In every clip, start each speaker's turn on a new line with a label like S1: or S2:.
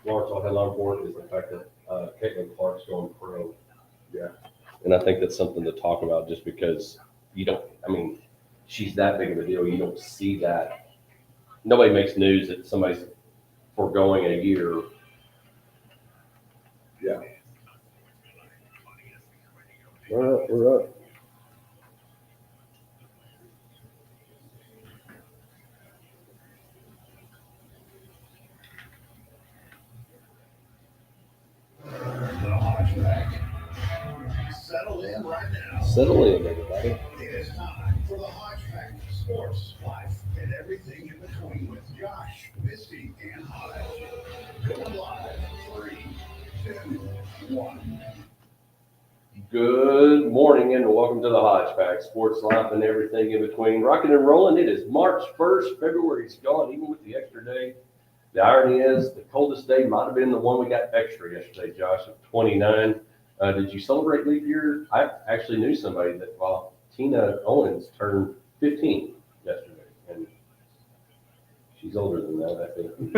S1: Lawrence headline for it is the fact that Caitlin Clark's going pro. Yeah. And I think that's something to talk about just because she's that big of a deal. You don't see that. Nobody makes news that somebody's foregoing a year. Yeah. We're up.
S2: The Hodge Pack. Settle in right now.
S1: Settle in, everybody.
S2: It is time for the Hodge Pack. Sports, life, and everything in between with Josh, Misty, and Hodge. Going live. 3, 2, 1.
S1: Good morning and welcome to the Hodge Pack, sports, life, and everything in between. Rocking and rolling. It is March 1st. February's gone, even with the extra day. The irony is the coldest day might have been the one we got extra yesterday, Josh, of 29. Did you celebrate leap year? I actually knew somebody that, Tina Owens turned 15 yesterday, and she's older than that, I think.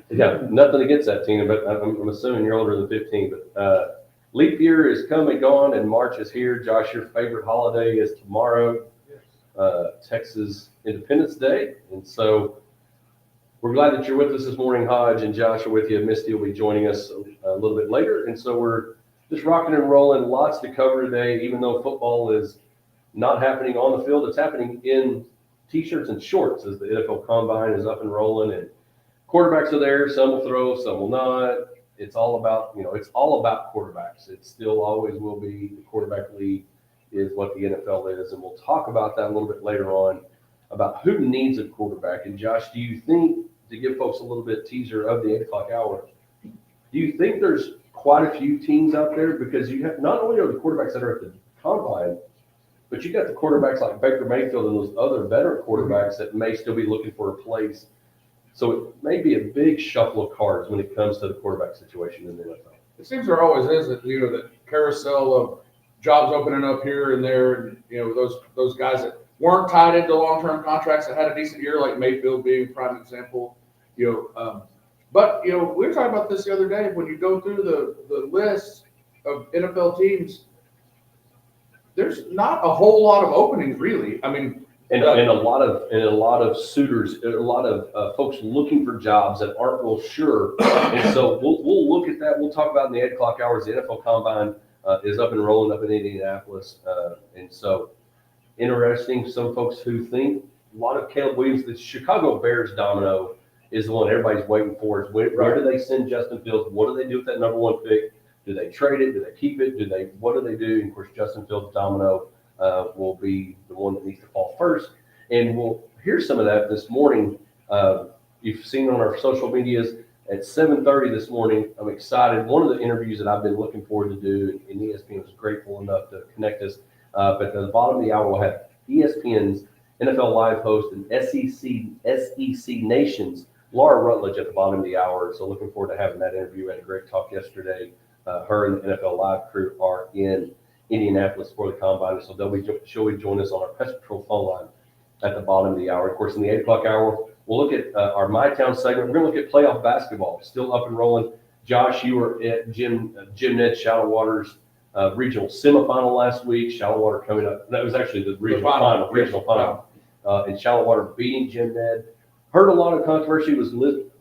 S1: Yeah, nothing against that, Tina, but I'm assuming you're older than 15. But leap year is come and gone, and March is here. Josh, your favorite holiday is tomorrow, Texas Independence Day, and so we're glad that you're with us this morning. Hodge and Josh are with you. Misty will be joining us a little bit later. And so we're just rocking and rolling. Lots to cover today, even though football is not happening on the field. It's happening in T-shirts and shorts as the NFL Combine is up and rolling. And quarterbacks are there. Some will throw, some will not. It's all about, quarterbacks. It still always will be. The quarterback league is what the NFL is. And we'll talk about that a little bit later on, about who needs a quarterback. And Josh, do you think, to give folks a little bit teaser of the 8 o'clock hour, do you think there's quite a few teams out there? Because you have not only are the quarterbacks that are at the combine, but you got the quarterbacks like Baker Mayfield and those other veteran quarterbacks that may still be looking for a place. So it may be a big shuffle of cards when it comes to the quarterback situation in the NFL.
S3: It seems there always is that carousel of jobs opening up here and there, and those guys that weren't tied into long-term contracts that had a decent year, like Mayfield being a prime example. But we were talking about this the other day. When you go through the list of NFL teams, there's not a whole lot of openings, really. I mean,
S1: and a lot of suitors, a lot of folks looking for jobs that aren't real sure. And so we'll look at that. We'll talk about in the 8 o'clock hours. The NFL Combine is up and rolling up in Indianapolis, and so interesting. Some folks who think a lot of Caleb Williams, the Chicago Bears domino, is the one everybody's waiting for. Is where do they send Justin Fields? What do they do with that number 1 pick? Do they trade it? Do they keep it? What do they do? And of course, Justin Fields' domino will be the one that needs to fall first. And we'll hear some of that this morning. You've seen on our social medias at 7:30 this morning. I'm excited. One of the interviews that I've been looking forward to do, and ESPN was grateful enough to connect us. But at the bottom of the hour, we'll have ESPN's NFL Live host and SEC Nation's Laura Rutledge at the bottom of the hour. So looking forward to having that interview. We had a great talk yesterday. Her and the NFL Live crew are in Indianapolis for the Combine. So she'll be joining us on our Pest Patrol phone line at the bottom of the hour. Of course, in the 8 o'clock hour, we'll look at our My Town segment. We're going to look at playoff basketball, still up and rolling. Josh, you were at Jim Ned Shallow Water's regional semifinal last week. Shallow Water coming up. That was actually the regional final. And Shallow Water beating Jim Ned. Heard a lot of controversy was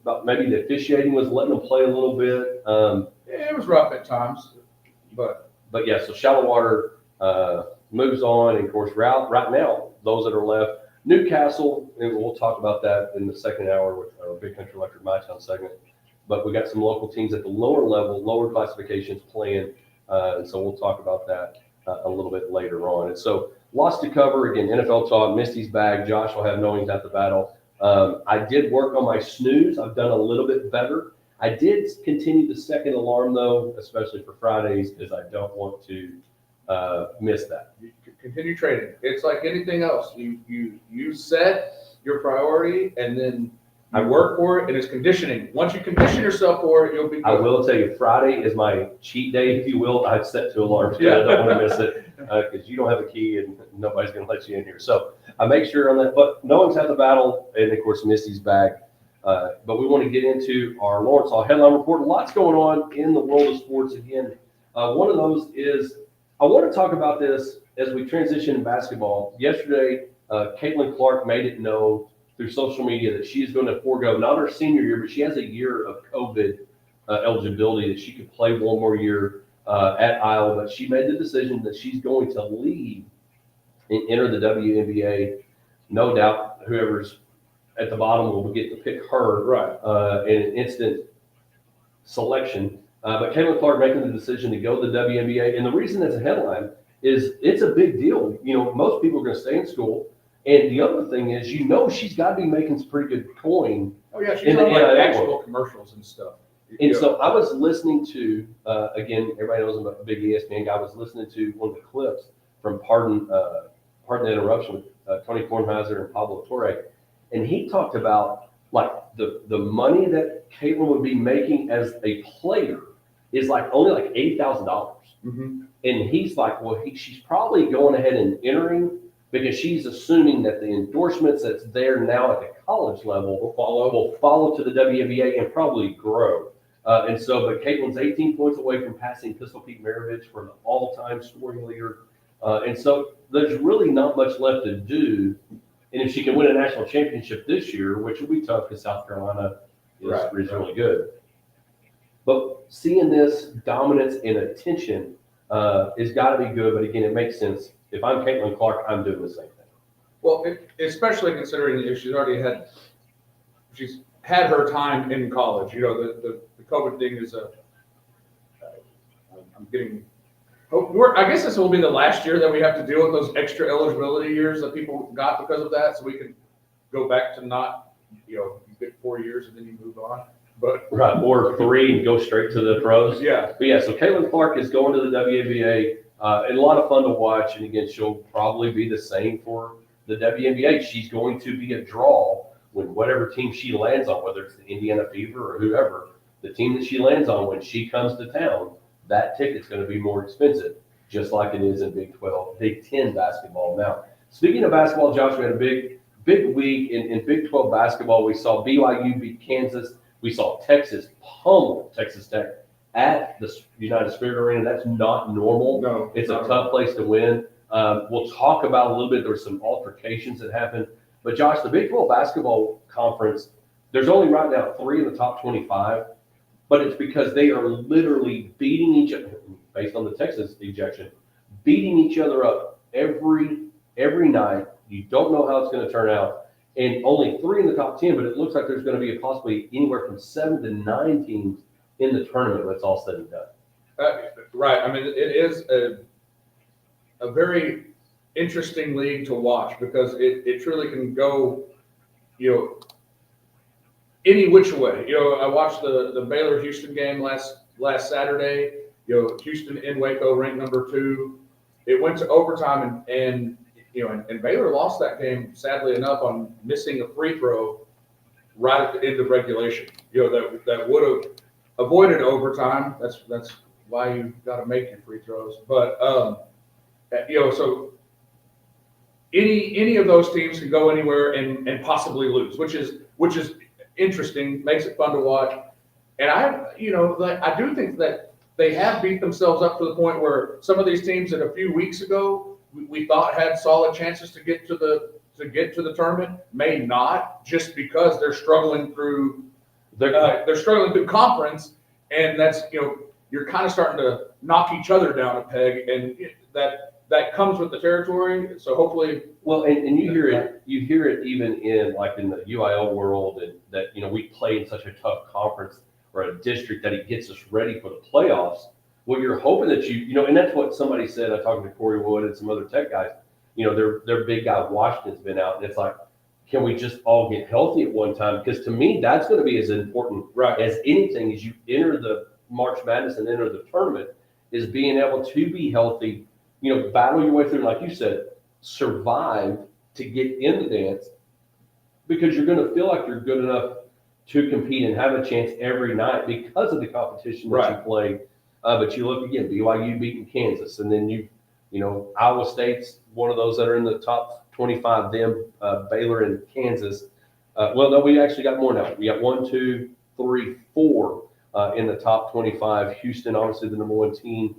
S1: about maybe the officiating was letting them play a little bit.
S3: It was rough at times, but
S1: yeah. So Shallow Water moves on, and of course, right now, those that are left, Newcastle, and we'll talk about that in the second hour with our Big Country Electric My Town segment. But we got some local teams at the lower level, lower classifications playing, and so we'll talk about that a little bit later on. And so lots to cover. Again, NFL talk, Misty's bag. Josh will have knowings at the battle. I did work on my snooze. I've done a little bit better. I did continue the second alarm, though, especially for Fridays, because I don't want to miss that.
S3: You continue trading. It's like anything else. You set your priority, and then I work for it, and it's conditioning. Once you condition yourself for it, you'll be good.
S1: I will tell you, Friday is my cheat day, if you will. I've set 2 alarms because I don't want to miss it, because you don't have a key and nobody's going to let you in here. So I make sure on that. But no one's had the battle, and of course, Misty's back. But we want to get into our Lawrence Hall headline report. Lots going on in the world of sports again. One of those is I want to talk about this as we transition in basketball. Yesterday, Caitlin Clark made it known through social media that she is going to forego not her senior year, but she has a year of COVID eligibility that she could play one more year at Iowa. But she made the decision that she's going to leave and enter the WNBA. No doubt, whoever's at the bottom will get to pick her in an instant selection. But Caitlin Clark making the decision to go to the WNBA. And the reason it's a headline is it's a big deal. Most people are going to stay in school. And the other thing is, she's got to be making some pretty good coin.
S3: Oh, yeah, she's on like actual commercials and stuff.
S1: And so I was listening to, again, everybody knows I'm a big ESPN guy. I was listening to one of the clips from Pardon the Interruption with Tony Kornheiser and Pablo Torre. And he talked about like the money that Caitlin would be making as a player is like only like $80,000.
S3: Mm-hmm.
S1: And he's like, well, she's probably going ahead and entering because she's assuming that the endorsements that's there now at the college level will follow to the WNBA and probably grow. But Caitlin's 18 points away from passing Pistol Pete Maravich for the all-time scoring leader. And so there's really not much left to do. And if she can win a national championship this year, which will be tough because South Carolina is really good. But seeing this dominance and attention has got to be good. But again, it makes sense. If I'm Caitlin Clark, I'm doing the same thing.
S3: Well, especially considering if she's had her time in college. The COVID thing is I guess this will be the last year that we have to deal with those extra eligibility years that people got because of that, so we can go back to not, you get 4 years and then you move on. But
S1: or 3 and go straight to the pros.
S3: Yeah.
S1: But yeah, so Caitlin Clark is going to the WNBA. And a lot of fun to watch. And again, she'll probably be the same for the WNBA. She's going to be a draw when whatever team she lands on, whether it's the Indiana Fever or whoever, the team that she lands on when she comes to town, that ticket's going to be more expensive, just like it is in Big 10 basketball. Now, speaking of basketball, Josh, we had a big week in Big 12 basketball. We saw BYU beat Kansas. We saw Texas pummel Texas Tech at the United Spirit Arena. That's not normal.
S3: No,
S1: it's a tough place to win. We'll talk about a little bit. There were some altercations that happened. But Josh, the Big 12 basketball conference, there's only right now 3 in the top 25, but it's because they are literally beating each other, based on the Texas ejection, beating each other up every night. You don't know how it's going to turn out. And only 3 in the top 10, but it looks like there's going to be possibly anywhere from 7 to 9 teams in the tournament when it's all said and done.
S3: Right. I mean, it is a very interesting league to watch because it truly can go, any which way. I watched the Baylor-Houston game last Saturday. Houston in Waco ranked number 2. It went to overtime and Baylor lost that game, sadly enough, on missing a free throw right at the end of regulation. That would have avoided overtime. That's why you got to make your free throws. But so any of those teams can go anywhere and possibly lose, which is interesting, makes it fun to watch. And I do think that they have beat themselves up to the point where some of these teams that a few weeks ago we thought had solid chances to get to the tournament may not, just because they're struggling through conference, and that's you're kind of starting to knock each other down a peg, and that comes with the territory. So hopefully,
S1: and you hear it even in the UIL world, and that we play in such a tough conference or a district that it gets us ready for the playoffs. Well, you're hoping that and that's what somebody said. I talked to Corey Wood and some other Tech guys. Their big guy Washington's been out, and it's like, can we just all get healthy at one time? Because to me, that's going to be as important as anything as you enter the March Madness and enter the tournament, is being able to be healthy, battle your way through, like you said, survive to get in the dance, because you're going to feel like you're good enough to compete and have a chance every night because of the competition that you play. But you look again, BYU beating Kansas, and then Iowa State's one of those that are in the top 25, them, Baylor and Kansas. Well, no, we actually got more now. We got 1, 2, 3, 4 in the top 25. Houston, obviously the number one team,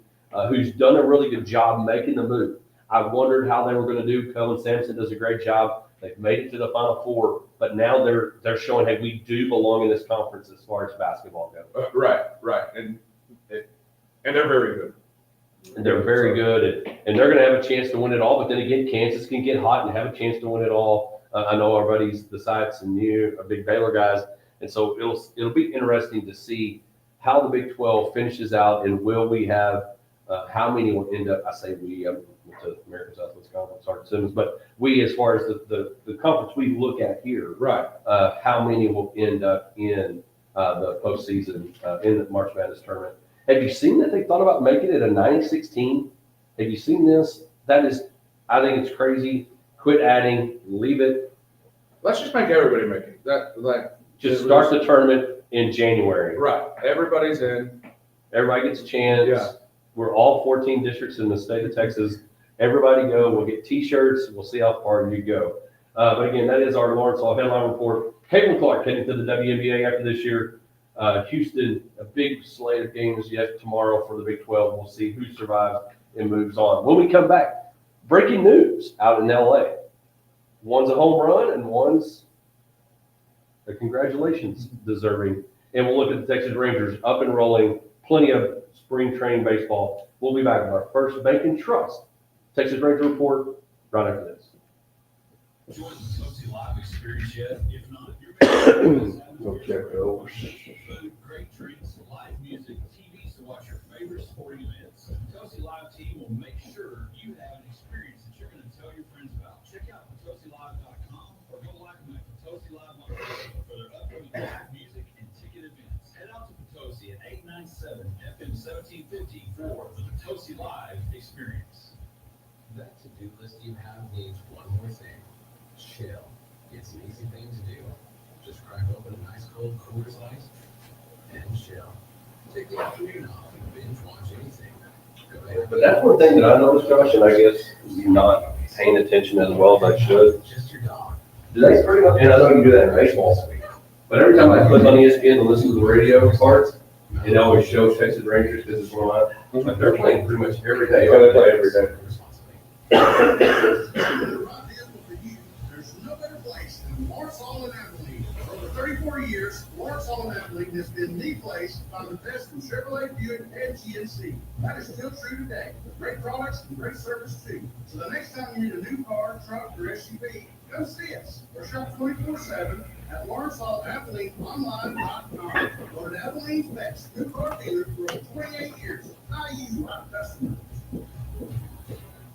S1: who's done a really good job making the move. I wondered how they were going to do. Cullen Sampson does a great job. They've made it to the Final Four, but now they're showing, hey, we do belong in this conference as far as basketball goes.
S3: Right, and they're very good.
S1: And they're very good, and they're going to have a chance to win it all. But then again, Kansas can get hot and have a chance to win it all. I know our buddies, the Sites and you, are big Baylor guys, and so it'll be interesting to see how the Big 12 finishes out, and will we have how many will end up? I say we, to American Southwest Conference, Art Simmons, but we, as far as the conference we look at here,
S3: Right.
S1: How many will end up in the postseason in the March Madness tournament? Have you seen that they thought about making it a 9-16? Have you seen this? That is, I think it's crazy. Quit adding, leave it.
S3: Let's just make everybody make it.
S1: Just start the tournament in January.
S3: Right. Everybody's in.
S1: Everybody gets a chance.
S3: Yeah.
S1: We're all 14 districts in the state of Texas. Everybody go. We'll get T-shirts. We'll see how far you go. But again, that is our Lawrence Hall headline report. Caitlin Clark heading to the WNBA after this year. Houston, a big slate of games yet tomorrow for the Big 12. We'll see who survives and moves on. When we come back, breaking news out in LA. One's a home run and one's a congratulations deserving. And we'll look at the Texas Rangers up and rolling. Plenty of spring training baseball. We'll be back with our first Bank and Trust Texas Ranger report right after this.
S2: Join the Toasty Live experience yet? If not, you're
S1: Go check those.
S2: food, great drinks, live music, TVs to watch your favorite sporting events. The Toasty Live team will make sure you have an experience that you're going to tell your friends about. Check out PotosiLive.com or go like them at Potosi Live on Facebook for their upcoming live music and ticket events. Head out to Potosi at 897 FM 1750 for the Potosi Live experience.
S4: That to-do list you have needs one more thing. Chill. It's an easy thing to do. Just crack open a nice cold Coors Light and chill. Take the afternoon off and binge watch anything. Go ahead.
S1: But that's one thing that I noticed, Josh, and I guess you're not paying attention as well as I should.
S4: Just your dog.
S1: Do they pretty much, and I know you do that in baseball, but every time I click on ESPN and listen to the radio parts, it always shows Texas Rangers because it's one of mine. But they're playing pretty much every day.
S3: Yeah, they play every day.
S2: There's no better place than Lawrence Hall and Abilene. For over 34 years, Lawrence Hall and Abilene has been the place to find the best from Chevrolet, Buick, and GMC. That is still true today. Great products and great service too. So the next time you need a new car, truck, or SUV, come see us or shop 24/7 at Lawrence Hall Abilene online.com or at Abilene's best new car dealer for over 28 years. How you, our customers.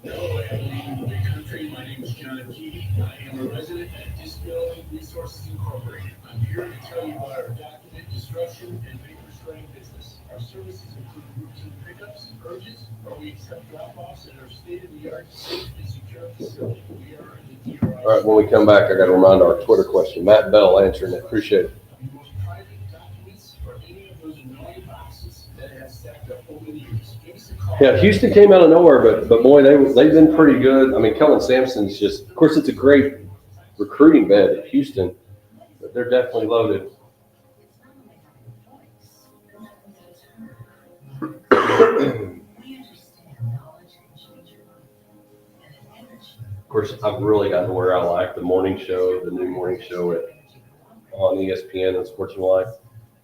S2: Hello, Abilene, the big country. My name is John Keating. I am a resident at Disability Resources Incorporated. I'm here to tell you about our document destruction and paper shredding business. Our services include routine pickups and purges, where we accept drop-offs at our state-of-the-art safe and secure facility. We are in the DRI.
S1: All right, when we come back, I got to remind our Twitter question. Matt Bell answering it. Appreciate it.
S2: The most private documents or any of those annoying boxes that have stacked up over the years. Give us a call.
S1: Yeah, Houston came out of nowhere, but boy, they've been pretty good. I mean, Cullen Sampson's just, of course, it's a great recruiting bed at Houston, but they're definitely loaded. Of course, I've really gotten to where I like the morning show, the new morning show on ESPN and Sportsmanlike.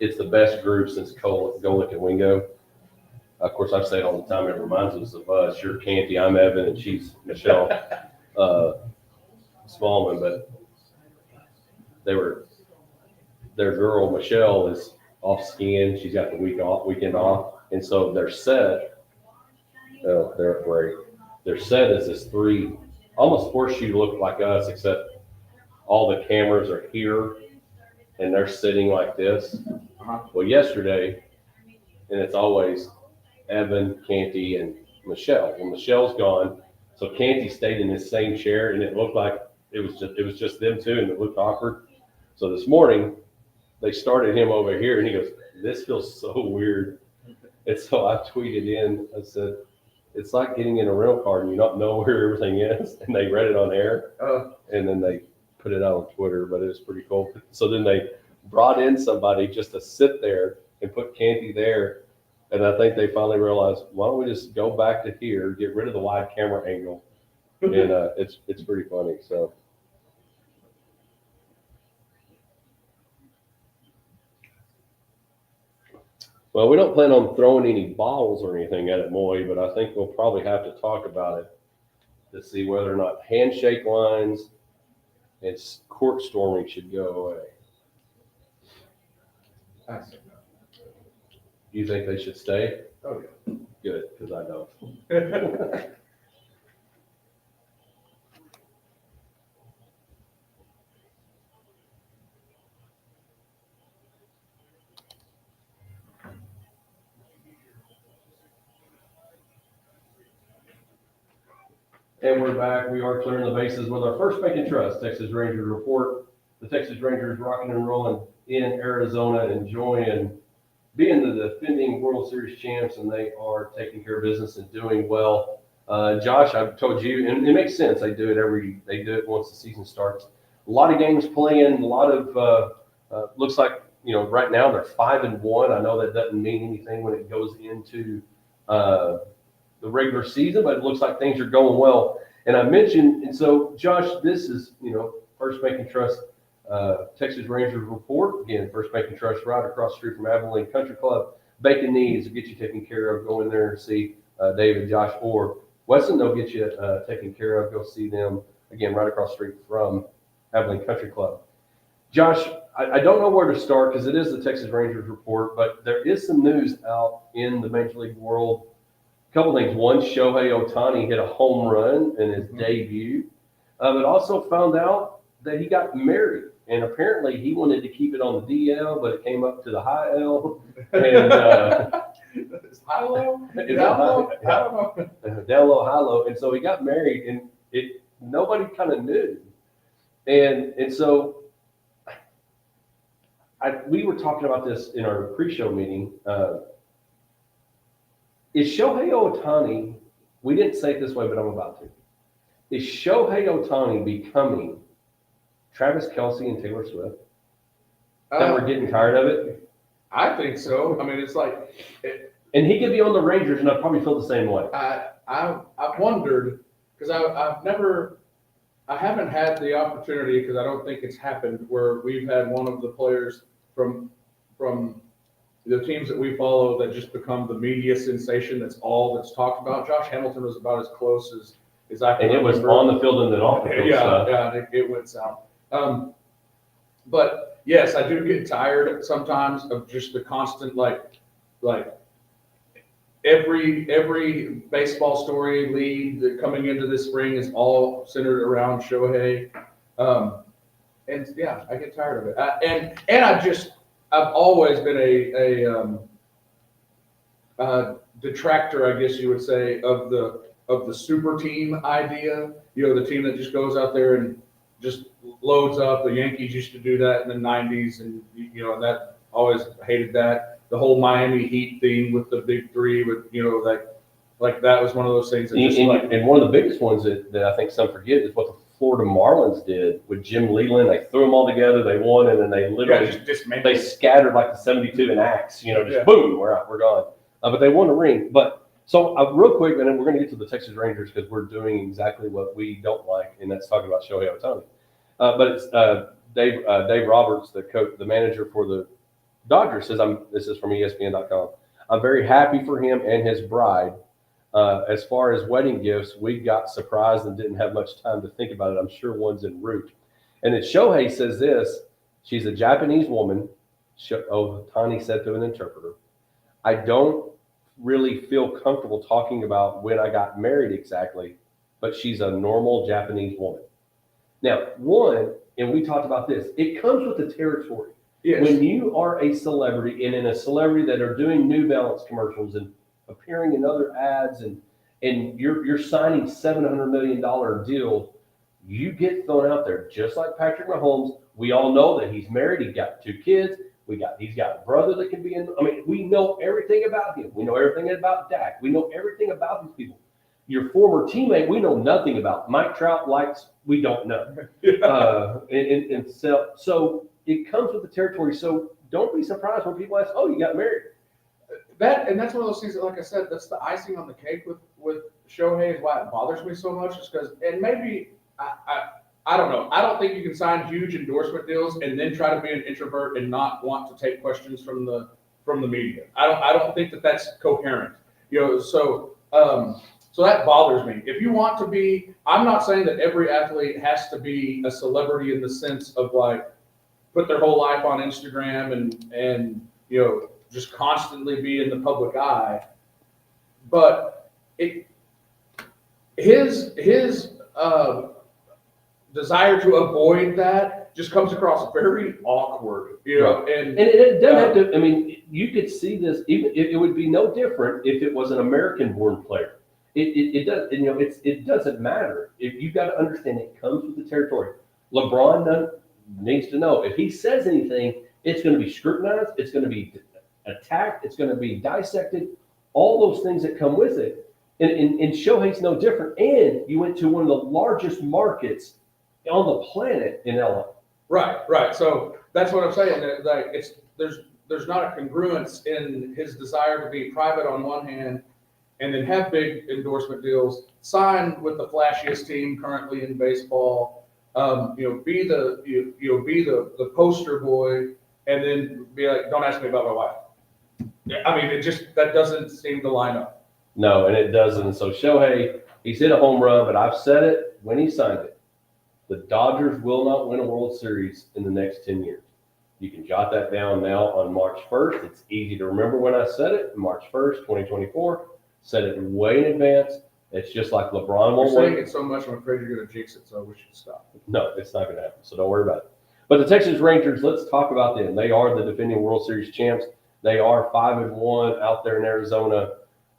S1: It's the best group since Golick and Wingo. Of course, I say it all the time. It reminds us of us. You're Canty, I'm Evan, and she's Michelle Smallman. But their girl Michelle is off skiing. She's got the weekend off, and so their set. Oh, they're great. Their set is this three, almost horseshoe look like us, except all the cameras are here, and they're sitting like this. Well, yesterday, and it's always Evan, Canty, and Michelle. Well, Michelle's gone, so Canty stayed in this same chair, and it looked like it was just them two, and it looked awkward. So this morning, they started him over here, and he goes, "This feels so weird." And so I tweeted in, I said, "It's like getting in a rental car and you don't know where everything is." And they read it on air, and then they put it out on Twitter, but it was pretty cool. So then they brought in somebody just to sit there and put Canty there. And I think they finally realized, why don't we just go back to here, get rid of the wide camera angle, and it's pretty funny. So. Well, we don't plan on throwing any bottles or anything at it, Moy, but I think we'll probably have to talk about it to see whether or not handshake lines and court storming should go away.
S3: I say no.
S1: You think they should stay?
S3: Oh, yeah.
S1: Good, because I don't. And we're back. We are clearing the bases with our first Bank and Trust Texas Rangers report. The Texas Rangers rocking and rolling in Arizona, enjoying being the defending World Series champs, and they are taking care of business and doing well. Josh, I've told you, and it makes sense. They do it once the season starts. A lot of games playing, a lot of looks like, right now they're 5-1. I know that doesn't mean anything when it goes into the regular season, but it looks like things are going well. And I mentioned, and so Josh, this is, First Bank and Trust Texas Rangers report. Again, First Bank and Trust right across the street from Abilene Country Club. Banking needs will get you taken care of. Go in there and see David, Josh, or Weston. They'll get you taken care of. Go see them, again, right across the street from Abilene Country Club. Josh, I don't know where to start because it is the Texas Rangers report, but there is some news out in the Major League world. A couple things. One, Shohei Ohtani hit a home run in his debut, but also found out that he got married. And apparently he wanted to keep it on the DL, but it came up to the high L. And
S3: Is high low?
S1: Is
S3: Down low?
S1: it high?
S3: I don't know.
S1: Down low, high low. And so he got married, and nobody kind of knew. And so we were talking about this in our pre-show meeting. Is Shohei Ohtani, we didn't say it this way, but I'm about to. Is Shohei Ohtani becoming Travis Kelce and Taylor Swift? That we're getting tired of it?
S3: I think so. I mean, it's like,
S1: And he could be on the Rangers, and I'd probably feel the same way.
S3: I've wondered, because I haven't had the opportunity, because I don't think it's happened, where we've had one of the players from the teams that we follow that just become the media sensation. That's all that's talked about. Josh Hamilton was about as close as I can
S1: And it was
S3: remember.
S1: on the field and then off the field.
S3: Yeah, it went south. But yes, I do get tired sometimes of just the constant, like every baseball story lead that coming into this spring is all centered around Shohei. And yeah, I get tired of it. And I've always been a detractor, I guess you would say, of the super team idea. The team that just goes out there and just loads up. The Yankees used to do that in the 90s, and that always hated that. The whole Miami Heat thing with the big three, with like that was one of those things that
S1: and one of the biggest ones that I think some forget is what the Florida Marlins did with Jim Leland. They threw them all together, they won, and then they literally they scattered like the 72 in axe, boom, we're out, we're gone. But they won the ring. But so real quick, and then we're going to get to the Texas Rangers because we're doing exactly what we don't like, and that's talking about Shohei Ohtani. But it's Dave Roberts, the manager for the Dodgers, says, this is from ESPN.com. I'm very happy for him and his bride. As far as wedding gifts, we got surprised and didn't have much time to think about it. I'm sure one's en route. And then Shohei says this, she's a Japanese woman, Ohtani said to an interpreter. I don't really feel comfortable talking about when I got married exactly, but she's a normal Japanese woman. Now, and we talked about this, it comes with the territory.
S3: Yes.
S1: When you are a celebrity and in a celebrity that are doing New Balance commercials and appearing in other ads and you're signing $700 million deal, you get thrown out there just like Patrick Mahomes. We all know that he's married. He's got 2 kids. He's got a brother that can be in. I mean, we know everything about him. We know everything about Dak. We know everything about these people. your former teammate, we know nothing about. Mike Trout likes, we don't know. And so it comes with the territory. So don't be surprised when people ask, oh, you got married.
S3: That's one of those things that, like I said, that's the icing on the cake with Shohei, is why it bothers me so much, is because, and maybe, I don't know. I don't think you can sign huge endorsement deals and then try to be an introvert and not want to take questions from the media. I don't think that that's coherent. So that bothers me. If you want to be, I'm not saying that every athlete has to be a celebrity in the sense of like put their whole life on Instagram and just constantly be in the public eye. But his desire to avoid that just comes across very awkward,
S1: Right. And it doesn't have to. I mean, you could see this. Even it would be no different if it was an American-born player. It does. It doesn't matter. If you got to understand, it comes with the territory. LeBron needs to know if he says anything, it's going to be scrutinized. It's going to be attacked. It's going to be dissected. All those things that come with it. And Shohei's no different. And you went to one of the largest markets on the planet in LA.
S3: Right. So that's what I'm saying. Like there's not a congruence in his desire to be private on one hand, and then have big endorsement deals, sign with the flashiest team currently in baseball, be the poster boy, and then be like, don't ask me about my wife. I mean, that doesn't seem to line up.
S1: No, and it doesn't. So Shohei, he's hit a home run, but I've said it when he signed it. The Dodgers will not win a World Series in the next 10 years. You can jot that down now on March 1st. It's easy to remember when I said it, March 1st, 2024. Said it way in advance. It's just like LeBron won't
S3: You're saying
S1: win.
S3: it so much, I'm afraid you're going to jinx it, so I wish you'd stop.
S1: No, it's not going to happen, so don't worry about it. But the Texas Rangers, let's talk about them. They are the defending World Series champs. They are 5-1 out there in Arizona,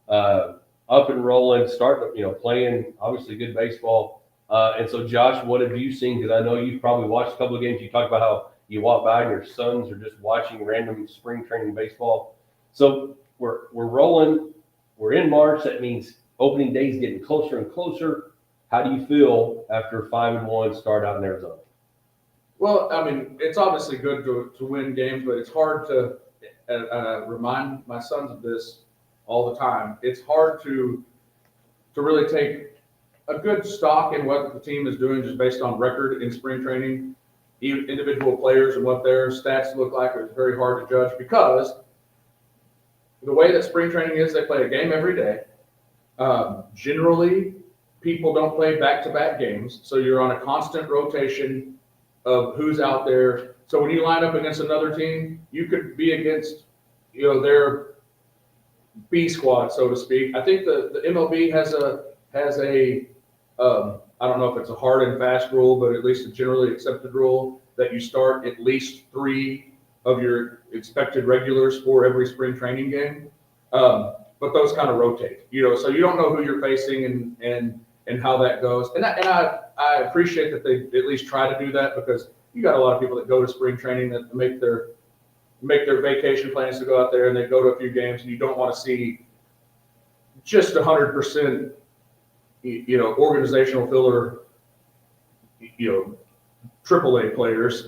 S1: up and rolling, starting, playing obviously good baseball. And so, Josh, what have you seen? Because I know you've probably watched a couple of games. You talked about how you walk by and your sons are just watching random spring training baseball. So we're rolling. We're in March. That means opening day is getting closer and closer. How do you feel after 5-1 start out in Arizona?
S3: Well, I mean, it's obviously good to win games, but it's hard to remind my sons of this all the time. It's hard to really take a good stock in what the team is doing just based on record in spring training. Even individual players and what their stats look like is very hard to judge, because the way that spring training is, they play a game every day. Generally, people don't play back-to-back games, so you're on a constant rotation of who's out there. So when you line up against another team, you could be against, their B squad, so to speak. I think the MLB has a I don't know if it's a hard and fast rule, but at least a generally accepted rule that you start at least 3 of your expected regulars for every spring training game. But those kind of rotate, so you don't know who you're facing and how that goes. And I appreciate that they at least try to do that, because you got a lot of people that go to spring training that make their vacation plans to go out there, and they go to a few games, and you don't want to see just 100%, organizational filler, AAA players,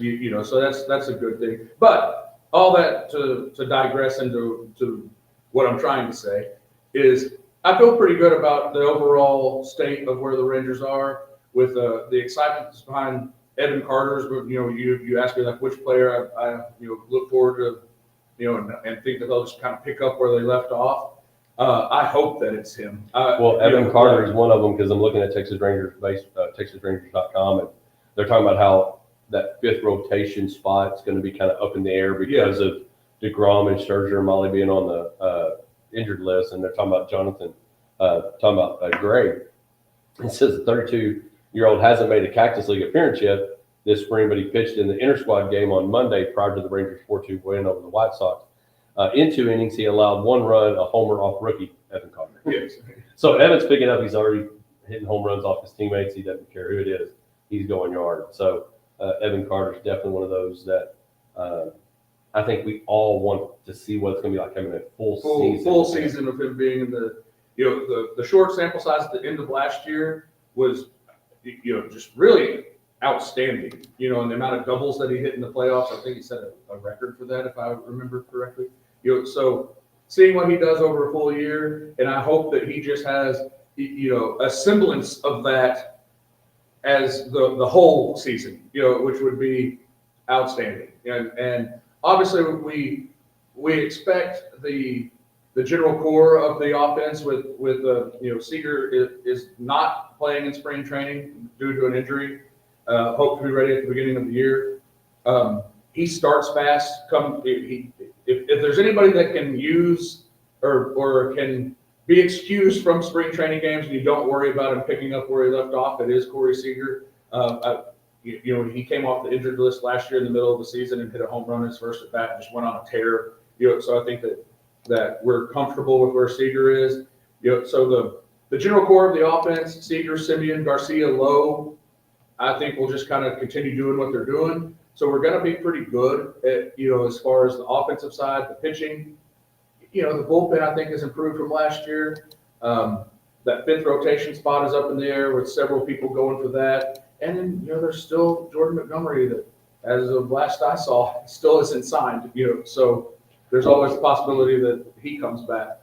S3: so that's a good thing. But all that to digress into what I'm trying to say is I feel pretty good about the overall state of where the Rangers are, with the excitement that's behind Evan Carter's. You asked me like which player I look forward to, and think that they'll just kind of pick up where they left off. I hope that it's him.
S1: Well, Evan Carter is one of them, because I'm looking at Texas Rangers TexasRangers.com, and they're talking about how that 5th rotation spot is going to be kind of up in the air because of DeGrom and Scherzer and Molly being on the injured list, and they're talking about Gray. It says the 32-year-old hasn't made a Cactus League appearance yet this spring, but he pitched in the inter-squad game on Monday prior to the Rangers' 4-2 win over the White Sox. In 2 innings, he allowed 1 run, a homer off rookie Evan Carter.
S3: Yes.
S1: So Evan's picking up. He's already hitting home runs off his teammates. He doesn't care who it is. He's going yard. So Evan Carter's definitely one of those that I think we all want to see what it's going to be like having a full season.
S3: Full season of him being in the short sample size at the end of last year was, just really outstanding, and the amount of doubles that he hit in the playoffs. I think he set a record for that, if I remember correctly. So seeing what he does over a full year, and I hope that he just has, a semblance of that as the whole season, which would be outstanding. And obviously we expect the general core of the offense with Seager is not playing in spring training due to an injury. Hope to be ready at the beginning of the year. He starts fast. If there's anybody that can use or can be excused from spring training games and you don't worry about him picking up where he left off, it is Corey Seager. He came off the injured list last year in the middle of the season and hit a home run his first at bat and just went on a tear. So I think that we're comfortable with where Seager is. So the general core of the offense, Seager, Simeon, Garcia, Lowe, I think we'll just kind of continue doing what they're doing. So we're going to be pretty good at, as far as the offensive side, the pitching. The bullpen, I think, has improved from last year. That fifth rotation spot is up in the air with several people going for that. And then, there's still Jordan Montgomery that, as of last I saw, still isn't signed. So there's always the possibility that he comes back.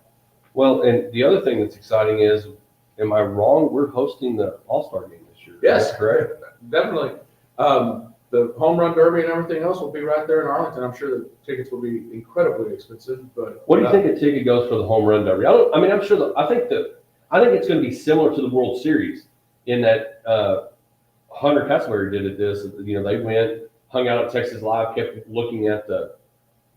S1: Well, and the other thing that's exciting is, am I wrong? We're hosting the All-Star game this year.
S3: Yes,
S1: correct.
S3: Definitely. The home run derby and everything else will be right there in Arlington. I'm sure the tickets will be incredibly expensive. But
S1: What do you think a ticket goes for the home run derby? I'm sure. I think it's going to be similar to the World Series in that Hunter Castleberry did this. They went, hung out at Texas Live, kept looking at the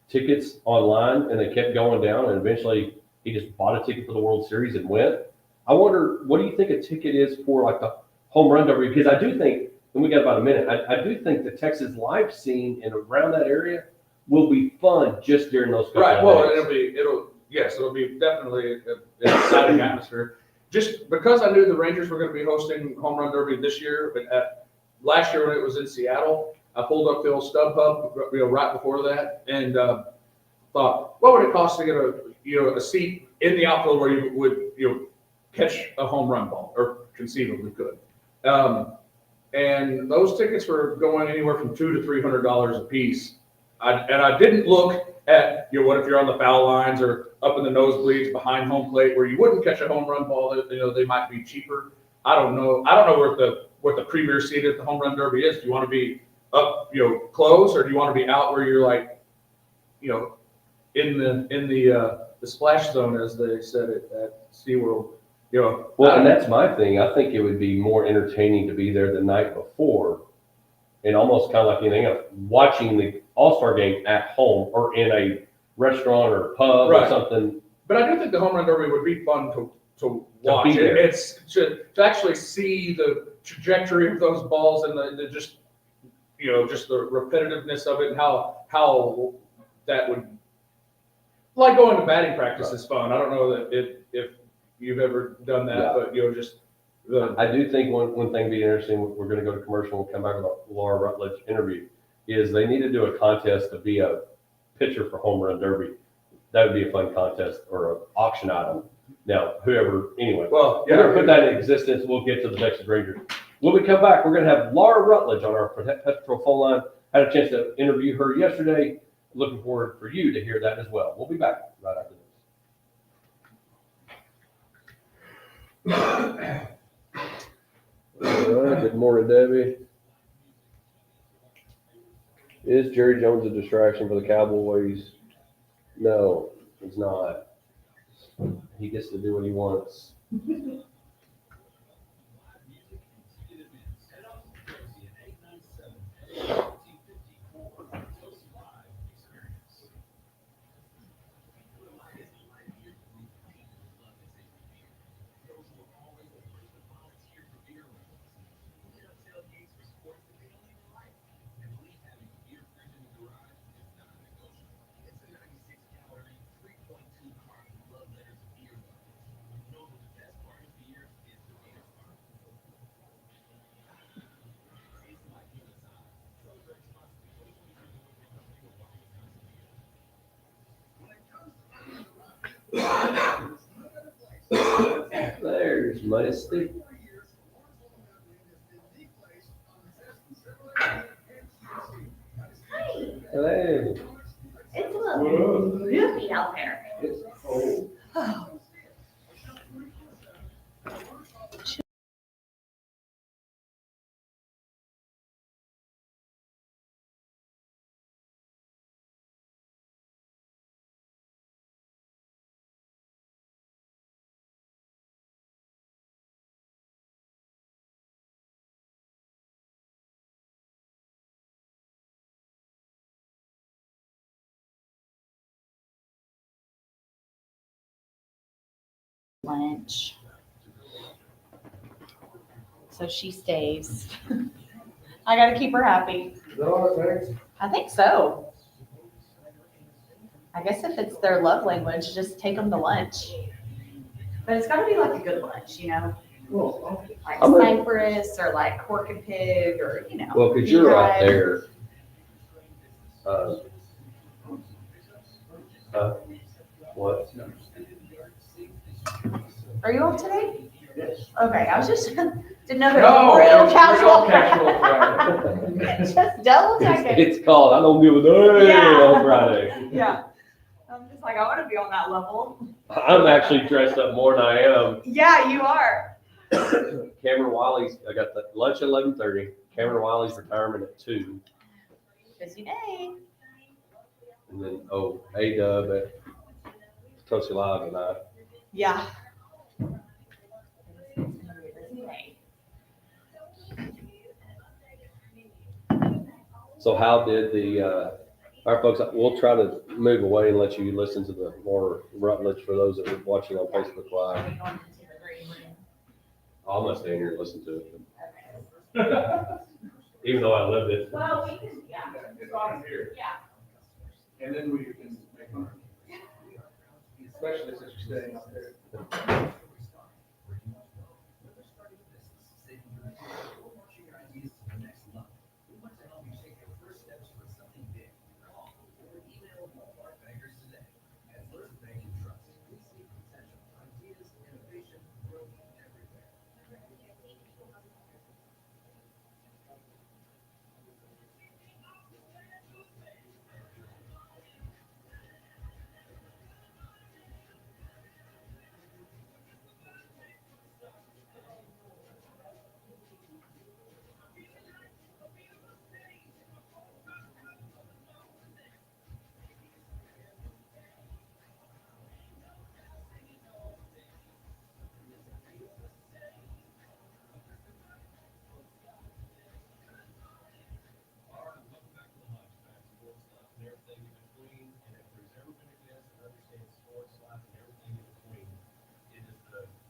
S1: tickets online, and they kept going down, and eventually he just bought a ticket for the World Series and went. I wonder, what do you think a ticket is for like the home run derby? Because I do think, and we got about a minute, I do think the Texas Live scene and around that area will be fun just during those couple
S3: right.
S1: of
S3: Well,
S1: days.
S3: it'll be definitely an exciting atmosphere. Just because I knew the Rangers were going to be hosting home run derby this year, but last year when it was in Seattle, I pulled up the old StubHub, right before that, and thought, what would it cost to get a seat in the outfield where you would catch a home run ball, or conceivably could. And those tickets were going anywhere from $200 to $300 a piece. I didn't look at what if you're on the foul lines or up in the nosebleeds behind home plate where you wouldn't catch a home run ball. They might be cheaper. I don't know what the premier seat at the home run derby is. Do you want to be up close, or do you want to be out where you're like in the splash zone, as they said at SeaWorld?
S1: Well, and that's my thing. I think it would be more entertaining to be there the night before and almost kind of like anything else, watching the All-Star game at home or in a restaurant or a pub or something.
S3: But I do think the home run derby would be fun to watch. It's to actually see the trajectory of those balls and the just the repetitiveness of it and how that would, like going to batting practice is fun. I don't know that if you've ever done that, but
S1: I do think one thing be interesting. We're going to go to commercial and come back with a Laura Rutledge interview. Is they need to do a contest to be a pitcher for home run derby. That would be a fun contest or an auction item. Now, anyway.
S3: Well,
S1: we're going to put that in existence. We'll get to the Texas Rangers. When we come back, we're going to have Laura Rutledge on our Petro phone line. Had a chance to interview her yesterday. Looking forward for you to hear that as well. We'll be back right after this. All right, good morning, Debbie. Is Jerry Jones a distraction for the Cowboys? No, he's not. He gets to do what he wants. Here's Misty. Hello.
S5: It's a little nippy out there.
S1: It's cold.
S5: Oh. Lunch. So she stays. I gotta keep her happy.
S3: Is that all it takes?
S5: I think so. I guess if it's their love language, just take them to lunch. But it's gotta be like a good lunch, you know?
S3: Well,
S5: Like
S1: I'm ready.
S5: Cypress or like Cork and Pig or, you know.
S1: Well, because you're out
S5: beehive.
S1: there. What?
S5: Are you off today?
S3: yes.
S5: Okay, I was just, didn't know there
S3: No,
S5: was real
S3: it's
S5: casual.
S3: real casual
S5: Just double checking.
S1: It's called, I don't give a damn
S5: Yeah.
S1: on Friday.
S5: Yeah. I'm just like, I want to be on that level.
S1: I'm actually dressed up more than I am.
S5: Yeah, you are.
S1: Cameron Wiley's, I got the lunch at 11:30. Cameron Wiley's retirement at 2.
S5: Busy day.
S1: And then, A-Dub at Tulsa Live tonight.
S5: Yeah.
S1: So how did our folks, we'll try to move away and let you listen to the more Rutledge for those that are watching on Facebook Live. I'm gonna stay in here and listen to it. Even though I lived it.
S5: Well, we can, yeah.
S3: It's on here.
S5: Yeah.
S3: And then we can make one. Especially since you're staying up there.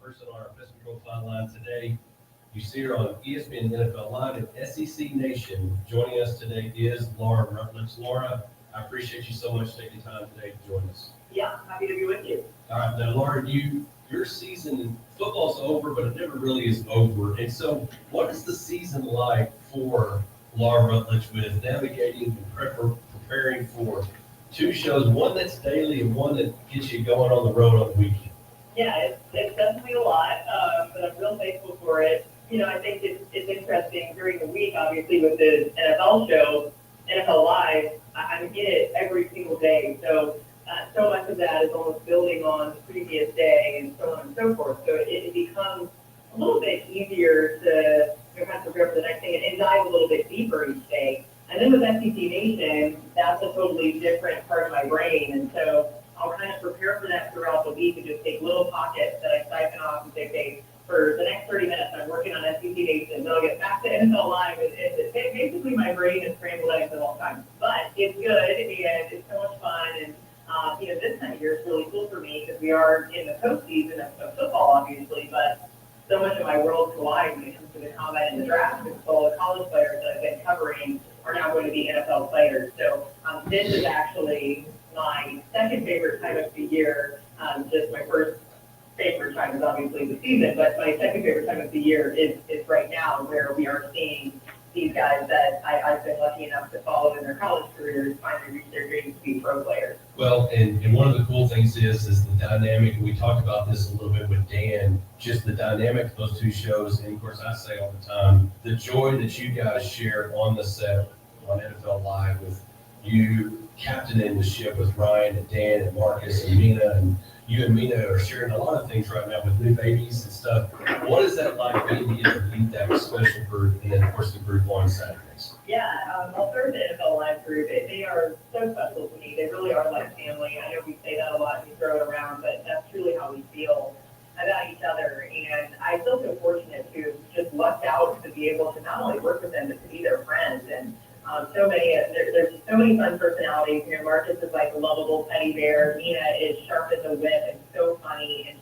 S6: Person on our Pest Control Line today. You see her on ESPN NFL Live and SEC Nation. Joining us today is Laura Rutledge. Laura, I appreciate you so much taking time today to join us.
S7: Yeah, happy to be with you.
S6: All right, now Laura, your season, football's over, but it never really is over. And so what is the season like for Laura Rutledge with navigating and preparing for 2 shows, one that's daily and one that gets you going on the road on the weekend?
S7: Yeah, it's definitely a lot, but I'm real thankful for it. You know, I think it's interesting during the week, obviously, with the NFL show, NFL Live, I get it every single day. So much of that is almost building on the previous day and so on and so forth. So it becomes a little bit easier to kind of prepare for the next thing and dive a little bit deeper each day. And then with SEC Nation, that's a totally different part of my brain. And so I'll kind of prepare for that throughout the week and just take little pockets that I siphon off and say, okay, for the next 30 minutes, I'm working on SEC Nation. Then I'll get back to NFL Live. Basically, my brain is scrambled eggs at all times. But it's good, and it's so much fun. And, this time of year is really cool for me because we are in the postseason of football, obviously, but so much of my world collides when it comes to the combine and the draft because all the college players that I've been covering are now going to be NFL players. So this is actually my second favorite time of the year. Just my first favorite time is obviously the season, but my second favorite time of the year is right now, where we are seeing these guys that I've been lucky enough to follow in their college careers finally reach their dreams to be pro players.
S6: Well, and one of the cool things is the dynamic, and we talked about this a little bit with Dan, just the dynamic of those two shows. And of course, I say all the time, the joy that you guys share on the set on NFL Live with you captaining the ship with Ryan and Dan and Marcus and Mina, and you and Mina are sharing a lot of things right now with new babies and stuff. What is that like being able to lead that special group, and then of course the group on Saturdays?
S7: Yeah, I'll start with the NFL Live group. They are so special to me. They really are like family. I know we say that a lot and we throw it around, but that's truly how we feel about each other. And I feel so fortunate to just lucked out to be able to not only work with them, but to be their friends. And so many, there's so many fun personalities. You know, Marcus is like a lovable teddy bear. Mina is sharp as a whip and so funny, and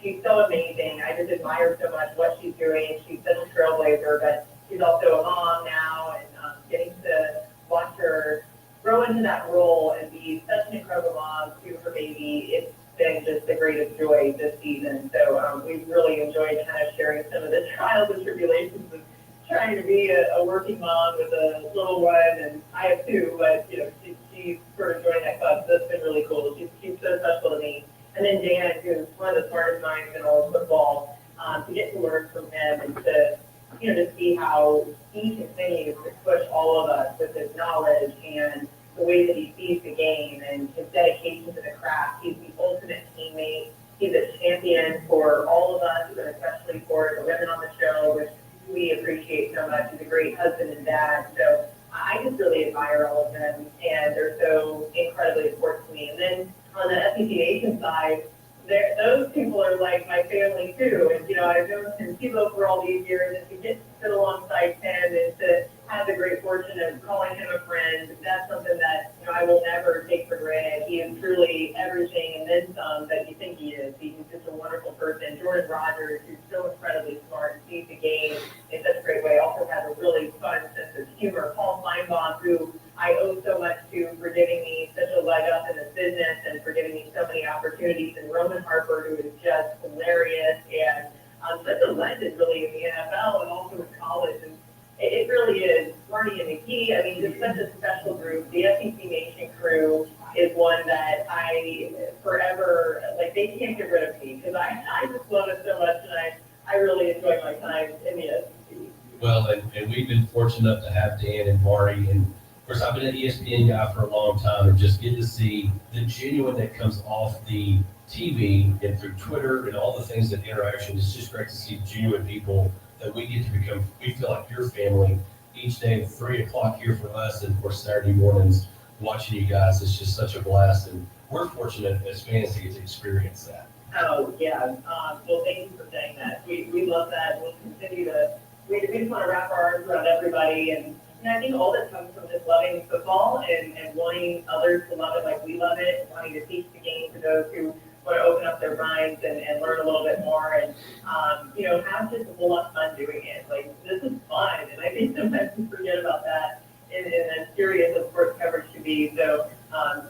S7: she's so amazing. I just admire so much what she's doing. She's such a trailblazer, but she's also a mom now, and getting to watch her grow into that role and be such an incredible mom to her baby. It's been just the greatest joy this season. So we've really enjoyed kind of sharing some of the trials and tribulations of trying to be a working mom with a little one, and I have two, but you know, she's sort of joined that club, so that's been really cool. She's so special to me. And then Dan, who's one of the smartest minds in all of football, to get to learn from him and to, you know, to see how he continues to push all of us with his knowledge and the way that he sees the game and his dedication to the craft. He's the ultimate teammate. He's a champion for all of us, but especially for the women on the show, which we appreciate so much. He's a great husband and dad. So I just really admire all of them, and they're so incredibly important to me. And then on the SEC Nation side, those people are like my family too. And, you know, I've known Tim Tebow for all these years, and to get to sit alongside Tim and to have the great fortune of calling him a friend, that's something that, you know, I will never take for granted. He is truly everything and then some that you think he is. He's just a wonderful person. Jordan Rogers, who's so incredibly smart and sees the game in such a great way, also has a really fun sense of humor. Paul Feinbaum, who I owe so much to for giving me such a leg up in this business and for giving me so many opportunities, and Roman Harper, who is just hilarious and such a legend really in the NFL and also in college. And it really is. Marty and McGee, I mean, just such a special group. The SEC Nation crew is one that I forever, like, they can't get rid of me because I just love it so much, and I really enjoy my time in the SEC.
S6: Well, and we've been fortunate enough to have Dan and Marty, and of course I've been an ESPN guy for a long time, and just get to see the genuine that comes off the TV and through Twitter and all the things that interaction. It's just great to see genuine people that we get to become. We feel like your family each day at 3 o'clock here for us, and of course Saturday mornings watching you guys. It's just such a blast, and we're fortunate as fans to get to experience that.
S7: Oh, yeah. Well, thank you for saying that. We love that. We'll continue to, we just want to wrap our arms around everybody. And I think all that comes from just loving football and wanting others to love it like we love it, and wanting to teach the game to those who want to open up their minds and learn a little bit more, and, you know, have just a whole lot of fun doing it. Like, this is fun, and I think sometimes we forget about that in as serious as sports coverage should be. So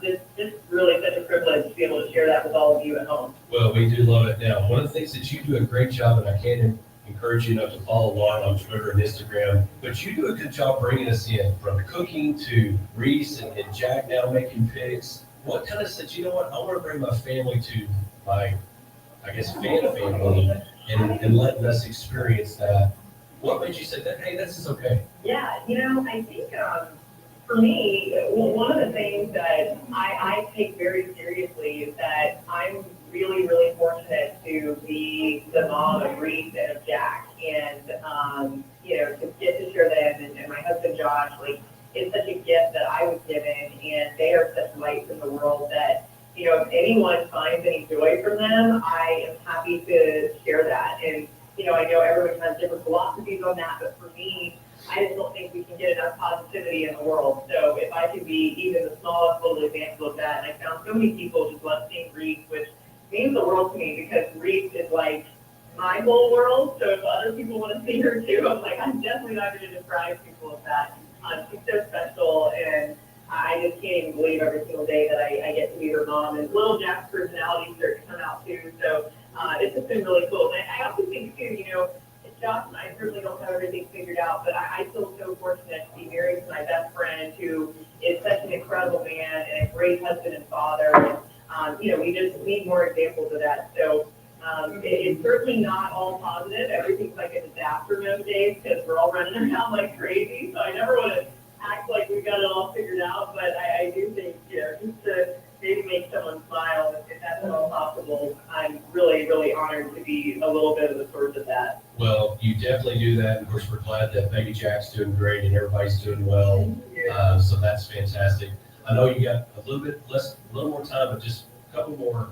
S7: just really such a privilege to be able to share that with all of you at home.
S6: Well, we do love it. Now, one of the things that you do a great job, and I can't encourage you enough to follow along on Twitter and Instagram, but you do a good job bringing us in from cooking to Reese and Jack now making picks. What kind of said, you know what, I want to bring my family to my, I guess, fan family and letting us experience that. What made you say that, hey, this is okay?
S7: Yeah, you know, I think for me, one of the things that I take very seriously is that I'm really, really fortunate to be the mom of Reese and of Jack, and you know, to get to share them, and my husband Josh, like, it's such a gift that I was given, and they are such lights in the world that, you know, if anyone finds any joy from them, I am happy to share that. And, you know, I know everyone has different philosophies on that, but for me, I just don't think we can get enough positivity in the world. So if I could be even the smallest little example of that, and I found so many people just love seeing Reese, which means the world to me, because Reese is like my whole world. So if other people want to see her too, I'm like, I'm definitely not going to deprive people of that. She's so special, and I just can't even believe every single day that I get to be her mom. And little Jack's personality starts to come out too. So it's just been really cool. And I also think too, you know, Josh and I certainly don't have everything figured out, but I feel so fortunate to be married to my best friend who is such an incredible man and a great husband and father. And, we just need more examples of that. So it's certainly not all positive. Everything's like a disaster most days because we're all running around like crazy. So I never want to act like we've got it all figured out, but I do think, just to maybe make someone smile, if that's at all possible, I'm really, really honored to be a little bit of the source of that.
S6: Well, you definitely do that. Of course, we're glad that baby Jack's doing great and everybody's doing well. So that's fantastic. I know you got a little more time, but just a couple more.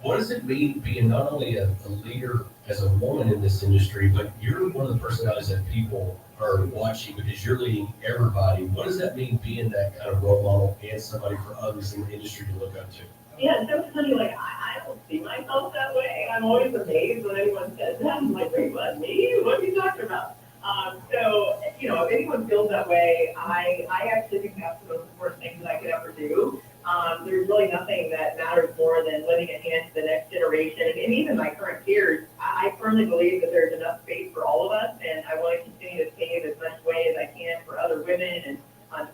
S6: What does it mean being not only a leader as a woman in this industry, but you're one of the personalities that people are watching because you're leading everybody? What does that mean being that kind of role model and somebody for others in the industry to look up to?
S7: Yeah, it's so funny, like, I don't see myself that way. I'm always amazed when anyone says that. I'm like, wait, what, me? What are you talking about? So, if anyone feels that way, I actually think that's the most important thing that I could ever do. There's really nothing that matters more than lending a hand to the next generation. And even my current peers, I firmly believe that there's enough space for all of us, and I want to continue to pave as much way as I can for other women and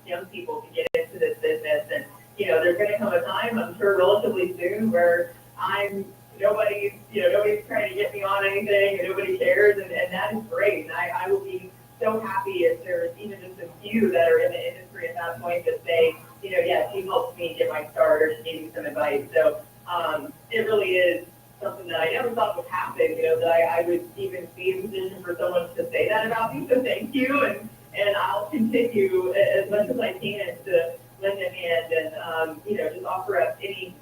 S7: young people to get into this business. And, there's going to come a time, I'm sure relatively soon, where nobody's trying to get me on anything and nobody cares, and that is great. And I will be so happy if there's even just a few that are in the industry at that point that say, yeah, she helped me get my start or she gave me some advice. So it really is something that I never thought would happen, that I would even be in a position for someone to say that about me. So thank you, and I'll continue as much as I can to lend a hand and, just offer up any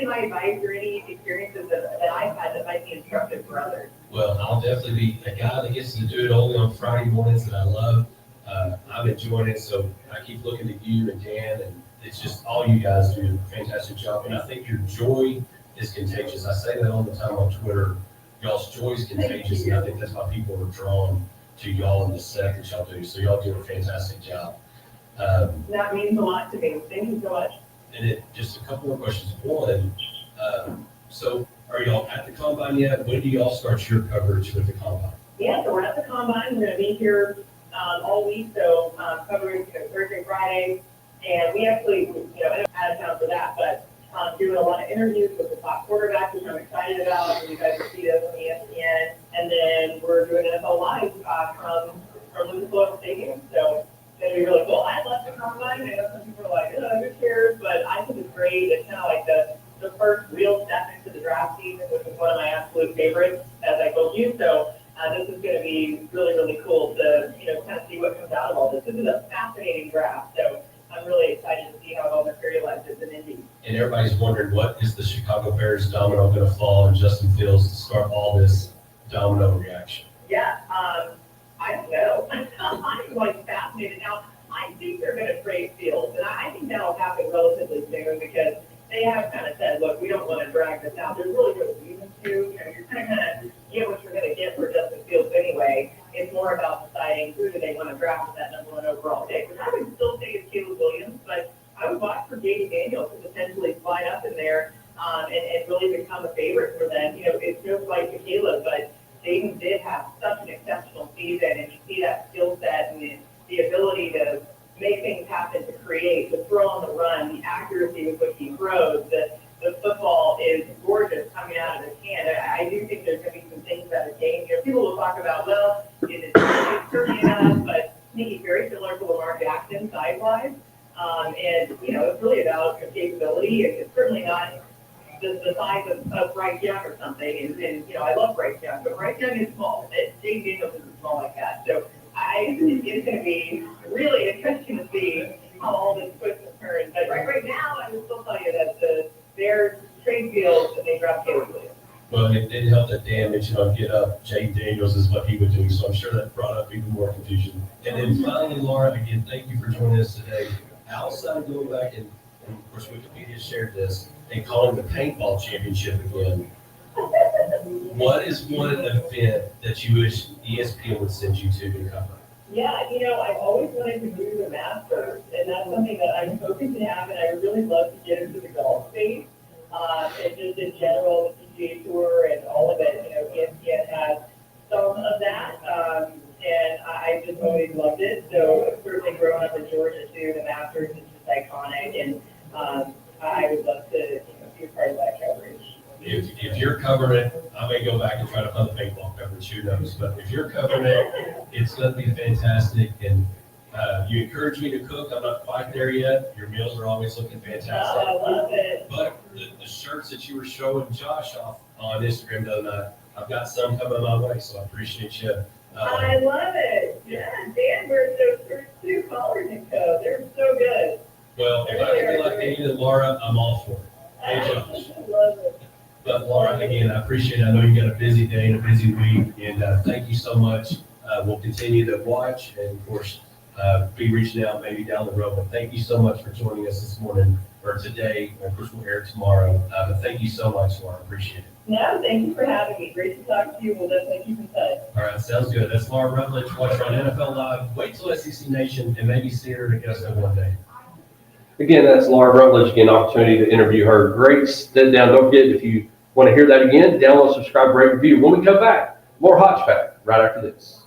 S7: of my advice or any experiences that I've had that might be instructive for others.
S6: Well, I'll definitely be a guy that gets to do it only on Friday mornings that I love. I'm enjoying it, so I keep looking at you and Dan, and it's just all you guys do a fantastic job. And I think your joy is contagious. I say that all the time on Twitter. Y'all's joy is contagious, and I think that's why people are drawn to y'all and the set that y'all do. So y'all do a fantastic job.
S7: That means a lot to me. Thank you so much.
S6: And just a couple more questions. One, so are y'all at the combine yet? When do y'all start your coverage with the combine?
S7: Yeah, so we're at the combine. We're going to be here all week, so covering Thursday, Friday, and we actually, out of town for that, but doing a lot of interviews with the top quarterbacks, which I'm excited about, and you guys will see those on ESPN, and then we're doing NFL Live from Lucas Oil Stadium, so it's going to be really cool. I love the combine. I know some people are like, who cares, but I think it's great. It's kind of like the first real step into the draft season, which is one of my absolute favorites, as I told you, so this is going to be really, really cool to, kind of see what comes out of all this. This is a fascinating draft, so I'm really excited to see how it all materializes in Indy.
S6: And everybody's wondering, what is the Chicago Bears domino going to fall on Justin Fields to start all this domino reaction?
S7: Yeah, I don't know. I'm like fascinated. Now, I think they're going to trade Fields, and I think that'll happen relatively soon because they have kind of said, look, we don't want to drag this out. There's really no reason to. You're kind of get what you're going to get for Justin Fields anyway. It's more about deciding who do they want to draft with that number 1 overall pick, which I would still say is Caleb Williams, but I would watch for J.D. Daniels to potentially slide up in there and really become a favorite for them. It's no slight to Caleb, but Jaden did have such an exceptional season, and you see that skill set and the ability to make things happen, to create, to throw on the run, the accuracy with which he throws, the football is gorgeous coming out of his hand. I do think there's going to be some things about his game. People will talk about, well, is it certainly enough, but I think he's very similar to Lamar Jackson size-wise. And, it's really about capability. It's certainly not the size of Bryce Young or something. And I love Bryce Young, but Bryce Young is small. James Daniels isn't small like that. So I think it's going to be really interesting to see how all this twists and turns. But right now, I would still tell you that their trade Fields and they draft Caleb Williams.
S6: Well, it didn't help that Dan mentioned on Get Up, Jaden Daniels is what he would do, so I'm sure that brought up even more confusion. And then finally, Laura, again, thank you for joining us today. Outside of going back, and of course Wikipedia shared this, and calling the paintball championship again, what is one event that you wish ESPN would send you to cover?
S7: Yeah, I've always wanted to do the Masters, and that's something that I'm hoping to have, and I would really love to get into the golf space. And just in general, the PGA Tour and all of it, ESPN has some of that, and I just always loved it. So certainly growing up in Georgia too, the Masters is just iconic, and I would love to be a part of that coverage.
S6: If you're covering it, I may go back and try to hunt the paintball coverage, who knows? But if you're covering it, it's going to be fantastic. And you encourage me to cook. I'm not quite there yet. Your meals are always looking fantastic.
S7: Oh, I love it.
S6: But the shirts that you were showing Josh off on Instagram the other night, I've got some coming my way, so I appreciate you.
S7: I love it. Yeah, Dan wears those first two collars and co. They're so good.
S6: Well, if I can be like David and Laura, I'm all for it. Hey, Josh.
S7: I love it.
S6: But Laura, again, I appreciate it. I know you got a busy day and a busy week, and thank you so much. We'll continue to watch and, of course, be reaching out maybe down the road. But thank you so much for joining us this morning or today. Of course, we'll air tomorrow. But thank you so much, Laura. Appreciate it.
S7: No, thank you for having me. Great to talk to you. We'll definitely keep in touch.
S6: All right, sounds good. That's Laura Rutledge. Watch her on NFL Live. Wait till SEC Nation and maybe see her to guest it one day.
S1: Again, that's Laura Rutledge. Again, opportunity to interview her. Great sit down. Don't forget, if you want to hear that again, download, subscribe, rate, review. When we come back, more Hodge Pack right after this.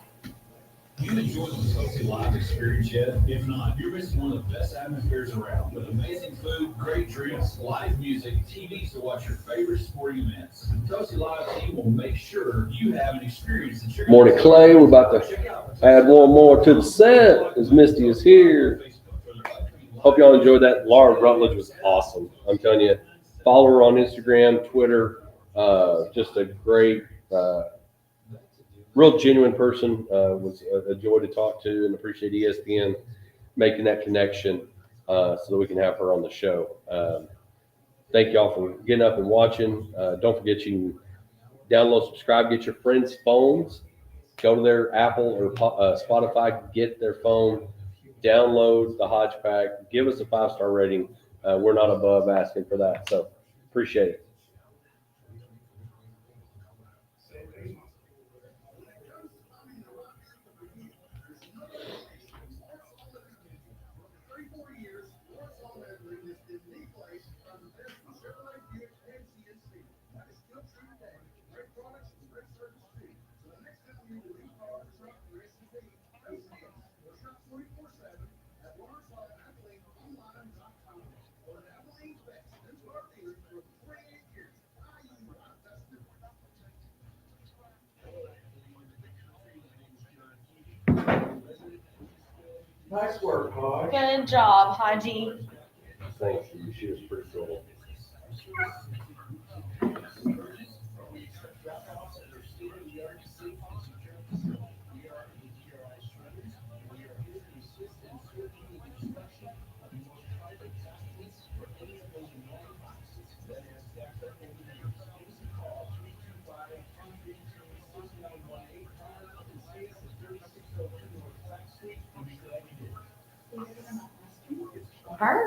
S8: You enjoyed the Tennessee Live experience yet? If not, you're missing one of the best atmospheres around with amazing food, great drinks, live music, TVs to watch your favorite sporting events. The Tennessee Live team will make sure you have an experience that you're
S1: Morning, Clay. We're about to add one more to the set as Misty is here. Hope y'all enjoyed that. Laura Rutledge was awesome. I'm telling you, follow her on Instagram, Twitter. Just a great, real genuine person. Was a joy to talk to, and appreciate ESPN making that connection so that we can have her on the show. Thank y'all for getting up and watching. Don't forget you can download, subscribe, get your friends' phones. Go to their Apple or Spotify, get their phone, download the Hodge Pack, give us a 5-star rating. We're not above asking for that, so appreciate it.
S3: Nice work, Hodge.
S5: Good job, Haji.
S1: Thank you. She was pretty cool.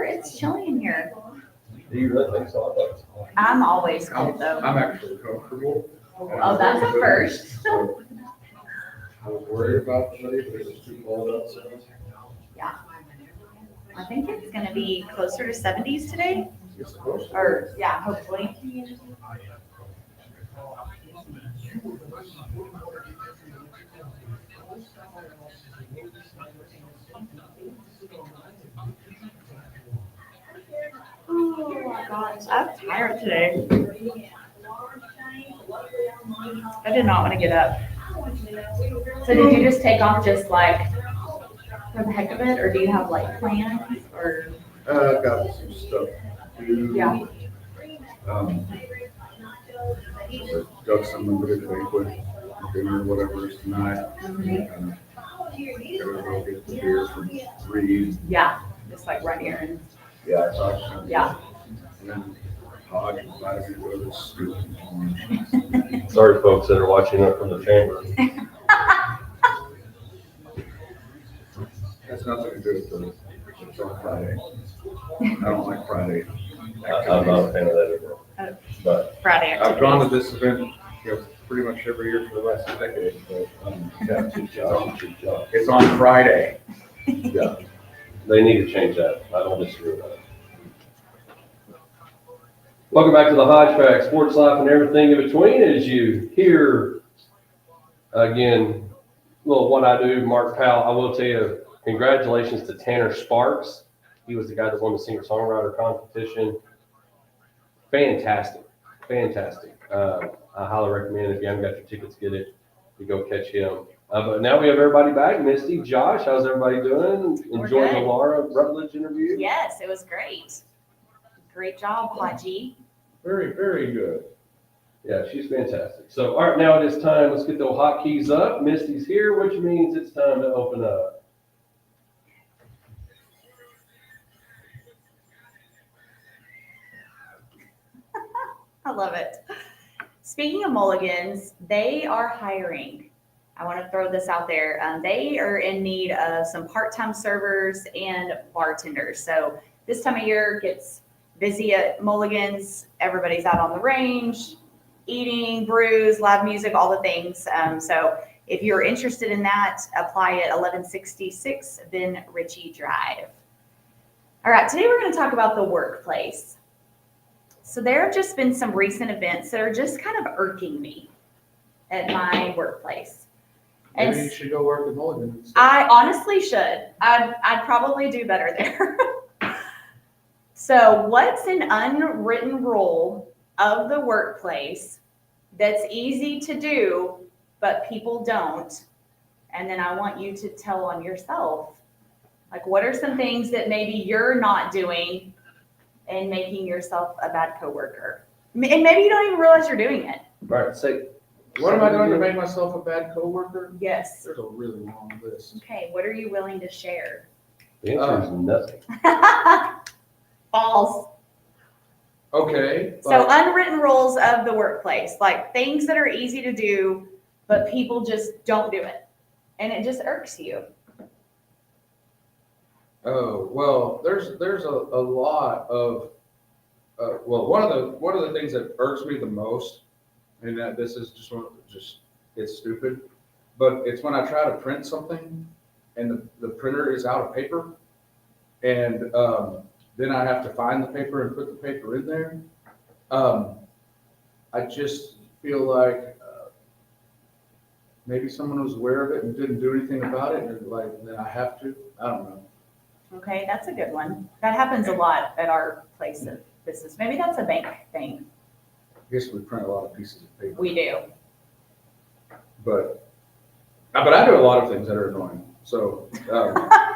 S5: It's chilly in here.
S1: Do you really think so?
S5: I'm always cold though.
S3: I'm actually comfortable.
S5: Oh, that's a first.
S3: I was worried about the hoodie, but it was too cold outside.
S5: Yeah. I think it's gonna be closer to 70s today,
S3: It's supposed to.
S5: or yeah, hopefully. Oh my gosh, I'm tired today. I did not want to get up. So did you just take off just like for the heck of it, or do you have like plans, or?
S3: I've got some stuff to do.
S5: Yeah.
S3: Got some of it banquet, dinner, whatever is tonight. Gotta go get the beer from Reed.
S5: Yeah, just like right here and
S3: Yeah, I talked to him.
S5: yeah.
S3: And then Hodge invited me to go to the scoop.
S1: Sorry, folks that are watching up from the chamber.
S3: Has nothing to do with the, it's on Friday. I don't like Friday.
S1: I'm not a fan of that either. But
S5: Friday
S3: I've
S5: activities.
S3: gone to this event, pretty much every year for the last decade, but, it's on Friday.
S1: yeah, they need to change that. I don't disagree with that. Welcome back to the Hodge Pack, sports life and everything in between. As you hear Again, little what I do, Mark Powell, I will tell you, congratulations to Tanner Sparks. He was the guy that won the singer-songwriter competition. Fantastic, fantastic. I highly recommend if you haven't got your tickets, get it, to go catch him. But now we have everybody back. Misty, Josh, how's everybody doing?
S5: We're
S1: Enjoying the
S5: good.
S1: Laura Rutledge interview?
S5: Yes, it was great. Great job, Hodgie.
S3: Very, very good.
S1: Yeah, she's fantastic. So, all right, now it is time. Let's get the hotkeys up. Misty's here, which means it's time to open up.
S5: I love it. Speaking of Mulligans, they are hiring. I want to throw this out there. They are in need of some part-time servers and bartenders. So this time of year gets busy at Mulligans. Everybody's out on the range, eating, brews, live music, all the things. So if you're interested in that, apply at 1166 Ben Ritchie Drive. All right, today we're going to talk about the workplace. So there have just been some recent events that are just kind of irking me at my workplace. And
S3: Maybe you should go work at Mulligan instead.
S5: I honestly should. I'd probably do better there. So what's an unwritten rule of the workplace that's easy to do, but people don't? And then I want you to tell on yourself. Like, what are some things that maybe you're not doing and making yourself a bad coworker? And maybe you don't even realize you're doing it.
S1: All right, say.
S3: What am I doing to make myself a bad coworker?
S5: Yes.
S3: There's a really long list.
S5: Okay, what are you willing to share?
S1: The answer is nothing.
S5: False.
S3: Okay.
S5: So unwritten rules of the workplace, like things that are easy to do, but people just don't do it. And it just irks you.
S3: Oh, well, there's a lot of, well, one of the things that irks me the most, and that this is just it's stupid, but it's when I try to print something and the printer is out of paper, and then I have to find the paper and put the paper in there. I just feel like maybe someone was aware of it and didn't do anything about it, and like then I have to. I don't know.
S5: Okay, that's a good one. That happens a lot at our place of business. Maybe that's a bank thing.
S3: I guess we print a lot of pieces of paper.
S5: We do.
S3: But I do a lot of things that are annoying. So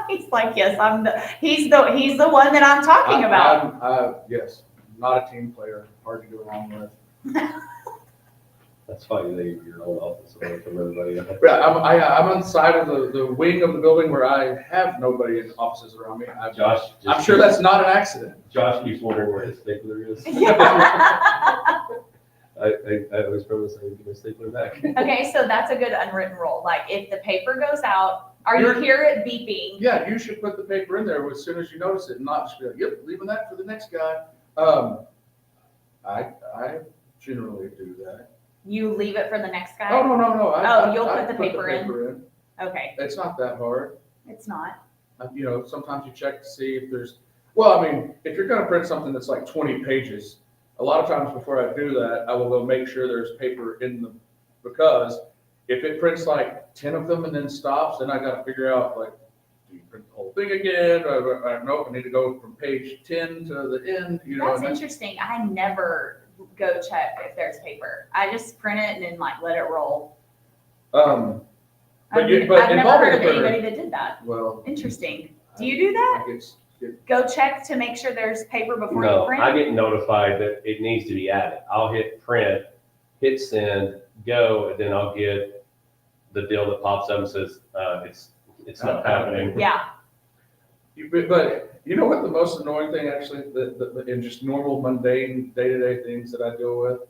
S5: He's like, yes, he's the one that I'm talking about.
S3: Yes, not a team player, hard to get along with.
S1: That's why you leave your own office away from everybody else.
S3: Yeah, I'm on the side of the wing of the building where I have nobody in offices around me.
S1: Josh,
S3: I'm sure that's not an accident.
S1: Josh keeps wondering where his stapler is. I always promise I would give my stapler back.
S5: Okay, so that's a good unwritten rule. Like if the paper goes out, you hear it beeping?
S3: Yeah, you should put the paper in there as soon as you notice it, and not just be like, yep, leaving that for the next guy. I generally do that.
S5: You leave it for the next guy?
S3: Oh, no.
S5: You'll
S3: I
S5: put the paper in? Okay,
S3: It's not that hard.
S5: it's not.
S3: You know, sometimes you check to see if there's, well, I mean, if you're gonna print something that's like 20 pages, a lot of times before I do that, I will go make sure there's paper in them, because if it prints like 10 of them and then stops, then I gotta figure out, like, do you print the whole thing again? Nope, I need to go from page 10 to the end, you know.
S5: That's interesting. I never go check if there's paper. I just print it and then like let it roll.
S3: But
S5: I've
S3: involving
S5: never heard of
S3: the printer-
S5: anybody that did that.
S3: Well.
S5: Interesting. Do you do that? Go check to make sure there's paper before you
S1: No,
S5: print?
S1: I get notified that it needs to be added. I'll hit print, hit send, go, and then I'll get the deal that pops up and says, it's not happening.
S5: Yeah.
S3: But you know what the most annoying thing actually, in just normal mundane day-to-day things that I deal with?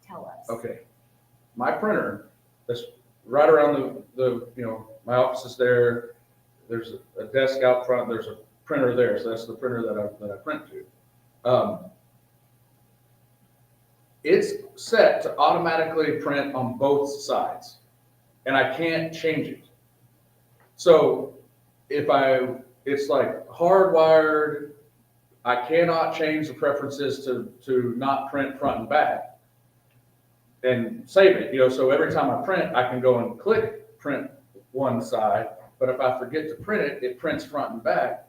S5: Tell us.
S3: Okay, my printer, that's right around the my office is there. There's a desk out front. There's a printer there, so that's the printer that I print to. It's set to automatically print on both sides, and I can't change it. So it's like hardwired. I cannot change the preferences to not print front and back. and save it, so every time I print, I can go and click print one side, but if I forget to print it, it prints front and back.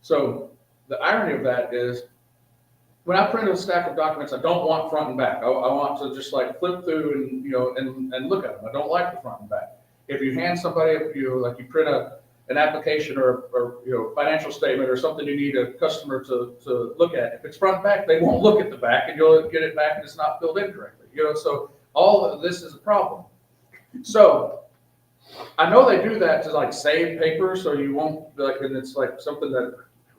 S3: So the irony of that is, when I print a stack of documents, I don't want front and back. I want to just like flip through and look at them. I don't like the front and back. If you hand somebody, like you print an application or financial statement or something you need a customer to look at, if it's front and back, they won't look at the back and you'll get it back and it's not filled in correctly. So all of this is a problem. So I know they do that to like save paper, so you won't and it's like something that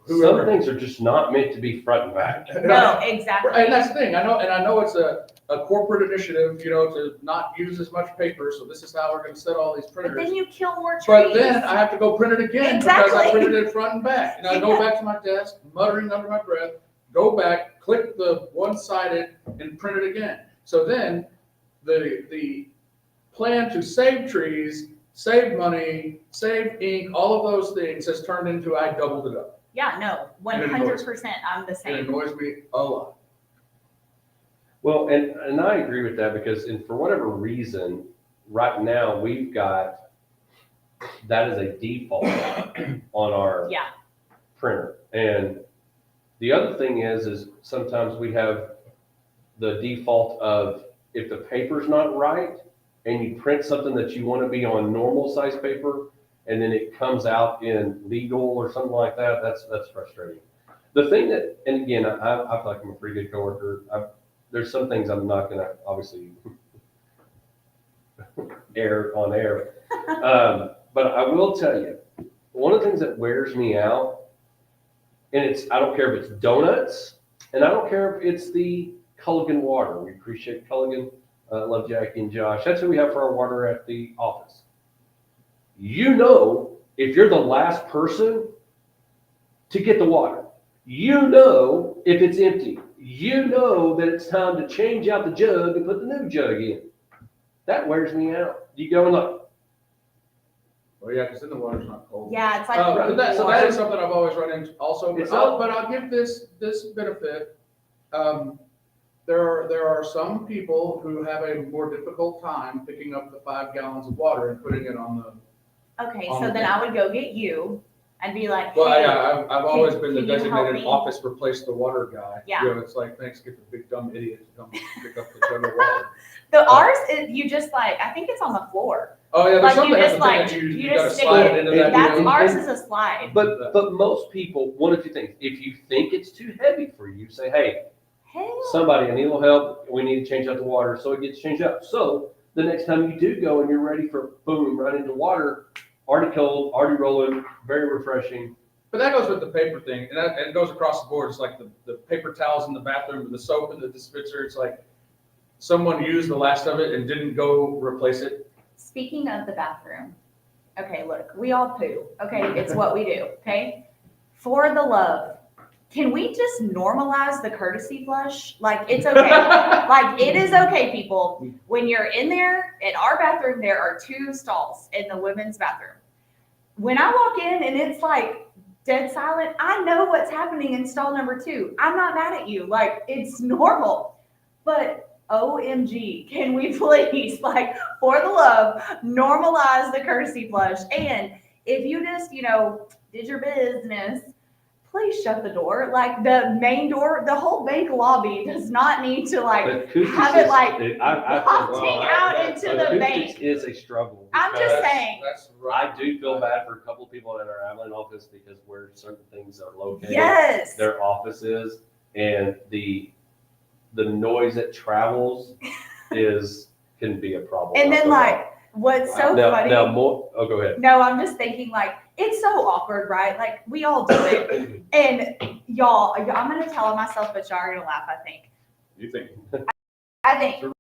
S3: whoever.
S1: Some things are just not meant to be front and back.
S5: No, exactly.
S3: And that's the thing. I know it's a corporate initiative, to not use as much paper. So this is how we're going to set all these
S5: But
S3: printers.
S5: then you kill more trees.
S3: But then I have to go print it again because I
S5: Exactly.
S3: printed it front and back. And I go back to my desk, muttering under my breath, go back, click the one-sided, and print it again. So then the plan to save trees, save money, save ink, all of those things has turned into I doubled it up.
S5: Yeah, no, 100%. I'm the
S3: It
S5: same.
S3: annoys me a lot.
S1: Well, and I agree with that because for whatever reason, right now, we've got, that is a default on our
S5: Yeah.
S1: printer. And the other thing is sometimes we have the default of if the paper's not right and you print something that you want to be on normal size paper and then it comes out in legal or something like that, that's frustrating. The thing that, and again, I feel like I'm a pretty good coworker. There's some things I'm not going to obviously air on air. But I will tell you, one of the things that wears me out, and I don't care if it's donuts, and I don't care if it's the Culligan water. We appreciate Culligan. Love Jackie and Josh. That's who we have for our water at the office. If you're the last person to get the water, if it's empty, that it's time to change out the jug and put the new jug in. That wears me out. You go and look.
S3: Well, yeah, because then the water's not cold.
S5: Yeah, it's like
S3: So that
S5: water.
S3: is something I've always run into also. But I'll give this benefit. There are some people who have a more difficult time picking up the 5 gallons of water and putting it on the.
S5: Okay,
S3: on
S5: so
S3: the
S5: then
S3: thing.
S5: I would go get you and be like,
S3: Well,
S5: hey,
S3: yeah, I've always been the
S5: can you help
S3: designated
S5: me?
S3: office replace the water guy.
S5: Yeah.
S3: It's like, thanks, get the big dumb idiot to come pick up the jug of water.
S5: ours is, you just like, I think it's on the floor.
S3: Oh, yeah, there's
S5: Like,
S3: some
S5: you
S3: that has
S5: just
S3: a thing
S5: like,
S3: that
S5: you
S3: you
S5: just
S3: gotta
S5: stick
S3: slide
S5: it.
S3: it into that.
S5: That's
S1: and-
S5: ours
S1: and-
S5: is a slide.
S1: But most people, one of two things. If you think it's too heavy for you, say, hey,
S5: Hell.
S1: somebody, I need a little help. We need to change out the water. So it gets changed out. So the next time you do go and you're ready for boom, right into water, already cold, already rolling, very refreshing.
S3: But that goes with the paper thing, and it goes across the board. It's like the paper towels in the bathroom, the soap in the dispenser. It's like someone used the last of it and didn't go replace it.
S5: Speaking of the bathroom, okay, look, we all poo. Okay, it's what we do. Okay, for the love, can we just normalize the courtesy flush? Like, it's okay. Like, it is okay, people. When you're in there, in our bathroom, there are 2 stalls in the women's bathroom. When I walk in and it's like dead silent, I know what's happening in stall number 2. I'm not mad at you. Like, it's normal. But OMG, can we please, like, for the love, normalize the courtesy flush? And if you just, did your business, please shut the door. Like, the main door, the whole bank lobby does not need to, like, have it, like, wafting out into the bank.
S1: Acoustics is a struggle.
S5: I'm just
S1: because
S5: saying.
S3: That's right.
S1: I do feel bad for a couple of people in our Abilene office because where certain things are located.
S5: Yes.
S1: Their office is, and the noise that travels can be a problem.
S5: And then, like, what's so funny.
S1: Now more. Oh, go ahead.
S5: No, I'm just thinking, like, it's so awkward, right? Like, we all do it. And y'all, I'm going to tell myself, but y'all are going to laugh, I think.
S3: You think?
S5: I think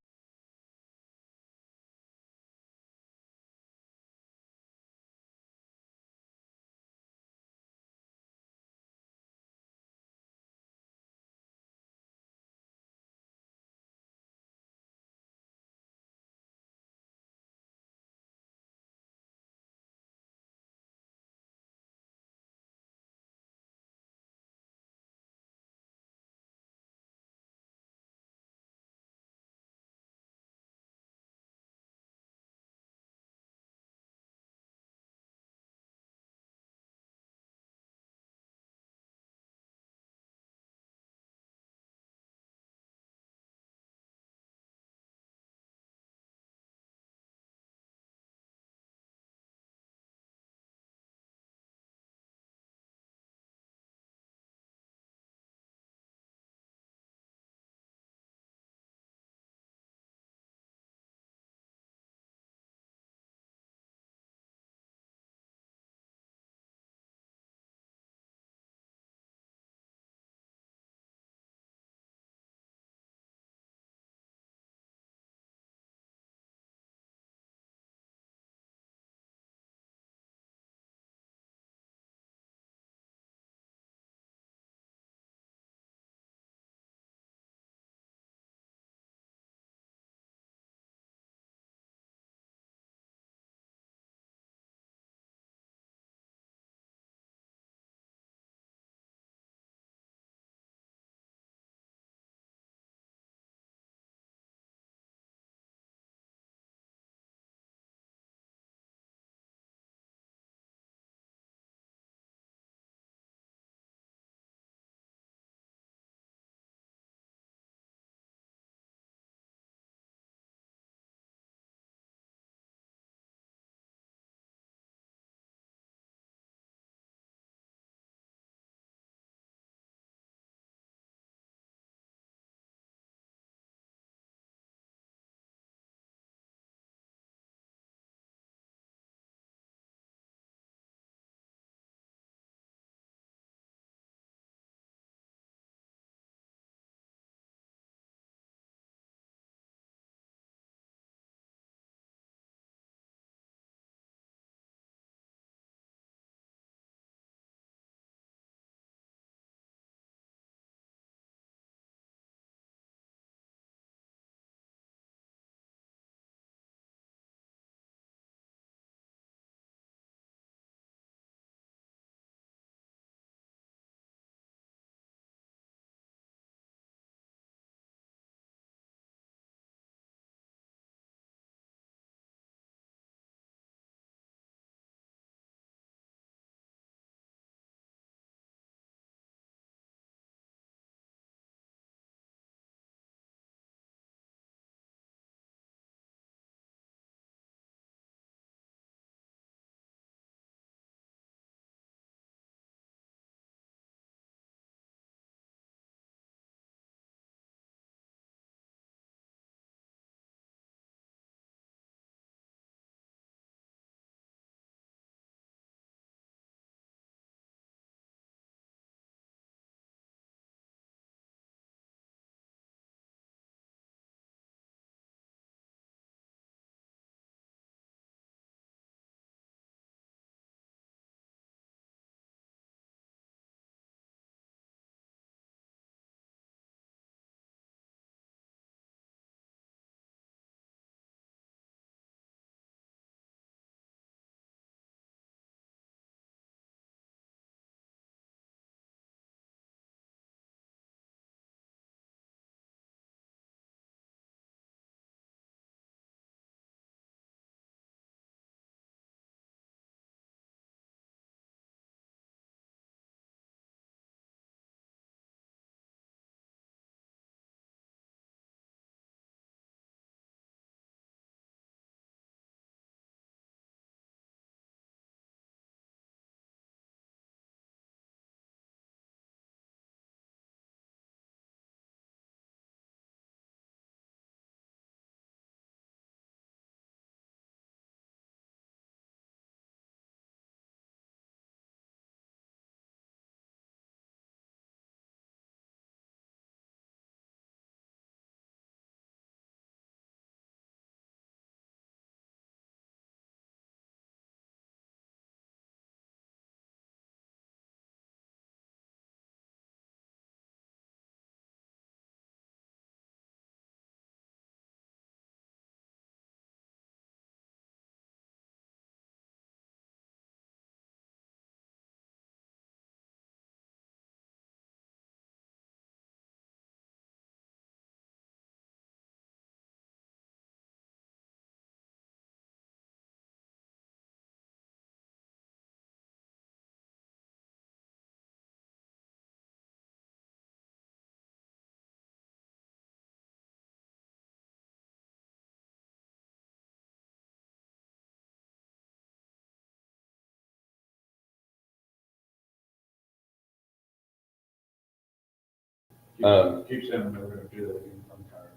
S3: Keep saying I'm never gonna do that again. I'm tired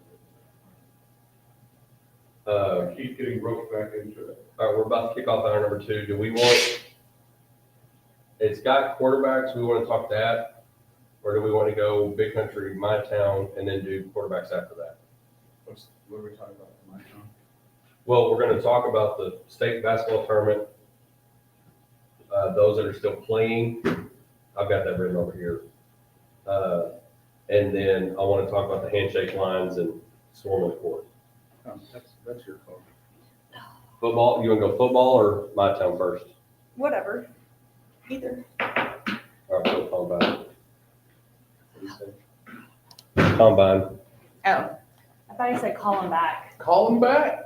S3: of it. I keep getting roped back into it.
S1: All right, we're about to kick off hour number 2. Do we want, it's got quarterbacks, we want to talk that? Or do we want to go big country, my town, and then do quarterbacks after that?
S3: What are we talking about in my town?
S1: Well, we're going to talk about the state basketball tournament, those that are still playing. I've got that written over here. And then I want to talk about the handshake lines and swarming the court.
S3: That's your call.
S1: Football, you want to go football or my town first?
S5: Whatever. Either.
S1: All right, so combine. What do you say? Combine.
S5: Oh, I thought you said call him back.
S3: Call them back.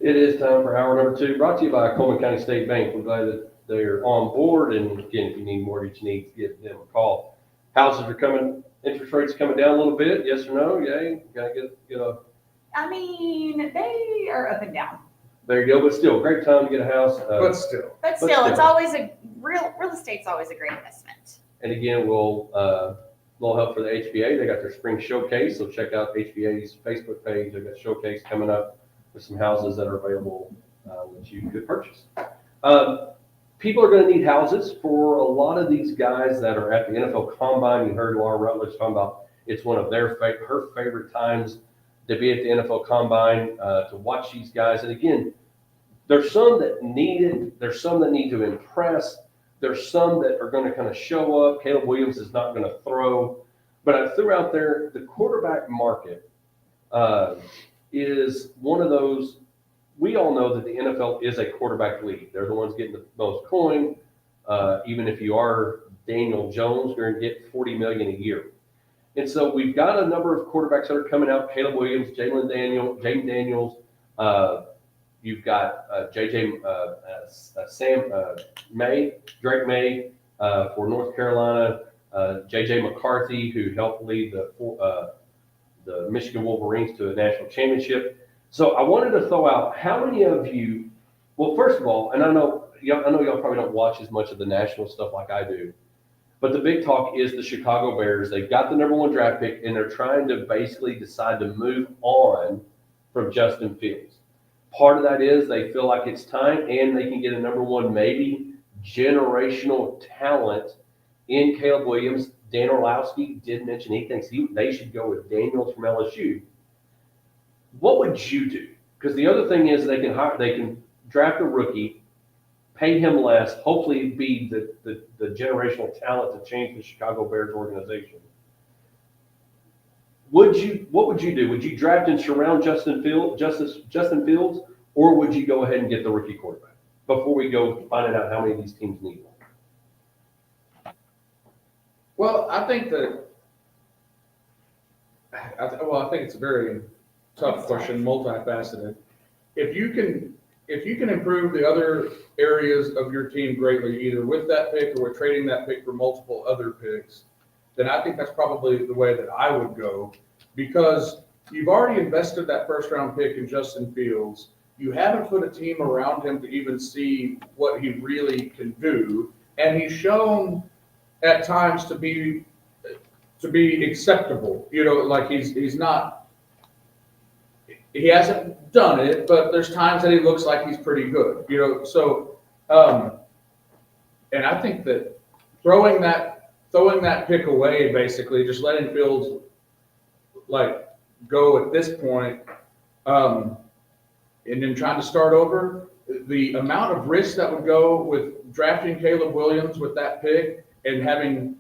S1: It is time for hour number 2, brought to you by Coleman County State Bank. We're glad that they're on board, and again, if you need mortgage needs, give them a call. Houses are coming, interest rates coming down a little bit, yes or no? Yay, gotta get a,
S5: I mean, they are up and down.
S1: there you go, but still, great time to get a house.
S3: But still.
S5: But still, it's always a real estate's always a great investment.
S1: And again, we'll, little help for the HBA. They got their spring showcase, so check out HBA's Facebook page. They've got a showcase coming up with some houses that are available that you could purchase. People are going to need houses for a lot of these guys that are at the NFL Combine. You heard Laura Rutledge talking about it's one of her favorite times to be at the NFL Combine, to watch these guys. And again, there's some that need it. There's some that need to impress. There's some that are going to kind of show up. Caleb Williams is not going to throw. But I threw out there the quarterback market is one of those. We all know that the NFL is a quarterback league. They're the ones getting the most coin. Even if you are Daniel Jones, you're going to get $40 million a year. And so we've got a number of quarterbacks that are coming out: Caleb Williams, Jaden Daniels. You've got Drake May for North Carolina. J.J. McCarthy, who helped lead the Michigan Wolverines to a national championship. So I wanted to throw out how many of you. Well, first of all, and I know y'all probably don't watch as much of the national stuff like I do, but the big talk is the Chicago Bears. They've got the number 1 draft pick, and they're trying to basically decide to move on from Justin Fields. Part of that is they feel like it's time, and they can get a number 1, maybe generational talent in Caleb Williams. Dan Orlowski did mention he thinks they should go with Daniels from LSU. What would you do? Because the other thing is they can draft a rookie, pay him less, hopefully be the generational talent to change the Chicago Bears organization. What would you do? Would you draft and surround Justin Fields, or would you go ahead and get the rookie quarterback before we go finding out how many of these teams need one?
S3: Well, I think it's a very tough question, multifaceted. If you can improve the other areas of your team greatly, either with that pick or with trading that pick for multiple other picks, then I think that's probably the way that I would go, because you've already invested that first round pick in Justin Fields. You haven't put a team around him to even see what he really can do, and he's shown at times to be acceptable. Like he's not. He hasn't done it, but there's times that he looks like he's pretty good. So and I think that throwing that pick away, basically just letting Fields go at this point, and then trying to start over, the amount of risk that would go with drafting Caleb Williams with that pick and having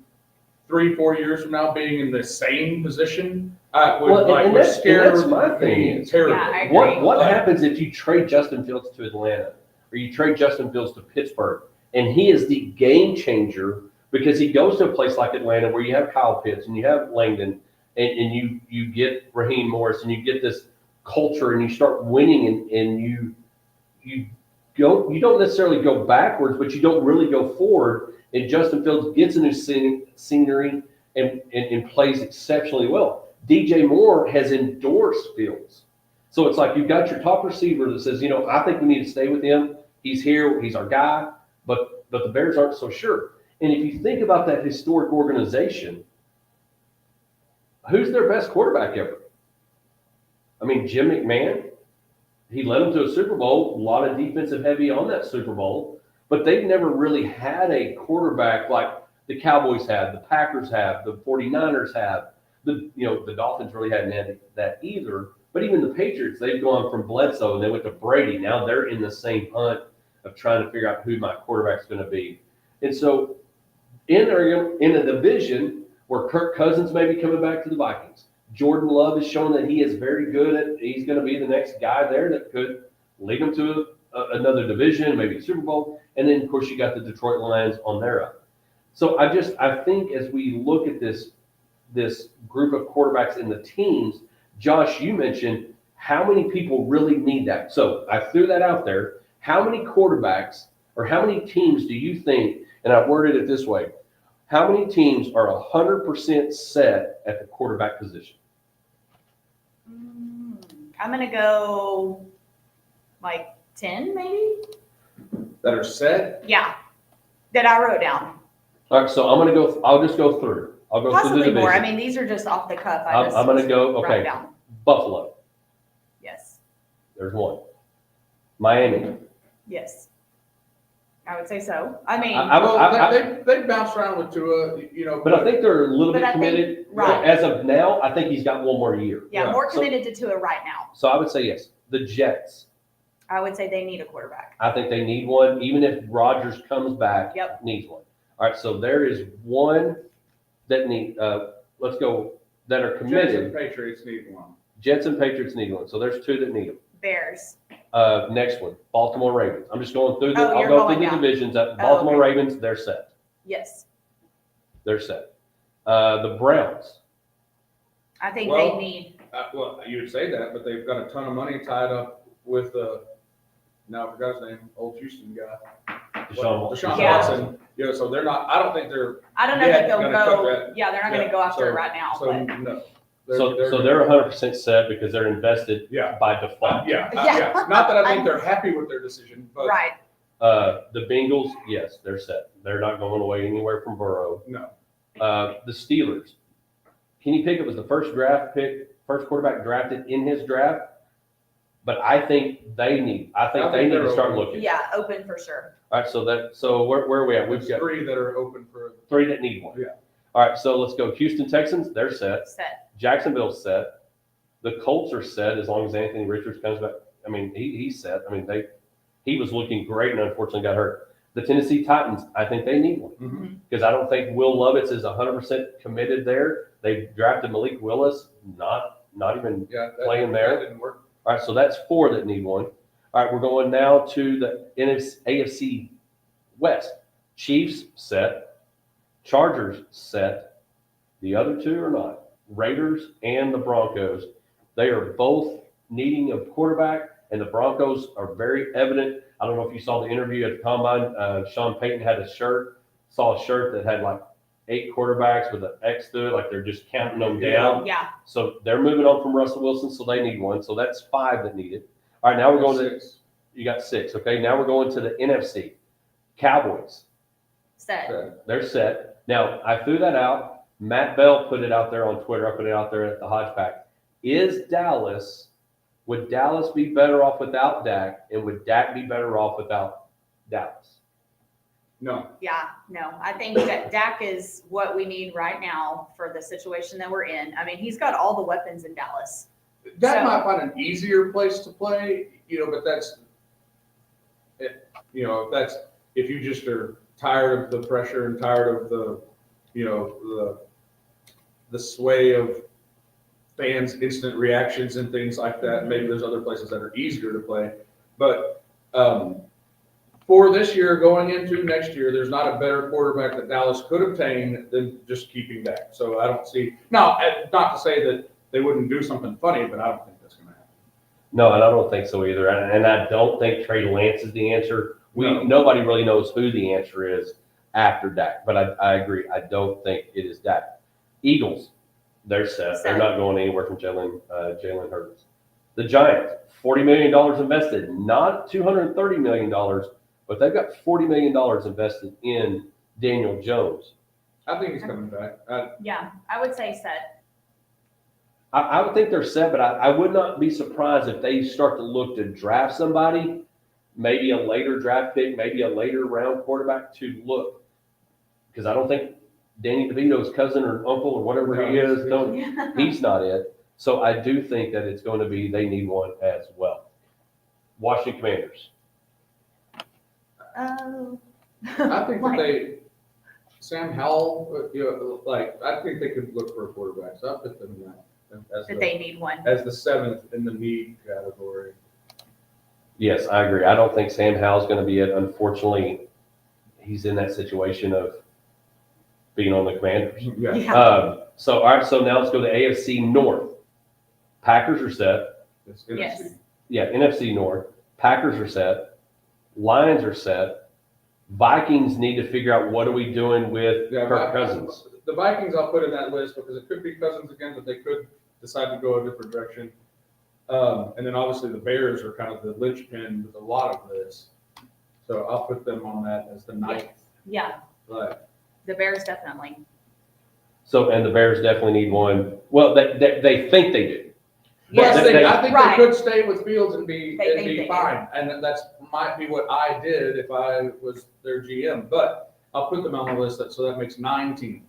S3: 3-4 years from now being in the same position, would scare
S1: that's my thing.
S3: Terribly.
S5: Yeah, I agree.
S1: What happens if you trade Justin Fields to Atlanta, or you trade Justin Fields to Pittsburgh, and he is the game changer because he goes to a place like Atlanta where you have Kyle Pitts and you have Langdon, and you get Raheem Morris, and you get this culture, and you start winning, and you you don't necessarily go backwards, but you don't really go forward. And Justin Fields gets a new scenery and plays exceptionally well. DJ Moore has endorsed Fields. So it's like you've got your top receiver that says, I think we need to stay with him. He's here. He's our guy. But the Bears aren't so sure. And if you think about that historic organization, who's their best quarterback ever? I mean, Jim McMahon, he led them to a Super Bowl, a lot of defensive heavy on that Super Bowl, but they've never really had a quarterback like the Cowboys have, the Packers have, the 49ers have. The Dolphins really hadn't had that either. But even the Patriots, they've gone from Bledsoe and they went to Brady. Now they're in the same hunt of trying to figure out who my quarterback's going to be. And so in a division where Kirk Cousins may be coming back to the Vikings, Jordan Love has shown that he is very good he's going to be the next guy there that could lead them to another division, maybe a Super Bowl. And then, of course, you got the Detroit Lions on their own. So I think as we look at this group of quarterbacks in the teams, Josh, you mentioned how many people really need that. So I threw that out there. How many quarterbacks or how many teams do you think, and I've worded it this way, how many teams are 100% set at the quarterback position?
S5: I'm going to go like 10 maybe?
S3: That are set?
S5: Yeah, that I wrote down.
S1: All right, so I'll just go through. I'll go through the
S5: Possibly
S1: division.
S5: more. I mean, these are just off the cuff.
S1: I'm going to go,
S5: write
S1: okay,
S5: down.
S1: Buffalo,
S5: Yes,
S1: there's one. Miami.
S5: yes. I would say so. I mean,
S3: They bounced around with Tua,
S1: but I think they're a little bit
S5: But I think-
S1: committed.
S5: right.
S1: As of now, I think he's got one more year.
S5: yeah, more
S1: So-
S5: committed to Tua right now.
S1: So I would say yes. The Jets,
S5: I would say they need a quarterback.
S1: I think they need one. Even if Rodgers comes back,
S5: Yep.
S1: needs one. All right, so there is one that let's go, that are
S3: Jets and
S1: committed.
S3: Patriots need one.
S1: Jets and Patriots need one. So there's two that need them.
S5: Bears.
S1: Next one, Baltimore Ravens. I'm just going through
S5: Oh,
S1: I'll
S5: you're
S1: go
S5: going
S1: through the
S5: down.
S1: divisions.
S5: Oh,
S1: Baltimore
S5: okay.
S1: Ravens, they're set.
S5: Yes,
S1: They're set. The Browns.
S5: I think
S3: Well,
S5: they need.
S3: Well, you would say that, but they've got a ton of money tied up with now I forgot his name, old Houston guy. Deshaun
S5: Yeah.
S3: Watson. So they're not, I don't think they're,
S5: I don't know
S3: Yeah,
S5: that they'll
S3: gonna cut
S5: go.
S3: that.
S5: Yeah, they're not going
S3: Yeah,
S5: to go after
S3: so-
S5: it right now.
S3: so
S5: but
S3: no.
S1: So they're 100% set because they're invested
S3: Yeah.
S1: by default.
S3: Yeah,
S5: Yeah.
S3: yeah. Not that I think
S5: I'm-
S3: they're happy with their decision, but
S5: right.
S1: The Bengals, yes, they're set. They're not going away anywhere from Burrow.
S3: no.
S1: The Steelers. Kenny Pickett was the first quarterback drafted in his draft, but I think they need
S3: they're
S1: to start
S3: open.
S1: looking.
S5: Yeah, open for sure.
S1: All right, so where are we at? We've
S3: There's
S1: got
S3: three that are open for,
S1: three that need one.
S3: Yeah.
S1: All right, so let's go. Houston Texans, they're set.
S5: Set.
S1: Jacksonville's set. The Colts are set as long as Anthony Richards comes back. I mean, he's set. I mean, he was looking great and unfortunately got hurt. The Tennessee Titans, I think they need one because I don't think Will Lovitz is 100% committed there. They drafted Malik Willis, not even playing there.
S3: That didn't work.
S1: All right, so that's four that need one. All right, we're going now to the AFC West. Chiefs set, Chargers set. The other two are not. Raiders and the Broncos. They are both needing a quarterback, and the Broncos are very evident. I don't know if you saw the interview at the Combine. Sean Payton had saw a shirt that had like 8 quarterbacks with an X through it, like they're just counting them down.
S5: Yeah.
S1: So they're moving on from Russell Wilson, so they need one. So that's 5 that need it. All right, now we're going to,
S3: Six.
S1: you got 6. Okay, now we're going to the NFC. Cowboys,
S5: Set.
S3: Okay.
S1: they're set. Now, I threw that out. Matt Bell put it out there on Twitter. I put it out there at the Hodge Pack. Would Dallas be better off without Dak, and would Dak be better off without Dallas?
S3: No.
S5: Yeah, no. I think that Dak is what we need right now for the situation that we're in. I mean, he's got all the weapons in Dallas.
S3: That
S5: So-
S3: might find an easier place to play, but that's, if you just are tired of the pressure and tired of the sway of fans' instant reactions and things like that, maybe there's other places that are easier to play. But for this year, going into next year, there's not a better quarterback that Dallas could obtain than just keeping Dak. So I don't see, now, not to say that they wouldn't do something funny, but I don't think that's going to happen.
S1: No, and I don't think so either. And I don't think Trey Lance is the answer.
S3: No.
S1: Nobody really knows who the answer is after Dak, but I agree. I don't think it is Dak. Eagles, they're set. They're not going anywhere from Jalen Hurts. The Giants, $40 million invested, not $230 million, but they've got $40 million invested in Daniel Jones.
S3: I think he's coming back.
S5: Yeah, I would say set.
S1: I would think they're set, but I would not be surprised if they start to look to draft somebody, maybe a later draft pick, maybe a later round quarterback to look. Because I don't think Danny DeVito's cousin or uncle or whatever he is, he's not it. So I do think that it's going to be, they need one as well. Washington Commanders.
S5: Oh.
S3: I think that Sam Howell, I think they could look for a quarterback. So I'll put them in that.
S5: That they need one.
S3: As the seventh in the need category.
S1: Yes, I agree. I don't think Sam Howell's going to be it. Unfortunately, he's in that situation of being on the Commanders.
S3: Yeah.
S1: All right, so now let's go to AFC North. Packers are set.
S3: It's
S5: Yes.
S3: NFC.
S1: Yeah, NFC North. Packers are set. Lions are set. Vikings need to figure out what are we doing with Kirk Cousins.
S3: The Vikings I'll put in that list because it could be Cousins again, but they could decide to go a different direction. And then obviously the Bears are kind of the linchpin with a lot of this. So I'll put them on that as the ninth.
S5: Yeah,
S3: But
S5: the Bears definitely.
S1: So, and the Bears definitely need one. Well, they think they do.
S5: Yes,
S3: I think
S5: right.
S3: they could stay with Fields and be
S5: They think they
S3: fine. And that's might be what I did if I was their GM. But I'll put them on the list, so that makes 9 teams.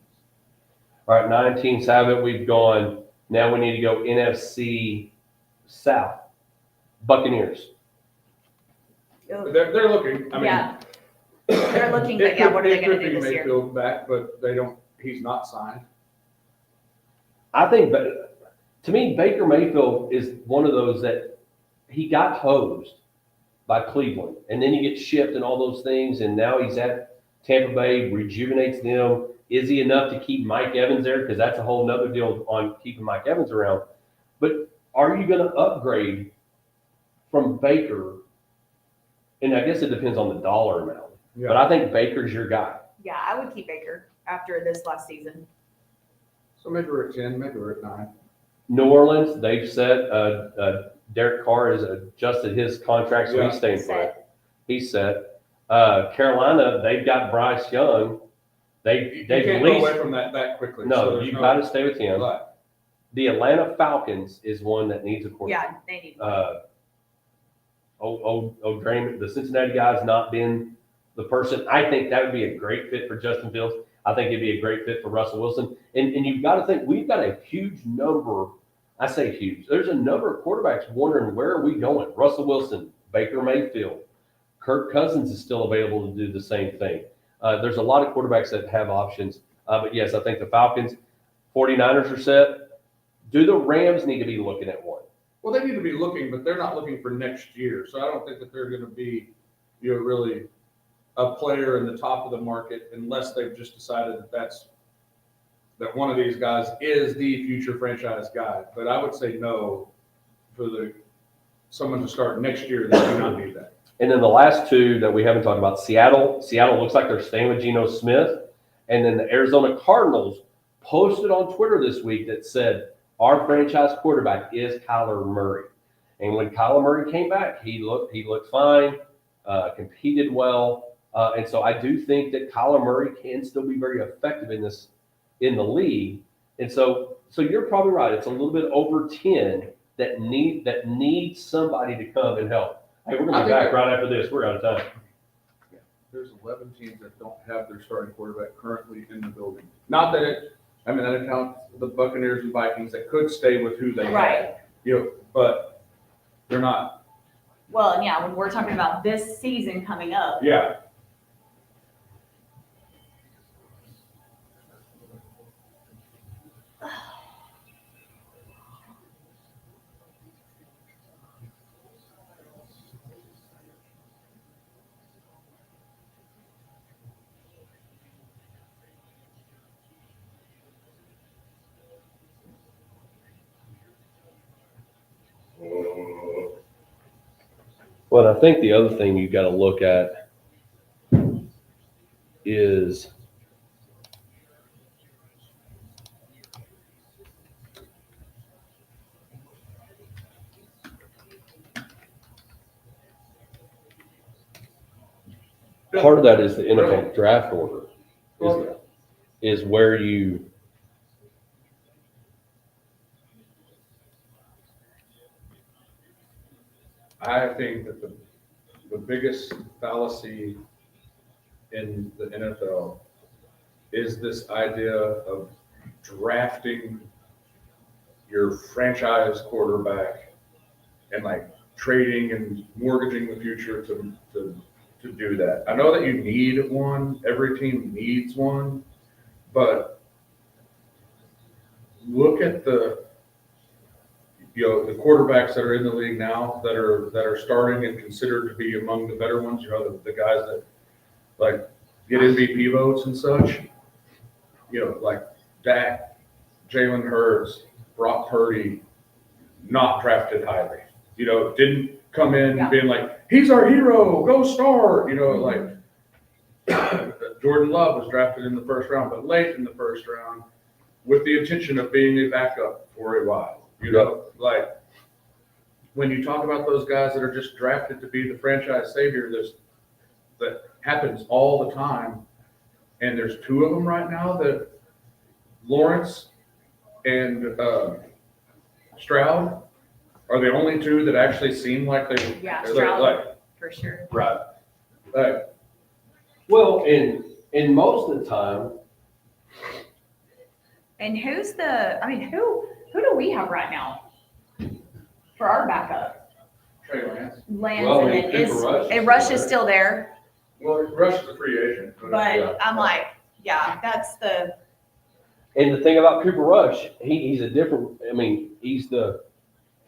S1: All right, 9 teams have it. We've gone. Now we need to go NFC South. Buccaneers.
S3: They're looking. I mean,
S5: Yeah. They're looking, but yeah, what are they going to do this year?
S3: Mayfield back, but they don't. He's not signed.
S1: I think, to me, Baker Mayfield is one of those that he got hosed by Cleveland, and then he gets shipped and all those things, and now he's at Tampa Bay, rejuvenates them. Is he enough to keep Mike Evans there? Because that's a whole nother deal on keeping Mike Evans around. But are you going to upgrade from Baker? And I guess it depends on the dollar amount.
S3: Yeah.
S1: But I think Baker's your guy.
S5: Yeah, I would keep Baker after this last season.
S3: So maybe we're at 10, maybe we're at 9.
S1: New Orleans, they've said Derek Carr has adjusted his contract, so he's staying put. He's set. Carolina, they've got Bryce Young.
S3: You
S1: They've
S3: can't go away from that quickly.
S1: No,
S3: so
S1: you got to stay with him.
S3: But
S1: The Atlanta Falcons is one that needs a quarterback.
S5: Yeah, they need one.
S1: Draymond, the Cincinnati guy's not been the person. I think that would be a great fit for Justin Fields. I think it'd be a great fit for Russell Wilson. And you've got to think, we've got a huge number. I say huge. There's a number of quarterbacks wondering, where are we going? Russell Wilson, Baker Mayfield, Kirk Cousins is still available to do the same thing. There's a lot of quarterbacks that have options. But yes, I think the Falcons, 49ers are set. Do the Rams need to be looking at one?
S3: well, they need to be looking, but they're not looking for next year. So I don't think that they're going to be, really a player in the top of the market unless they've just decided that one of these guys is the future franchise guy. But I would say no for someone to start next year. They do not need that.
S1: And then the last two that we haven't talked about, Seattle looks like they're staying with Geno Smith. And then the Arizona Cardinals posted on Twitter this week that said, our franchise quarterback is Kyler Murray. And when Kyler Murray came back, he looked fine, competed well. And so I do think that Kyler Murray can still be very effective in the league. And so you're probably right. It's a little bit over 10 that need somebody to come and help. Hey, we're going to be back right after this. We're out of time.
S3: There's 11 teams that don't have their starting quarterback currently in the building. Not that that accounts the Buccaneers and Vikings that could stay with who they
S5: Right.
S3: have. But they're not.
S5: Well, and yeah, when we're talking about this season coming up,
S3: Yeah.
S1: Well, I think the other thing you got to look at is part of that is the NFL draft order is where you
S3: I think that the biggest fallacy in the NFL is this idea of drafting your franchise quarterback and like trading and mortgaging the future to do that. I know that you need one, every team needs one, but look at the quarterbacks that are in the league now that are starting and considered to be among the better ones, the guys that like get MVP votes and such, like Dak, Jalen Hurts, Brock Purdy, not drafted highly. Didn't come in being like, he's our hero, go star. Like Jordan Love was drafted in the first round, but late in the first round with the intention of being a backup for a while. Like when you talk about those guys that are just drafted to be the franchise savior, that happens all the time. And there's two of them right now that Lawrence and Stroud are the only two that actually seem like they.
S5: Yeah, Stroud, for sure.
S1: right. Well, and most of the time.
S5: And who do we have right now for our backup?
S3: Trey Lance.
S5: Lance,
S1: Well,
S5: and then
S1: Cooper Rush is
S5: Rush
S1: still
S5: is still there,
S3: Well, Rush is a free agent.
S5: but
S1: Yeah.
S5: I'm like, yeah, that's the.
S1: And the thing about Cooper Rush, he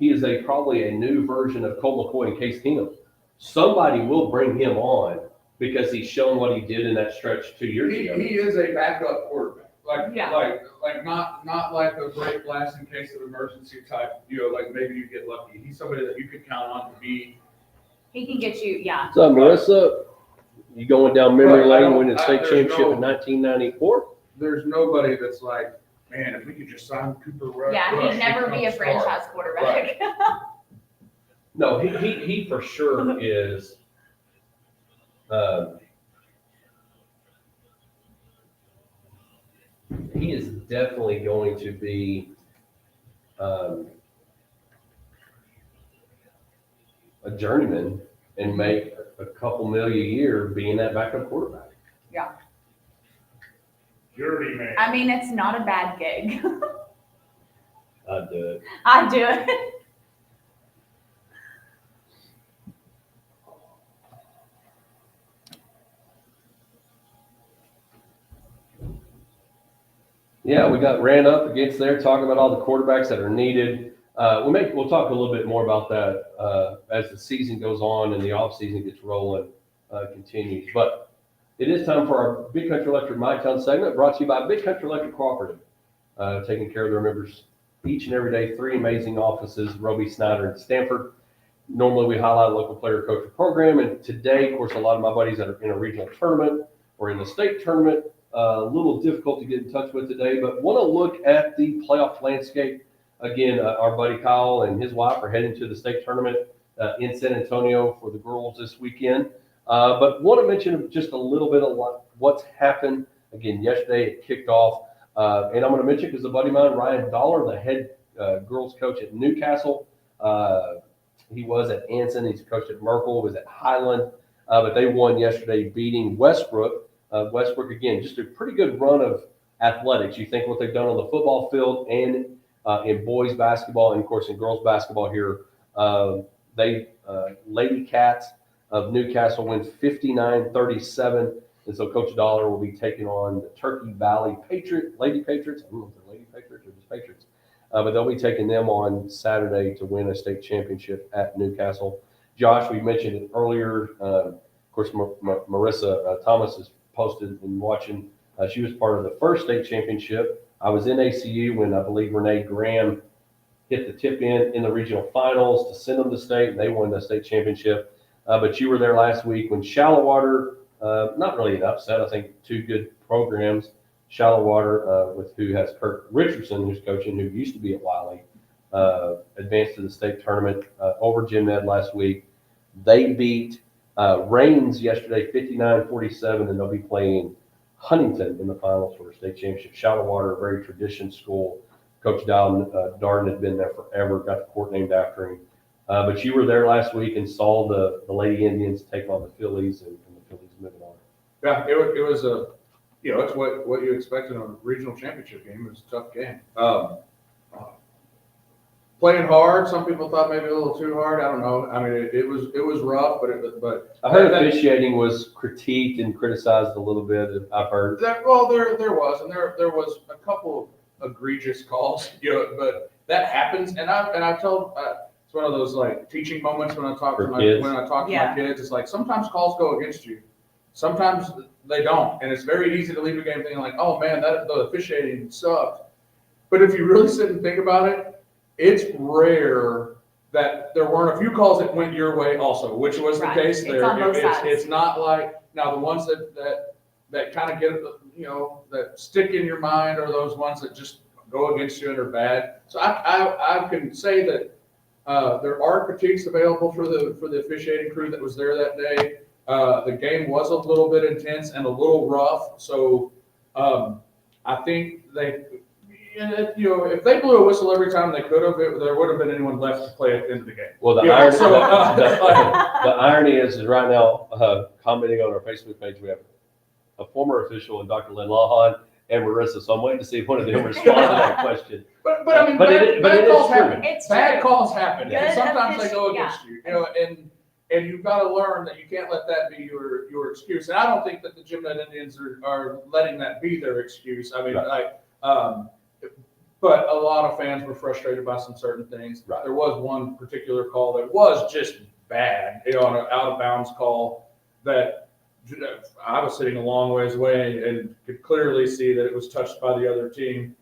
S1: is probably a new version of Colt McCoy and Case Keenum. Somebody will bring him on because he's shown what he did in that stretch 2 years ago.
S3: He is a backup quarterback.
S5: Yeah.
S3: Like not like a break glass in case of emergency type, like maybe you get lucky. He's somebody that you could count on to be.
S5: He can get you, yeah.
S1: So Marissa, you going down memory
S3: Right,
S1: lane, winning state
S3: there's
S1: championship
S3: no-
S1: in 1994?
S3: There's nobody that's like, man, if we could just sign Cooper Rush.
S5: Yeah, he'd never be a
S3: becomes
S5: franchise quarterback.
S1: No, he for sure is. He is definitely going to be a journeyman and make a couple million a year being that backup quarterback.
S3: Journeyman.
S5: I mean, it's not a bad gig.
S1: I'd do it.
S5: I'd do it.
S1: Yeah, we ran up against there talking about all the quarterbacks that are needed. We'll talk a little bit more about that as the season goes on and the off season gets rolling, continues. But it is time for our Big Country Electric My Town segment, brought to you by Big Country Electric Cooperative, taking care of their members each and every day. 3 amazing offices, Roby, Snyder, and Stanford. Normally we highlight a local player, coach, or program, and today, of course, a lot of my buddies that are in a regional tournament or in the state tournament, a little difficult to get in touch with today, but want to look at the playoff landscape. Again, our buddy Kyle and his wife are heading to the state tournament in San Antonio for the girls this weekend. But want to mention just a little bit of what's happened. Again, yesterday it kicked off. And I'm going to mention because a buddy of mine, Ryan Dollar, the head girls coach at Newcastle, he was at Anson. He's coached at Merkel, was at Highland. But they won yesterday, beating Westbrook. Westbrook, again, just a pretty good run of athletics. You think what they've done on the football field and in boys basketball, and of course in girls basketball here. Lady Cats of Newcastle wins 59-37. And so Coach Dollar will be taking on the Turkey Valley Lady Patriots. I don't know if they're Lady Patriots or just Patriots. But they'll be taking them on Saturday to win a state championship at Newcastle. Josh, we mentioned it earlier. Of course, Marissa Thomas is posted and watching. She was part of the first state championship. I was in ACU when I believe Renee Graham hit the tip in the regional finals to send them to state, and they won the state championship. But you were there last week when Shallow Water, not really an upset. I think two good programs. Shallow Water, with who has Kirk Richardson, who's coaching, who used to be at Wiley, advanced to the state tournament over Jim Ned last week. They beat Rains yesterday, 59-47, and they'll be playing Huntington in the finals for a state championship. Shallow Water, a very tradition school. Coach Darden had been there forever, got the court named after him. But you were there last week and saw the Lady Indians take on the Phillies, and the Phillies moving on.
S3: Yeah, it was a, it's what you expect in a regional championship game. It was a tough game. Playing hard. Some people thought maybe a little too hard. I don't know. I mean, it was rough, but
S1: I heard officiating was critiqued and criticized a little bit. I've heard.
S3: There was a couple of egregious calls, but that happens. And I told it's one of those like teaching moments when I talk to my kids. It's like sometimes calls go against you, sometimes they don't, and it's very easy to leave a game thinking like, oh man, the officiating sucked. But if you really sit and think about it, it's rare that there weren't a few calls that went your way also, which was the case there. It's not like now the ones that kind of get that stick in your mind are those ones that just go against you and are bad. So I can say that there are critiques available for the officiating crew that was there that day. The game was a little bit intense and a little rough, so I think if they blew a whistle every time they could have, there would have been anyone left to play at the end of the game.
S1: Well, the irony is right now, commenting on our Facebook page, we have a former official and Dr. Lynn Lawhon and Marissa, so I'm waiting to see if one of them responds to that question.
S3: But I mean, bad calls happen.
S5: It's
S3: bad
S5: true.
S3: calls happen.
S5: Good
S3: And sometimes they go
S5: official,
S3: against you. And you've got to learn that you can't let that be your excuse. And I don't think that the Jim Ned Indians are letting that be their excuse. I mean, but a lot of fans were frustrated by some certain things.
S1: Right.
S3: There was one particular call that was just bad, on an out of bounds call that I was sitting a long ways away and could clearly see that it was touched by the other team.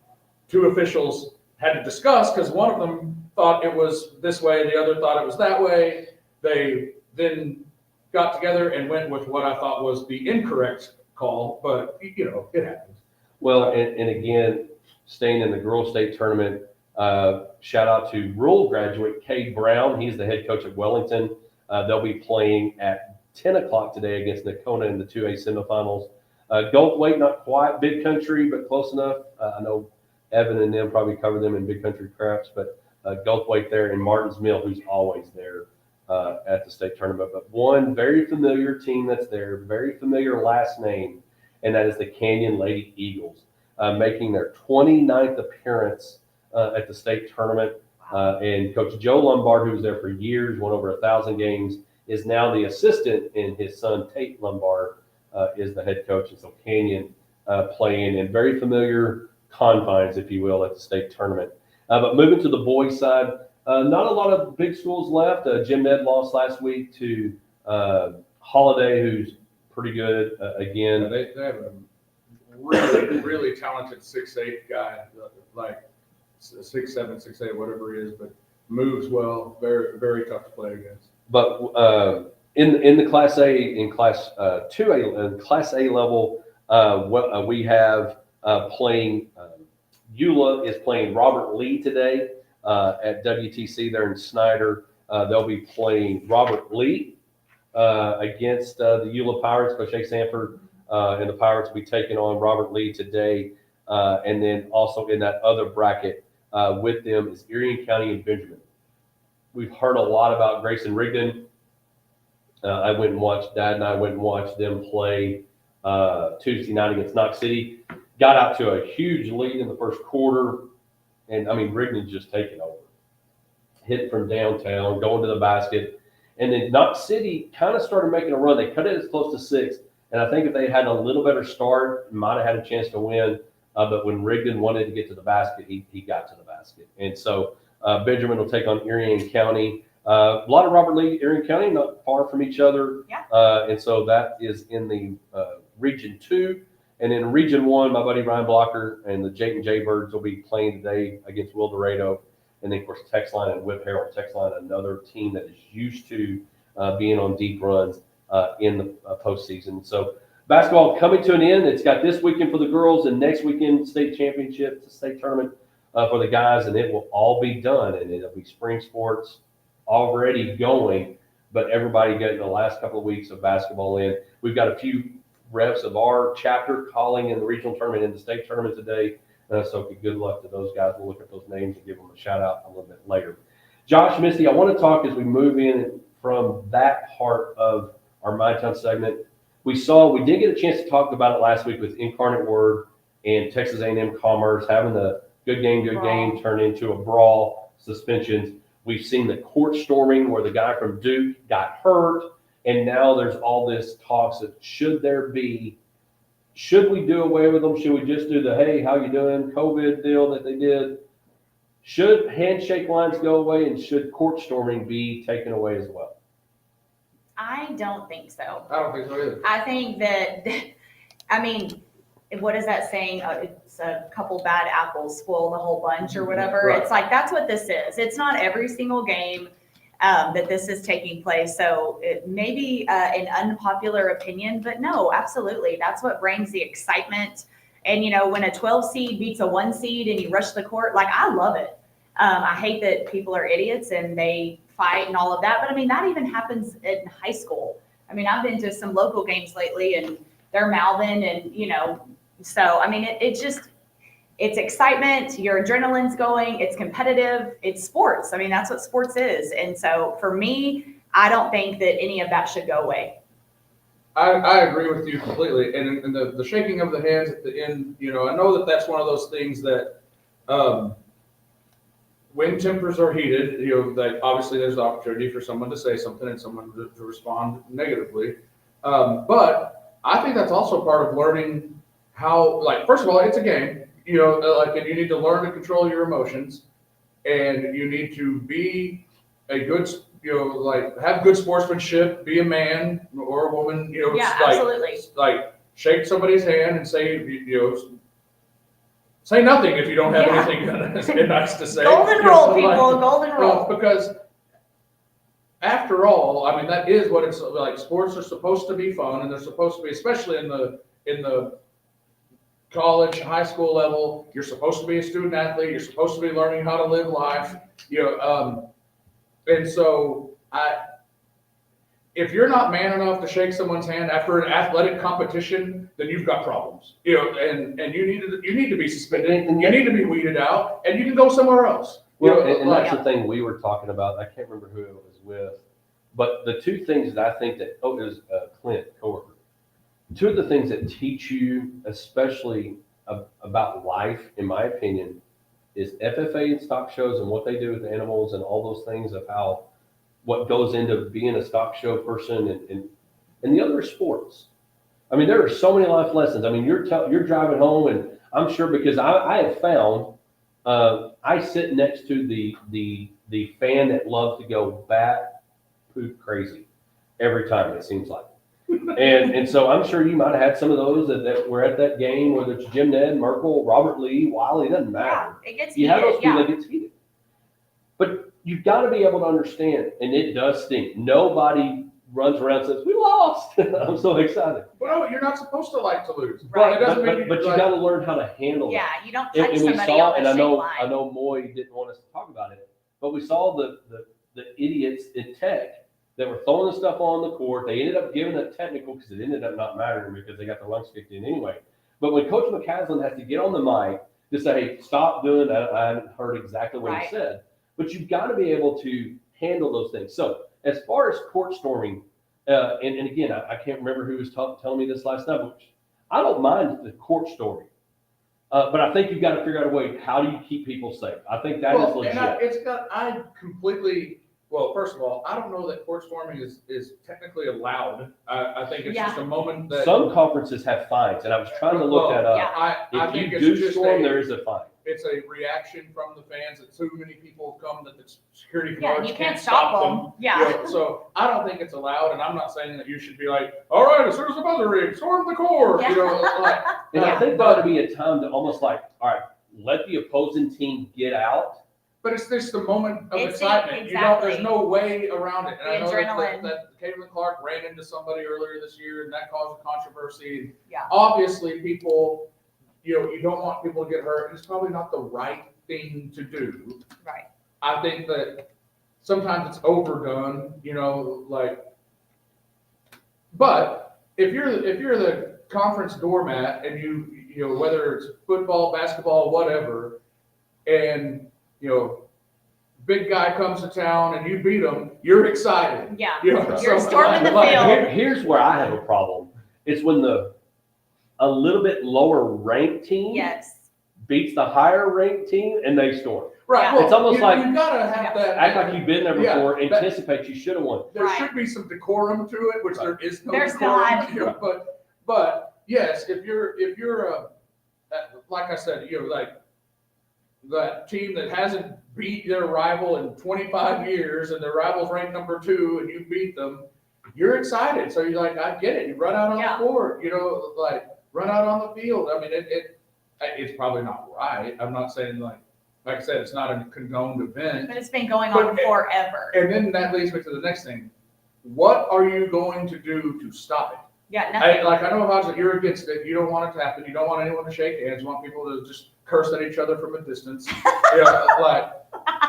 S3: Two officials had to discuss because one of them thought it was this way, the other thought it was that way. They then got together and went with what I thought was the incorrect call, but it happens.
S1: Well, and again, staying in the girls state tournament, shout out to rural graduate Cade Brown. He's the head coach at Wellington. They'll be playing at 10 o'clock today against Nakona in the 2A semifinals. Gulf Weight, not quite big country, but close enough. I know Evan and them probably cover them in big country crafts, but Gulf Weight there, and Martin's Mill, who's always there at the state tournament. But one very familiar team that's there, very familiar last name, and that is the Canyon Lady Eagles, making their 29th appearance at the state tournament. And Coach Joe Lombard, who was there for years, won over 1,000 games, is now the assistant, and his son Tate Lombard is the head coach. And so Canyon playing in very familiar confines, if you will, at the state tournament. But moving to the boys side, not a lot of big schools left. Jim Ned lost last week to Holiday, who's pretty good again.
S3: They have a really, really talented 6'8" guy, like 6'7", 6'8", whatever he is, but moves well. Very, very tough to play against.
S1: But in the Class A, in Class 2A, and Class A level, we have playing. Eula is playing Robert Lee today at WTC there in Snyder. They'll be playing Robert Lee against the Eula Pirates. Coach A. Sanford and the Pirates will be taking on Robert Lee today. And then also in that other bracket with them is Erie County and Benjamin. We've heard a lot about Grayson Rigdon. Dad and I went and watched them play Tuesday night against Knox City. Got out to a huge lead in the first quarter. And, I mean, Rigdon's just taking over. Hit from downtown, going to the basket. And then Knox City kind of started making a run. They cut it as close to 6. And I think if they had a little better start, might have had a chance to win. But when Rigdon wanted to get to the basket, he got to the basket. And so Benjamin will take on Erie County. A lot of Robert Lee, Erie County, not far from each other.
S5: Yeah.
S1: And so that is in the Region 2. And in Region 1, my buddy Ryan Blocker and the Jayton Jaybirds will be playing today against Will Dorado. And then, of course, Texline and Whip Harold. Texline, another team that is used to being on deep runs in the postseason. So basketball coming to an end. It's got this weekend for the girls and next weekend state championship, state tournament for the guys, and it will all be done. And it'll be spring sports already going, but everybody getting the last couple of weeks of basketball in. We've got a few reps of our chapter calling in the regional tournament and the state tournament today. So good luck to those guys. We'll look at those names and give them a shout out a little bit later. Josh, Misty, I want to talk as we move in from that part of our My Town segment. We did get a chance to talk about it last week with Incarnate Word and Texas A&M Commerce having the good game turn into a brawl, suspensions. We've seen the court storming where the guy from Duke got hurt, and now there's all this talks of should we do away with them? Should we just do the, hey, how you doing, COVID deal that they did? Should handshake lines go away, and should court storming be taken away as well?
S5: I don't think so.
S3: I don't think so either.
S5: I think that, I mean, what is that saying? It's a couple bad apples spoil the whole bunch or whatever.
S3: Right.
S5: It's like, that's what this is. It's not every single game that this is taking place. So it may be an unpopular opinion, but no, absolutely. That's what brings the excitement. And, when a 12 seed beats a 1 seed and you rush the court, like, I love it. I hate that people are idiots and they fight and all of that. But I mean, that even happens in high school. I mean, I've been to some local games lately and they're mouthing and, so, I mean, it's excitement, your adrenaline's going, it's competitive, it's sports. I mean, that's what sports is. And so for me, I don't think that any of that should go away.
S3: I agree with you completely. And the shaking of the hands at the end, I know that that's one of those things that when tempers are heated, that obviously there's the opportunity for someone to say something and someone to respond negatively. But I think that's also part of learning how, like, first of all, it's a game, and you need to learn to control your emotions, and you need to be a good, have good sportsmanship, be a man or a woman,
S5: Yeah, absolutely.
S3: Like shake somebody's hand and say, say nothing if you don't have anything nice to say.
S5: Golden rule, people, golden rule.
S3: Because after all, I mean, that is what it's like. Sports are supposed to be fun, and they're supposed to be, especially in the college, high school level, you're supposed to be a student athlete. You're supposed to be learning how to live life. And so if you're not man enough to shake someone's hand after an athletic competition, then you've got problems. And you need to be suspended, and you need to be weeded out, and you can go somewhere else.
S1: Well, and that's the thing we were talking about. I can't remember who it was with, but the two things that I think that it was Clint, coworker. Two of the things that teach you, especially about life, in my opinion, is FFA and stock shows and what they do with animals and all those things of how what goes into being a stock show person and the other sports. I mean, there are so many life lessons. I mean, you're driving home, and I'm sure because I have found I sit next to the fan that loves to go bat poop crazy every time, it seems like. And so I'm sure you might have had some of those that were at that game, whether it's Jim Ned, Merkel, Robert Lee, Wiley, it doesn't matter.
S5: Yeah, it gets
S1: you
S5: heated.
S1: have those people that gets heated. But you've got to be able to understand, and it does stink. Nobody runs around and says, we lost. I'm so excited.
S3: Well, you're not supposed to like to lose.
S5: Right.
S3: It doesn't mean
S1: But you got to learn how to handle it.
S5: Yeah, you don't touch
S1: And we
S5: somebody
S1: saw,
S5: on
S1: and
S5: the
S1: I
S5: shake line.
S1: know Moy didn't want us to talk about it, but we saw the idiots in Tech that were throwing the stuff on the court. They ended up giving it technical because it ended up not mattering because they got their lungs kicked in anyway. But when Coach McCaslin has to get on the mic to say, hey, stop doing that, I haven't heard exactly what he said. But you've got to be able to handle those things. So as far as court storming, and again, I can't remember who was telling me this last night, which I don't mind the court storming. But I think you've got to figure out a way, how do you keep people safe? I think that is legit.
S3: Well, first of all, I don't know that court storming is technically allowed. I think it's just a moment that
S1: some conferences have fines, and I was trying to look that up.
S3: I
S1: If
S3: think
S1: you
S3: it's
S1: do
S3: just
S1: storm, there is a fine.
S3: It's a reaction from the fans that too many people come that the security
S5: Yeah,
S3: guards
S5: you can't stop them. Yeah.
S3: So I don't think it's allowed, and I'm not saying that you should be like, all right, as soon as the buzzer rings, storm the court.
S5: Yeah.
S1: And I think there ought to be a time to almost like, all right, let the opposing team get out,
S3: But it's just the moment of
S5: It's
S3: excitement. There's
S5: exactly.
S3: no way around it. And
S5: The
S3: I know
S5: adrenaline.
S3: that Caitlin Clark ran into somebody earlier this year and that caused a controversy.
S5: Yeah.
S3: Obviously people, you don't want people to get hurt, and it's probably not the right thing to do.
S5: Right.
S3: I think that sometimes it's overdone, but if you're the conference doormat and whether it's football, basketball, whatever, and big guy comes to town and you beat him, you're excited.
S5: Yeah.
S3: You're
S5: storming the field.
S1: Here's where I have a problem. It's when a little bit lower ranked team
S5: Yes.
S1: beats the higher ranked team and they storm.
S3: Right.
S5: Yeah.
S3: Well,
S1: It's almost like-
S3: you gotta have that.
S1: Act like you've been there
S3: Yeah,
S1: before,
S3: that-
S1: anticipate you should have won.
S3: There
S5: Right.
S3: should be some decorum to it, which there is no
S5: There's
S3: decorum.
S5: not.
S3: But yes, if you're like I said, like that team that hasn't beat their rival in 25 years and their rival's ranked number 2 and you beat them, you're excited. So you're like, I get it. You run out on
S5: Yeah.
S3: the court, like run out on the field. I mean, it's probably not right. I'm not saying like I said, it's not a condoned event.
S5: But it's been going on forever.
S3: And then that leads me to the next thing. What are you going to do to stop it?
S5: Yeah, nothing.
S3: I know, Hodge, that you're against it. You don't want it to happen. You don't want anyone to shake hands. You want people to just curse at each other from a distance.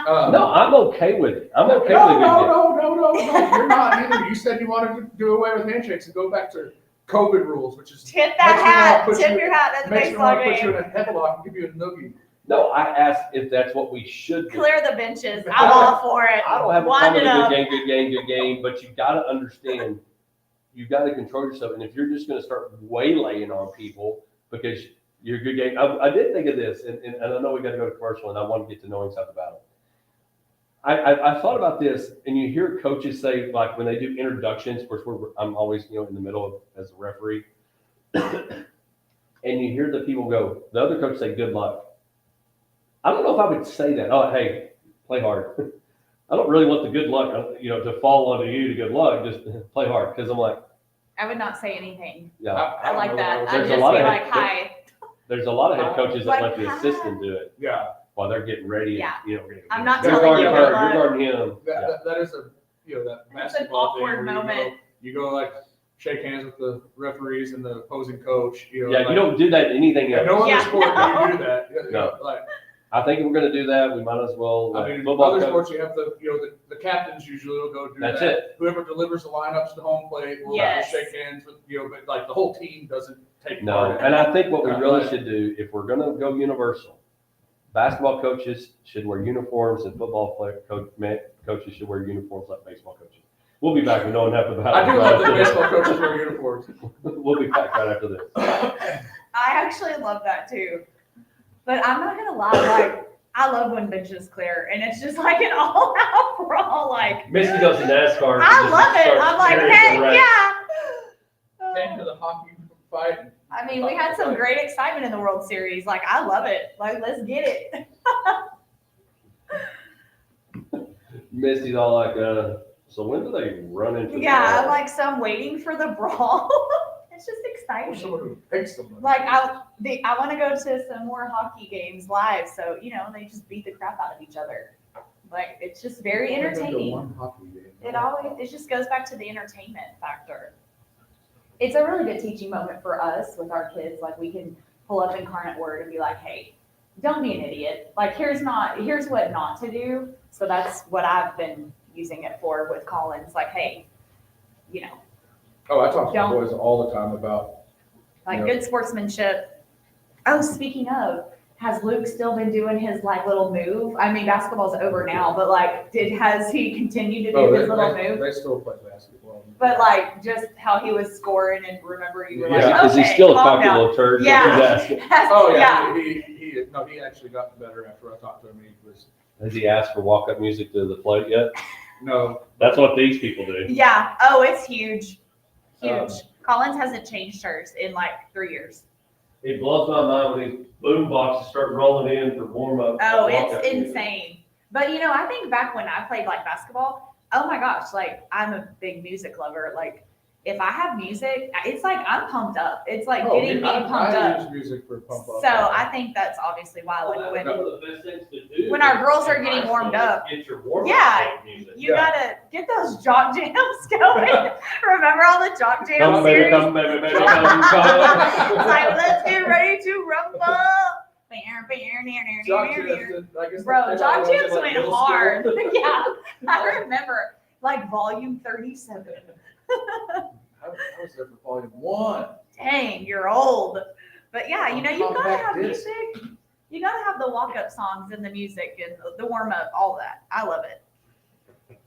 S1: No, I'm okay with it. I'm okay with it.
S3: No, you're not either. You said you wanted to do away with handshakes and go back to COVID rules, which is
S5: Tip that hat. Tip your hat at the
S3: makes me want
S5: baseball
S3: to put you in
S5: game.
S3: a headlock and give you a noogie.
S1: No, I asked if that's what we should do.
S5: Clear the benches. I'm all for it.
S1: I don't have a
S5: Wind
S1: problem
S5: it
S1: with
S5: up.
S1: good game, but you've got to understand, you've got to control yourself. And if you're just going to start waylaying on people because you're a good game, I did think of this, and I know we got to go to commercial, and I want to get to knowing stuff about it. I thought about this, and you hear coaches say, like when they do introductions, of course, I'm always in the middle of as a referee, and you hear the people go, the other coach say, "Good luck." I don't know if I would say that. Oh, hey, play hard. I don't really want the good luck, to fall onto you to good luck. Just play hard, because I'm like,
S5: I would not say anything.
S1: yeah.
S5: I like that. I'd
S1: There's a
S5: just be
S1: lot of
S5: like,
S1: head-
S5: hi.
S1: There's a lot of head coaches that
S5: Like,
S1: let the
S5: hi.
S1: assistant do it
S3: Yeah.
S1: while they're getting ready.
S5: Yeah. I'm not
S1: you're
S5: telling
S1: guarding
S5: you
S1: her,
S5: good luck.
S1: you're guarding him. Yeah.
S3: That is that
S5: That's an
S3: basketball thing
S5: awkward
S3: where
S5: moment.
S3: you go like shake hands with the referees and the opposing coach.
S1: Yeah,
S3: like,
S1: you don't do that in anything
S3: Yeah,
S1: else.
S3: no other
S5: Yeah,
S3: sport do
S5: no.
S3: you do that.
S1: No.
S3: Like,
S1: I think if we're going to do that, we might as well.
S3: I mean, in
S1: football
S3: other
S1: coach,
S3: sports you have the captains usually will go do
S1: That's
S3: that.
S1: it.
S3: Whoever delivers the lineups to home plate will
S5: Yes.
S3: shake hands with but like the whole team doesn't take
S1: No,
S3: part in
S1: and
S3: it.
S1: I think what we
S3: Yeah,
S1: really
S3: right.
S1: should do, if we're going to go universal, basketball coaches should wear uniforms and football coaches should wear uniforms like baseball coaches. We'll be back. We know enough about
S3: I
S1: it.
S3: do love that baseball coaches wear uniforms.
S1: We'll be back right after this.
S5: I actually love that too. But I'm not gonna lie, like I love when benches clear and it's just like an all out brawl. Like
S1: Misty goes to NASCAR.
S5: I love it. I'm like, hey,
S3: Came to
S5: yeah.
S3: the hockey fight.
S5: I mean, we had some great excitement in the World Series. Like I love it. Like let's get it.
S1: Misty's all like, so when do they run into the
S5: Yeah, I'm
S1: wall?
S5: like, so I'm waiting for the brawl. It's just
S3: Or
S5: exciting.
S3: someone who hates somebody.
S5: Like I want to go to some more hockey games live, so they just beat the crap out of each other. Like it's just very
S3: I've only been to
S5: entertaining.
S3: one hockey game.
S5: It just goes back to the entertainment factor. It's a really good teaching moment for us with our kids. Like we can pull up Incarnate Word and be like, hey, don't be an idiot. Like here's what not to do. So that's what I've been using it for with Collins. Like, hey,
S3: Oh, I talk to my
S5: Don't-
S3: boys all the time about
S5: like
S3: Yeah.
S5: good sportsmanship. Oh, speaking of, has Luke still been doing his like little move? I mean, basketball's over now, but like, has he continued to do his little move?
S3: They still play basketball.
S5: But like, just how he was scoring, and remember you were like,
S3: Yeah.
S1: Is he
S5: okay,
S1: still a
S5: calm
S1: cocky
S5: down.
S1: little turd?
S5: Yeah.
S1: That's what he's asking.
S3: Oh
S5: yeah.
S3: yeah, he actually got better after I talked to him. He was
S1: Has he asked for walk-up music to the plate yet?
S3: no.
S1: That's what these people do.
S5: Yeah. Oh, it's huge. Huge.
S3: Um,
S5: Collins hasn't changed hers in like 3 years.
S1: It blows my mind when these boom boxes start rolling in for warm-up.
S5: Oh,
S1: walk-up
S5: it's
S1: music.
S5: insane. But I think back when I played like basketball, oh my gosh, like I'm a big music lover. Like if I have music, it's like I'm pumped up. It's like getting me pumped
S3: I
S5: up.
S3: use music for pump up.
S5: So I think that's obviously why
S1: Well,
S5: when
S1: that's one of the best things to do.
S5: when our girls are getting warmed up.
S1: Get your warm
S5: Yeah.
S1: up music.
S5: You gotta get those jock jams going. Remember all the jock jam
S1: Come, baby,
S5: series?
S1: come, baby, baby, come, come.
S5: It's like, let's get ready to rumble.
S3: Jock jams, I guess
S5: Bro,
S3: they-
S5: jock
S3: they-
S5: jams
S3: like
S5: went
S3: middle school.
S5: hard. Yeah, I remember, like volume 37.
S3: I was there for volume 1.
S5: Dang, you're old. But yeah, you know, you gotta
S3: Compact
S5: have
S3: disc.
S5: music. You gotta have the walk-up songs and the music and the warm-up, all that. I love it.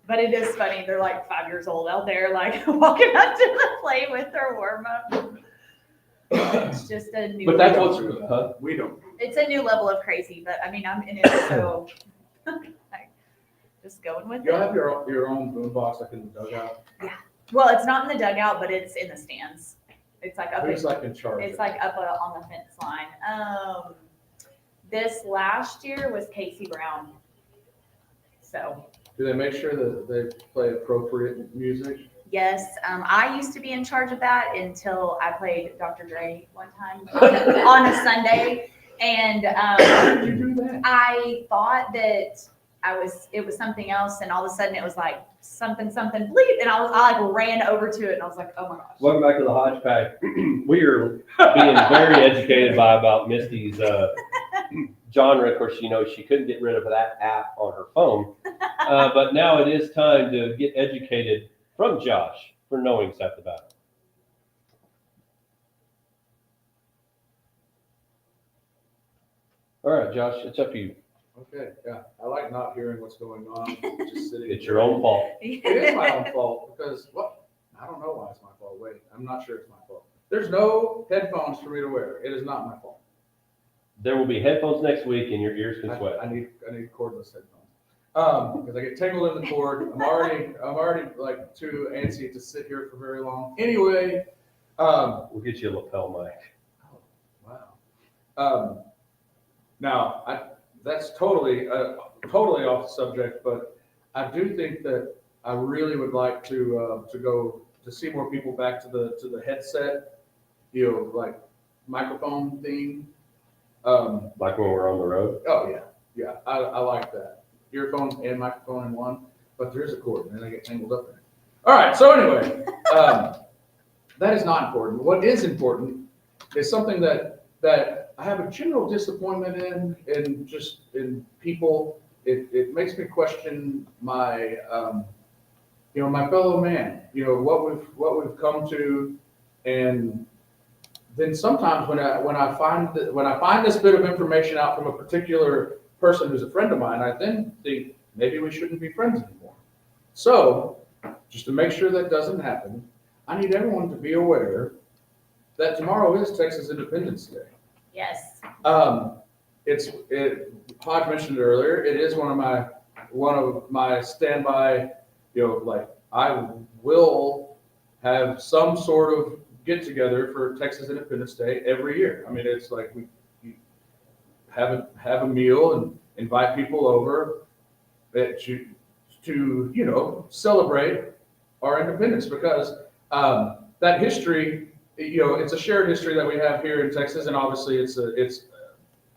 S5: But it is funny. They're like 5 years old out there, like walking up to the plate with their warm-up. It's just a new.
S1: But that's
S5: level.
S1: what's, huh?
S3: We don't.
S5: It's a new level of crazy. But I mean, I'm in it, so like, just going with
S3: You'll
S5: it.
S3: have your own boombox like in the dugout.
S5: Well, it's not in the dugout, but it's in the stands. It's like up.
S3: Who's like in charge?
S5: It's like up on the fence line. This last year was Casey Brown. So
S3: Do they make sure that they play appropriate music?
S5: yes, I used to be in charge of that until I played Dr. Dre one time on a Sunday, and
S3: How did you do that?
S5: I thought that it was something else, and all of a sudden it was like something bleep, and I like ran over to it, and I was like, oh my gosh.
S1: Welcome back to the Hodge Pack. We are being very educated about Misty's genre. Of course, you know, she couldn't get rid of that app on her phone. But now it is time to get educated from Josh for knowing stuff about it. All right, Josh, it's up to you.
S3: Okay, yeah. I like not hearing what's going on. Just sitting.
S1: It's your own fault.
S3: It is my own fault because what? I don't know why it's my fault. Wait, I'm not sure it's my fault. There's no headphones for me to wear. It is not my fault.
S1: There will be headphones next week and your ears can sweat.
S3: I need cordless headphones. Because I get tangled in the cord. I'm already like too antsy to sit here for very long. Anyway,
S1: We'll get you a lapel mic.
S3: wow. Now that's totally off the subject, but I do think that I really would like to go to see more people back to the headset, like microphone thing.
S1: Like when we're on the road.
S3: Oh yeah, I like that. Earphones and microphone in one, but there is a cord, and then I get tangled up in it. All right, so anyway, that is not important. What is important is something that I have a general disappointment in people. It makes me question my my fellow man. What we've come to, and then sometimes when I find this bit of information out from a particular person who's a friend of mine, I then think maybe we shouldn't be friends anymore. So, just to make sure that doesn't happen, I need everyone to be aware that tomorrow is Texas Independence Day.
S5: Yes.
S3: Hodge mentioned it earlier. It is one of my standby. Like I will have some sort of get together for Texas Independence Day every year. I mean, it's like we have a meal and invite people over to celebrate our independence, because that history, it's a shared history that we have here in Texas, and obviously it's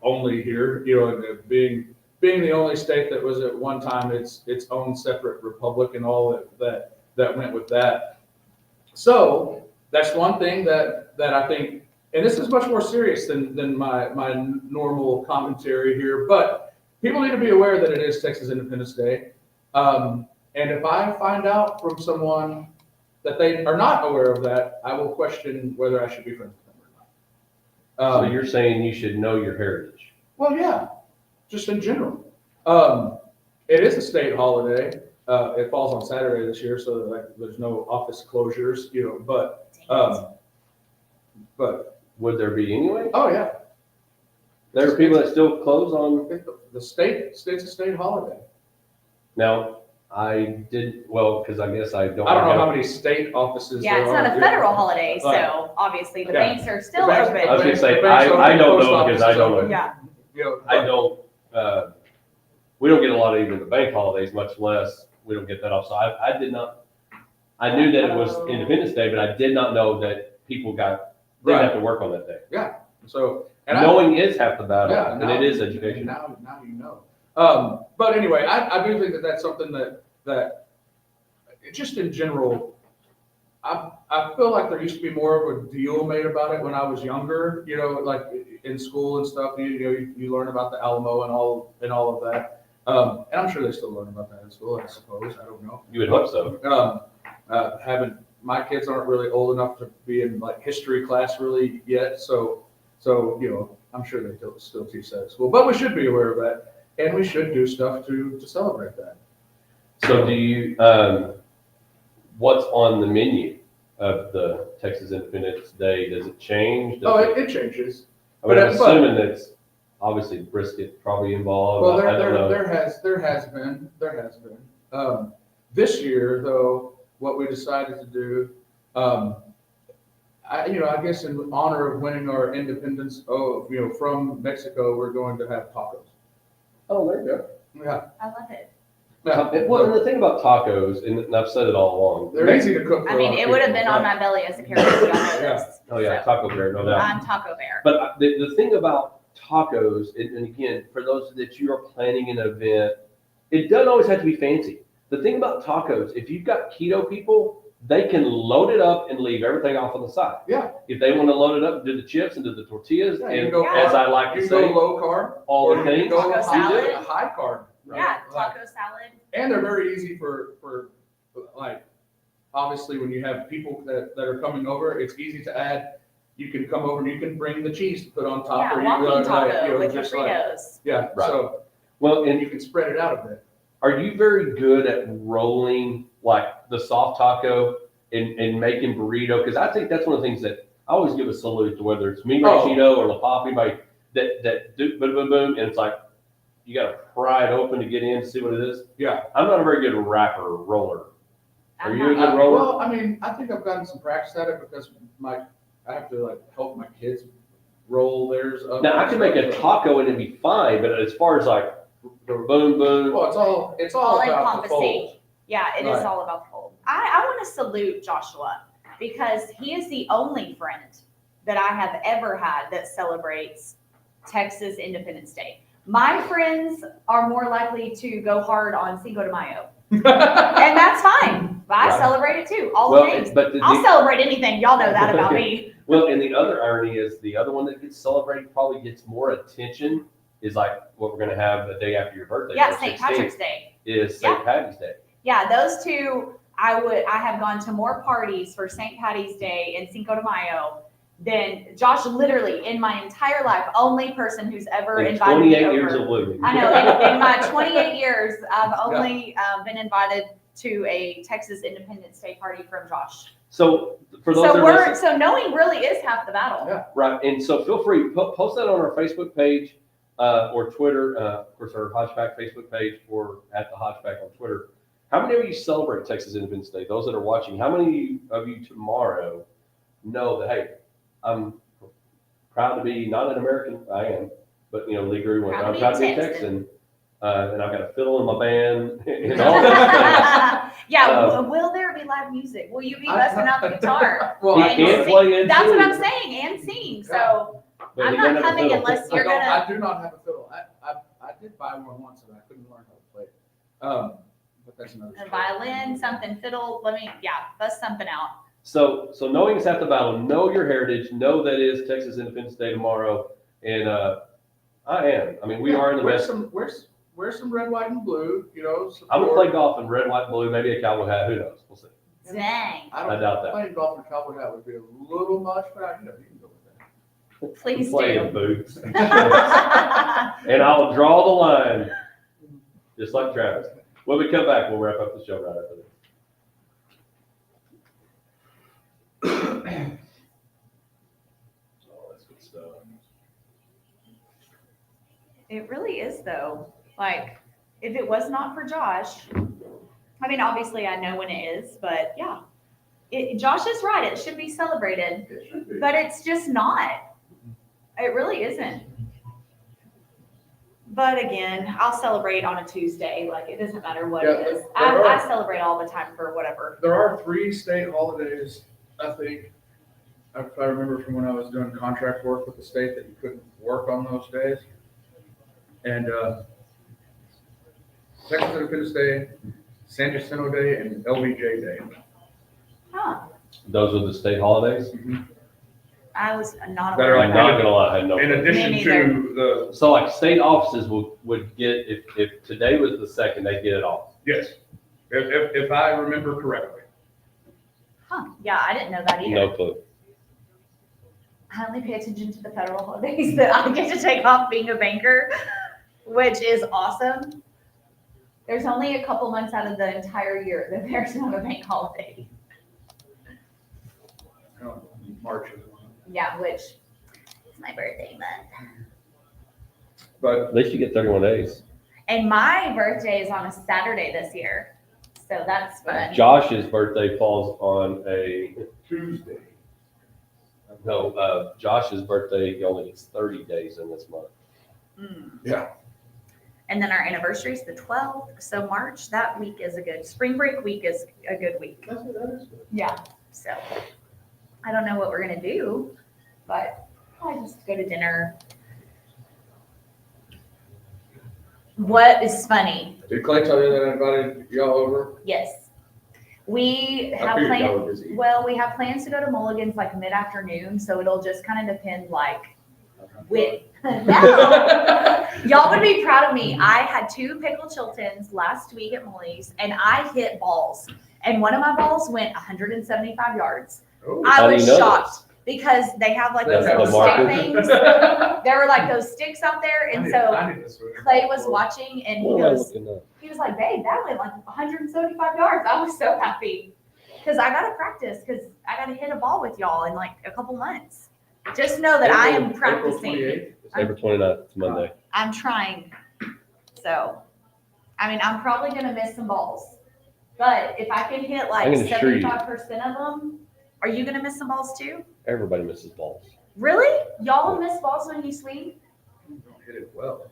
S3: only here, and being the only state that was at one time its own separate republic and all that went with that. So that's one thing that I think, and this is much more serious than my normal commentary here, but people need to be aware that it is Texas Independence Day. And if I find out from someone that they are not aware of that, I will question whether I should be friends with them or not.
S1: So you're saying you should know your heritage.
S3: Well, yeah, just in general. It is a state holiday. It falls on Saturday this year, so there's no office closures, but
S1: Would there be anyway?
S3: oh yeah,
S1: There are people that still close on.
S3: the state's a state holiday.
S1: Now, I did, well, because I guess I don't.
S3: I don't know how many state offices
S5: Yeah,
S3: there
S5: it's
S3: are.
S5: not a federal holiday,
S3: Right.
S5: so obviously the
S3: Yeah.
S5: banks are still
S3: The banks-
S1: I was
S5: open.
S1: gonna say,
S3: The bank's open,
S1: I don't
S3: post
S1: know because I
S3: office is
S1: don't know.
S3: open.
S5: Yeah.
S1: I don't, we don't get a lot of even the bank holidays, much less, we don't get that off. So I did not, I knew that it was Independence Day, but I did not know that people didn't have to work on that day.
S3: So,
S1: Knowing is half the battle,
S3: Yeah,
S1: and
S3: now-
S1: it is
S3: and
S1: education.
S3: now you know. But anyway, I do think that that's something that just in general, I feel like there used to be more of a deal made about it when I was younger, like in school and stuff, you learn about the Alamo and all of that. And I'm sure they still learn about that in school, I suppose, I don't know.
S1: You would hope so.
S3: My kids aren't really old enough to be in like history class really yet, so I'm sure they still teach that at school, but we should be aware of that, and we should do stuff to celebrate that.
S1: So do you, what's on the menu of the Texas Independence Day? Does it change?
S3: Oh, it changes.
S1: I mean, I'm
S3: but-
S1: assuming that's obviously brisket probably involved.
S3: Well,
S1: I don't know.
S3: there has been. This year, though, what we decided to do, I guess in honor of winning our independence, from Mexico, we're going to have tacos.
S1: Oh, there you go.
S3: Yeah.
S5: I love it.
S1: Well, and the thing about tacos, and I've said it all along.
S3: They're easy to cook.
S5: I mean, it would have been on my belly as a karaoke, y'all know this.
S1: Oh yeah,
S5: So,
S1: Taco Bear, no doubt.
S5: I'm Taco Bear.
S1: But the thing about tacos, and again, for those that you are planning an event, it doesn't always have to be fancy. The thing about tacos, if you've got keto people, they can load it up and leave everything off on the side.
S3: Yeah.
S1: If they want to load it up, do the chips and do the tortillas,
S3: Yeah, you
S1: and
S3: go
S1: as I like
S3: You
S1: to
S3: can go
S1: say,
S3: low carb,
S1: all
S3: or
S1: the
S3: you can
S1: things.
S3: go
S5: Taco salad.
S3: high carb.
S5: Yeah,
S3: Like-
S5: taco salad.
S3: And they're very easy for like, obviously when you have people that are coming over, it's easy to add. You can come over and you can bring the cheese to put on top.
S5: Yeah,
S3: or
S5: walking taco with your
S3: just like-
S5: Fritos.
S3: Yeah,
S1: Right.
S3: so,
S1: Well,
S3: and
S1: and
S3: you can spread it out a bit.
S1: are you very good at rolling like the soft taco and making burrito? Because I think that's one of the things that I always give a salute to, whether it's me,
S3: Oh.
S1: Rashito, or La Pop, anybody that do boom, boom, boom, and it's like you got to pry it open to get in to see what it is.
S3: Yeah.
S1: I'm not a very good rapper or roller. Are
S5: I'm
S1: you a
S5: not-
S1: good roller?
S3: Well, I mean, I think I've gotten some practice at it because I have to like help my kids roll theirs up.
S1: Now I can make a taco and it'd be fine, but as far as like the boom, boom,
S3: Well, it's all
S5: All
S3: about the
S5: encompassing.
S3: fold.
S5: Yeah, it is
S3: Right.
S5: all about the fold. I want to salute Joshua because he is the only friend that I have ever had that celebrates Texas Independence Day. My friends are more likely to go hard on Cinco de Mayo, and that's fine. But I
S1: Right.
S5: celebrate it too, all the
S1: well,
S5: days.
S1: but
S5: I'll celebrate anything. Y'all know that about me.
S1: well, and the other irony is the other one that gets celebrated probably gets more attention is like what we're going to have the day after your birthday.
S5: Yeah,
S1: March
S5: St.
S1: 16th,
S5: Patrick's Day.
S1: is St. Patty's Day.
S5: Yeah, those two, I have gone to more parties for St. Patty's Day and Cinco de Mayo than Josh, literally in my entire life, only person who's ever
S1: In
S5: invited me
S1: 28
S5: over.
S1: years of living.
S5: I know, in my 28 years, I've only been invited to a Texas Independence Day party from Josh.
S1: So for those that are listening,
S5: So knowing really is half the battle.
S3: Yeah.
S1: right, and so feel free, post that on our Facebook page or Twitter, of course, our Hodge Pack Facebook page or at the Hodge Pack on Twitter. How many of you celebrate Texas Independence Day? Those that are watching, how many of you tomorrow know that, hey, I'm proud to be not an American, I am, but Lee Grew went, I'm proud to be a Texan, and I've got a fiddle in my band and all that
S5: Yeah, will there be live music? Will you be busting out the guitar?
S3: Well,
S1: He
S3: I
S5: And
S1: can
S5: sing?
S1: play and
S5: That's what
S1: sing.
S5: I'm saying, and sing. So
S1: but
S5: I'm
S1: he
S5: not
S1: doesn't have a
S5: coming
S1: fiddle.
S5: unless you're gonna.
S3: I do not have a fiddle. I did buy one once and I couldn't learn how to play it. But that's another
S5: A
S3: story.
S5: violin, something, fiddle. Bust something out.
S1: So knowing is half the battle. Know your heritage. Know that is Texas Independence Day tomorrow, and I am. I mean, we are in the best.
S3: Wear some red, white, and blue.
S1: I'm gonna
S3: support.
S1: play golf in red, white, blue, maybe a cowboy hat. Who knows? We'll see.
S5: Dang.
S1: I doubt that.
S3: Playing golf in cowboy hat would be a little much, but you can go with that.
S5: Please
S1: Play in
S5: do.
S1: boots, and I'll draw the line, just like Travis. When we come back, we'll wrap up the show right after this. Oh, that's good stuff.
S5: It really is though. Like, if it was not for Josh, I mean, obviously I know when it is, but yeah. Josh is right. It should be celebrated,
S3: It should be.
S5: but it's just not. It really isn't. But again, I'll celebrate on a Tuesday. Like, it doesn't matter what it
S3: Yeah,
S5: is.
S3: there
S5: I
S3: are-
S5: celebrate all the time for whatever.
S3: There are 3 state holidays, I think, if I remember from when I was doing contract work with the state, that you couldn't work on those days. And Texas Independence Day, San Jacinto Day, and LBJ Day.
S5: Huh,
S1: Those are the state holidays.
S5: I was not
S3: That are
S5: aware
S1: I'm
S5: of
S1: not
S5: that.
S1: gonna lie, I had no.
S3: In
S1: clue.
S3: addition
S5: Me
S3: to the,
S1: So like state offices would get, if today was the second, they'd get it off.
S3: yes, if I remember correctly.
S5: Huh, yeah, I didn't know that either.
S1: No clue.
S5: I only pay attention to the federal holidays that I get to take off being a banker, which is awesome. There's only a couple months out of the entire year that there's not a bank holiday.
S3: March is one.
S5: Yeah, which is my birthday month.
S3: But
S1: At least you get 31 days.
S5: And my birthday is on a Saturday this year, so that's fun.
S1: Josh's birthday falls on a,
S3: Tuesday.
S1: no, Josh's birthday, he only gets 30 days in this month.
S5: Mm.
S3: Yeah.
S5: And then our anniversary is the 12th, so March, that week is spring break week is a good week.
S3: That is good.
S5: Yeah, so I don't know what we're gonna do, but I just go to dinner. What is funny?
S3: Did Clay tell you that I invited y'all over?
S5: Yes, we
S3: I
S5: have
S3: figured y'all
S5: plans.
S3: were busy.
S5: Well, we have plans to go to Mulligan's like mid-afternoon, so it'll just kind of depend like when. No, y'all would be proud of me. I had 2 pickle Chiltons last week at Molly's, and I hit balls, and one of my balls went 175 yards.
S3: Oh.
S1: How
S5: I
S1: do
S5: was
S1: you know
S5: shocked because they have like those
S1: That's
S5: little
S1: the
S5: stick
S1: marker.
S5: things. There were like those sticks out there, and so Clay was watching, and
S1: What am I looking at?
S5: he was like, "Babe, that went like 175 yards." I was so happy because I got to practice because I got to hit a ball with y'all in like a couple months. Just know that I am practicing.
S1: It's April 29th, it's Monday.
S5: I'm trying. So, I mean, I'm probably gonna miss some balls, but if I can hit like
S1: I'm gonna assure you.
S5: 75% of them, are you gonna miss some balls too?
S1: Everybody misses balls.
S5: Really? Y'all miss balls when you swing?
S3: Don't hit it well.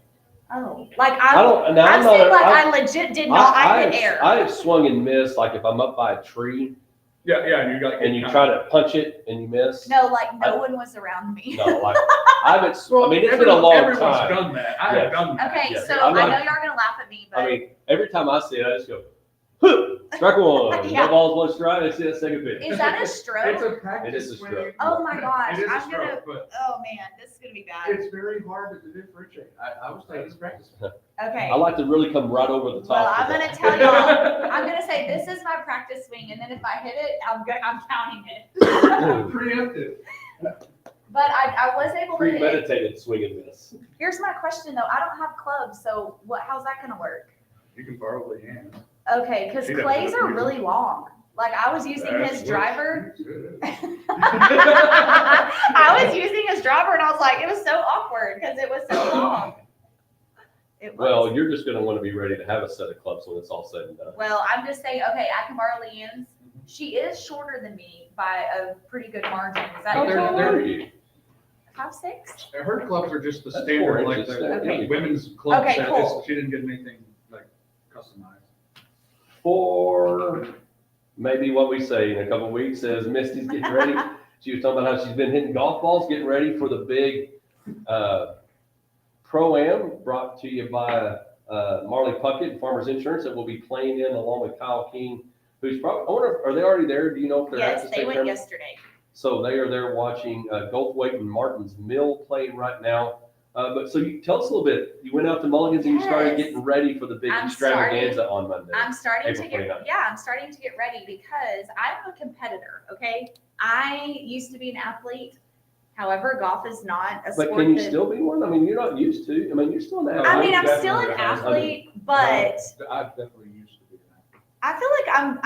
S5: Oh, like
S1: I don't, now
S5: I'm
S1: I'm not,
S5: saying like
S1: I,
S5: I legit did not. I hit air.
S1: I have swung and missed, like if I'm up by a tree
S3: Yeah, and you got.
S1: and you try to punch it and you miss.
S5: No, like no one was around me.
S1: No, like, I haven't, I mean, it's been a long
S3: Everyone's
S1: time.
S3: done that. I
S1: Yes.
S3: have done that.
S5: Okay,
S1: Yes,
S5: so
S1: I'm
S5: I
S1: not-
S5: know y'all are gonna laugh at me, but
S1: I mean, every time I see it, I just go, "Huh, strike one,
S5: Yeah.
S1: no balls, one strike, I see that second pitch.
S5: is that a
S3: It's
S5: stroke?
S3: a practice.
S1: It is a
S3: swing.
S1: stroke.
S5: Oh my gosh,
S3: It is a
S5: I'm gonna.
S3: stroke, but
S5: Oh man, this is gonna be bad.
S3: it's very hard to differentiate. I was taking this practice.
S5: Okay.
S1: I like to really come right over the top.
S5: Well,
S1: of
S5: I'm
S1: the
S5: gonna
S1: ball.
S5: tell y'all. I'm gonna say this is my practice swing, and then if I hit it, I'm counting it.
S3: Preemptive.
S5: But I was able to hit.
S1: Premeditated swing and miss.
S5: Here's my question though. I don't have clubs, so how's that gonna work?
S3: You can borrow the hand.
S5: Okay, because
S3: See, that's
S5: Clay's
S3: what
S5: are
S3: you-
S5: really long. Like I was using his driver. I was using his driver, and I was like, it was so awkward because it was so long. It was.
S1: Well, you're just gonna wanna be ready to have a set of clubs when it's all said and done.
S5: Well, I'm just saying, okay, I can borrow Leanne's. She is shorter than me by a pretty good margin. Is that
S1: How
S5: your
S1: tall
S5: club?
S1: are you?
S5: 5'6"?
S3: Her clubs are just the
S1: That's
S3: standard,
S1: 4
S3: like
S1: inches.
S3: the
S5: Okay.
S3: women's club
S5: Okay,
S3: set.
S5: cool.
S3: She didn't get anything like customized.
S1: For maybe what we say in a couple of weeks, as Misty's getting ready. She was talking about how she's been hitting golf balls, getting ready for the big Pro-Am brought to you by Marley Puckett and Farmers Insurance that will be playing in along with Kyle King, who's probably, I wonder, are they already there? Do you know if they're at
S5: Yes,
S1: the
S5: they
S1: state
S5: went
S1: tournament?
S5: yesterday.
S1: So they are there watching Goldthwait and Martin's Mill playing right now. But so you tell us a little bit. You went out to Mulligan's and you started
S5: Yes.
S1: getting ready for the big
S5: I'm
S1: extravaganza on Monday.
S5: I'm starting
S1: April
S5: to get
S1: 29th.
S5: I'm starting to get ready because I'm a competitor, okay? I used to be an athlete. However, golf is not a
S1: But
S5: sport
S1: can you
S5: that,
S1: still be one? I mean, you're not used to. I mean, you're still an athlete.
S5: I mean, I'm
S3: Definitely
S5: still an
S3: has-
S5: athlete, but
S3: I definitely used to be that.
S5: I feel like I'm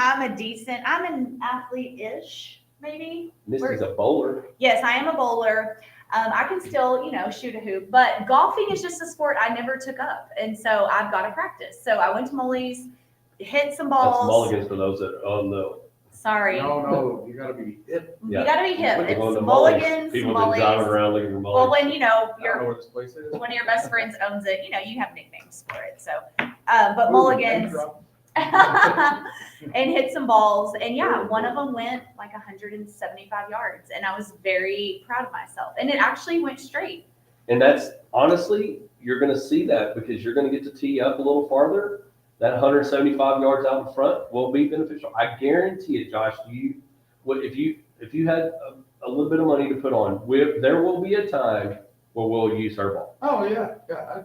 S5: an athlete-ish, maybe.
S1: Misty's a bowler.
S5: Yes, I am a bowler. I can still, shoot a hoop, but golfing is just a sport I never took up. And so I've got to practice. So I went to Molly's, hit some
S1: That's
S5: balls.
S1: Mulligan's for those that don't know.
S5: Sorry.
S3: No, you gotta be hip.
S5: You
S1: Yeah.
S5: gotta be hip.
S1: We're
S5: It's
S1: going to Mulligan's.
S5: Mulligan's,
S1: People have been driving
S5: Molly's.
S1: around looking for
S5: Well,
S1: Mulligan's.
S5: when,
S3: I don't know
S5: your
S3: where this place is.
S5: one of your best friends owns it, you have nicknames for it. So, but Mulligan's and hit some balls. And yeah, one of them went like 175 yards. And I was very proud of myself. And it actually went straight.
S1: And that's honestly, you're going to see that because you're going to get to tee up a little farther. that 175 yards out in front will be beneficial. I guarantee it, Josh. If you had a little bit of money to put on, there will be a time where we'll use her ball.
S3: Oh, yeah, yeah.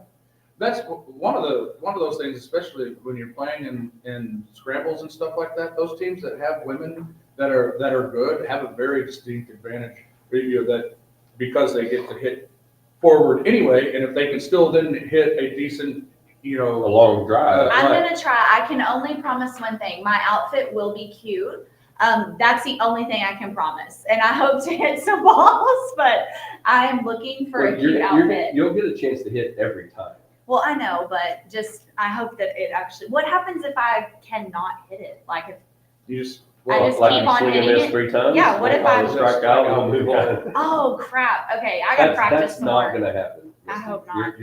S3: That's one of those things, especially when you're playing in scrambles and stuff like that. Those teams that have women that are good have a very distinct advantage. That because they get to hit forward anyway, and if they can still then hit a decent,
S1: A long drive.
S5: I'm
S3: Right.
S5: gonna try. I can only promise one thing. My outfit will be cute. That's the only thing I can promise. And I hope to hit some balls, but I'm looking for a cute outfit.
S1: You'll get a chance to hit every time.
S5: Well, I know, but I hope that it actually, what happens if I cannot hit it? Like if,
S3: you just
S5: I just
S1: like
S5: keep
S1: you
S5: on
S1: swing and
S5: hitting
S1: miss
S5: it?
S1: 3 times.
S5: Yeah, what if I-
S1: strike out? We'll move on.
S5: oh crap, okay, I gotta practice
S1: That's
S5: some
S1: not
S5: more.
S1: going to happen.
S5: I hope not.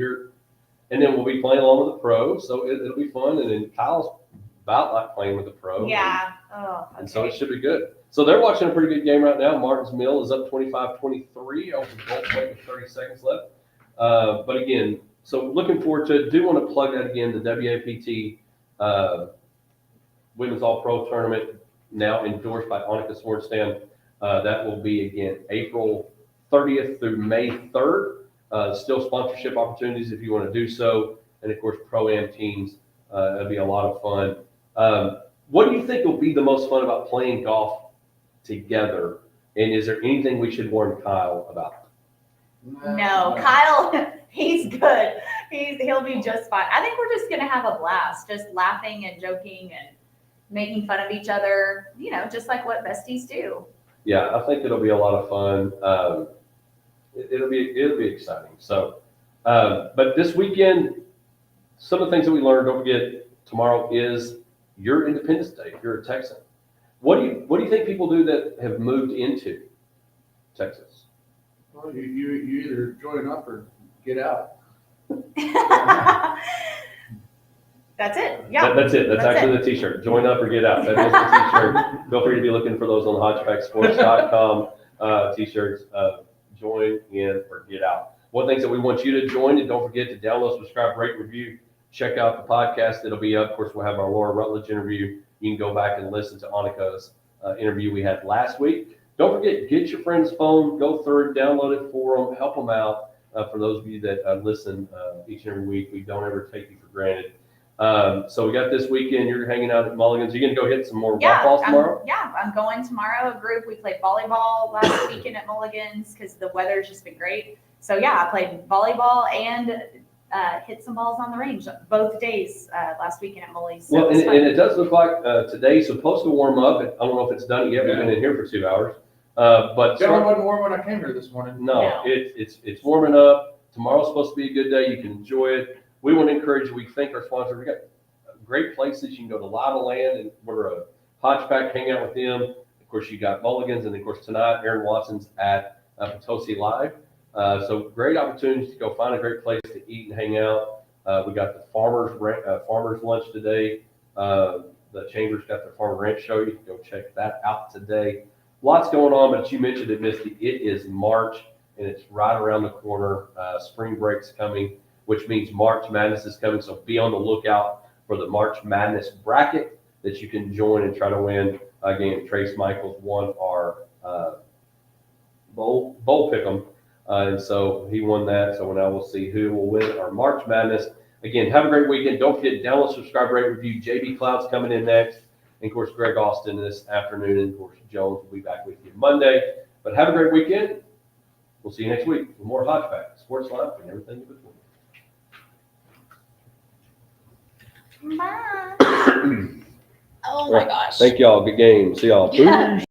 S1: And then we'll be playing along with the pros, so it'll be fun. And then Kyle's about like playing with the pro.
S5: Yeah, oh,
S1: And so it
S5: okay.
S1: should be good. So they're watching a pretty good game right now. Martins Mill is up 25-23 over Gold Point with 30 seconds left. But again, so looking forward to it. Do want to plug that again, the WAPT Women's All-Pro Tournament, now endorsed by Annika Swartzstam. That will be, again, April 30th through May 3rd. Still sponsorship opportunities if you want to do so. And, of course, Pro-Am teams. It'll be a lot of fun. What do you think will be the most fun about playing golf together? And is there anything we should warn Kyle about?
S5: No, Kyle, he's good. He'll be just fine. I think we're just gonna have a blast, just laughing and joking and making fun of each other, just like what besties do.
S1: Yeah, I think it'll be a lot of fun. It'll be exciting. So, but this weekend, some of the things that we learned. Don't forget, tomorrow is your Independence Day. If you're a Texan, what do you think people do that have moved into Texas?
S3: Well, you either join up or get out.
S5: That's it. Yeah.
S1: That's it. That's
S5: That's
S1: actually the T-shirt. Join up or get out. That is the T-shirt. Feel free to be looking for those on HodgePackSports.com T-shirts. Join in or get out. One thing that we want you to join, and don't forget to download, subscribe, rate, review. Check out the podcast. It'll be up. Of course, we'll have our Laura Rutledge interview. You can go back and listen to Annika's interview we had last week. Don't forget, get your friend's phone, go through it, download it for them, help them out. For those of you that listen each and every week, we don't ever take you for granted. So we got this weekend. You're hanging out at Mulligan's. You're going to go hit some more golf balls tomorrow?
S5: I'm going tomorrow. A group. We played volleyball last weekend at Mulligan's because the weather's just been great. So yeah, I played volleyball and hit some balls on the range both days last weekend at Mulligan's. So
S1: Well, and it does look like today's supposed to warm up. I don't know if it's done yet. We've been in here for 2 hours. But
S3: It wasn't warm when I came here this morning.
S1: no, it's warming up. Tomorrow's supposed to be a good day. You can enjoy it. We want to encourage you. We thank our sponsors. We got great places. You can go to Lava Land and order a Hodge Pack, hang out with them. Of course, you got Mulligan's, and of course tonight Aaron Watson's at Potosi Live. So great opportunities to go find a great place to eat and hang out. We got the farmers lunch today. The Chambers got their farm ranch show. You can go check that out today. Lots going on, but you mentioned it, Misty. It is March, and it's right around the corner. Spring break's coming, which means March Madness is coming. So be on the lookout for the March Madness bracket that you can join and try to win. Again, Trace Michaels won our bowl pick'em. And so he won that. So now we'll see who will win our March Madness. Again, have a great weekend. Don't forget, download, subscribe, rate, review. JB Cloud's coming in next. And of course, Greg Austin this afternoon. And of course, Jones will be back with you Monday. But have a great weekend. We'll see you next week with more Hodge Pack, Sports Life, and everything in between.
S5: Bye. Oh my gosh.
S1: Thank y'all. Good game. See y'all.
S5: Yeah.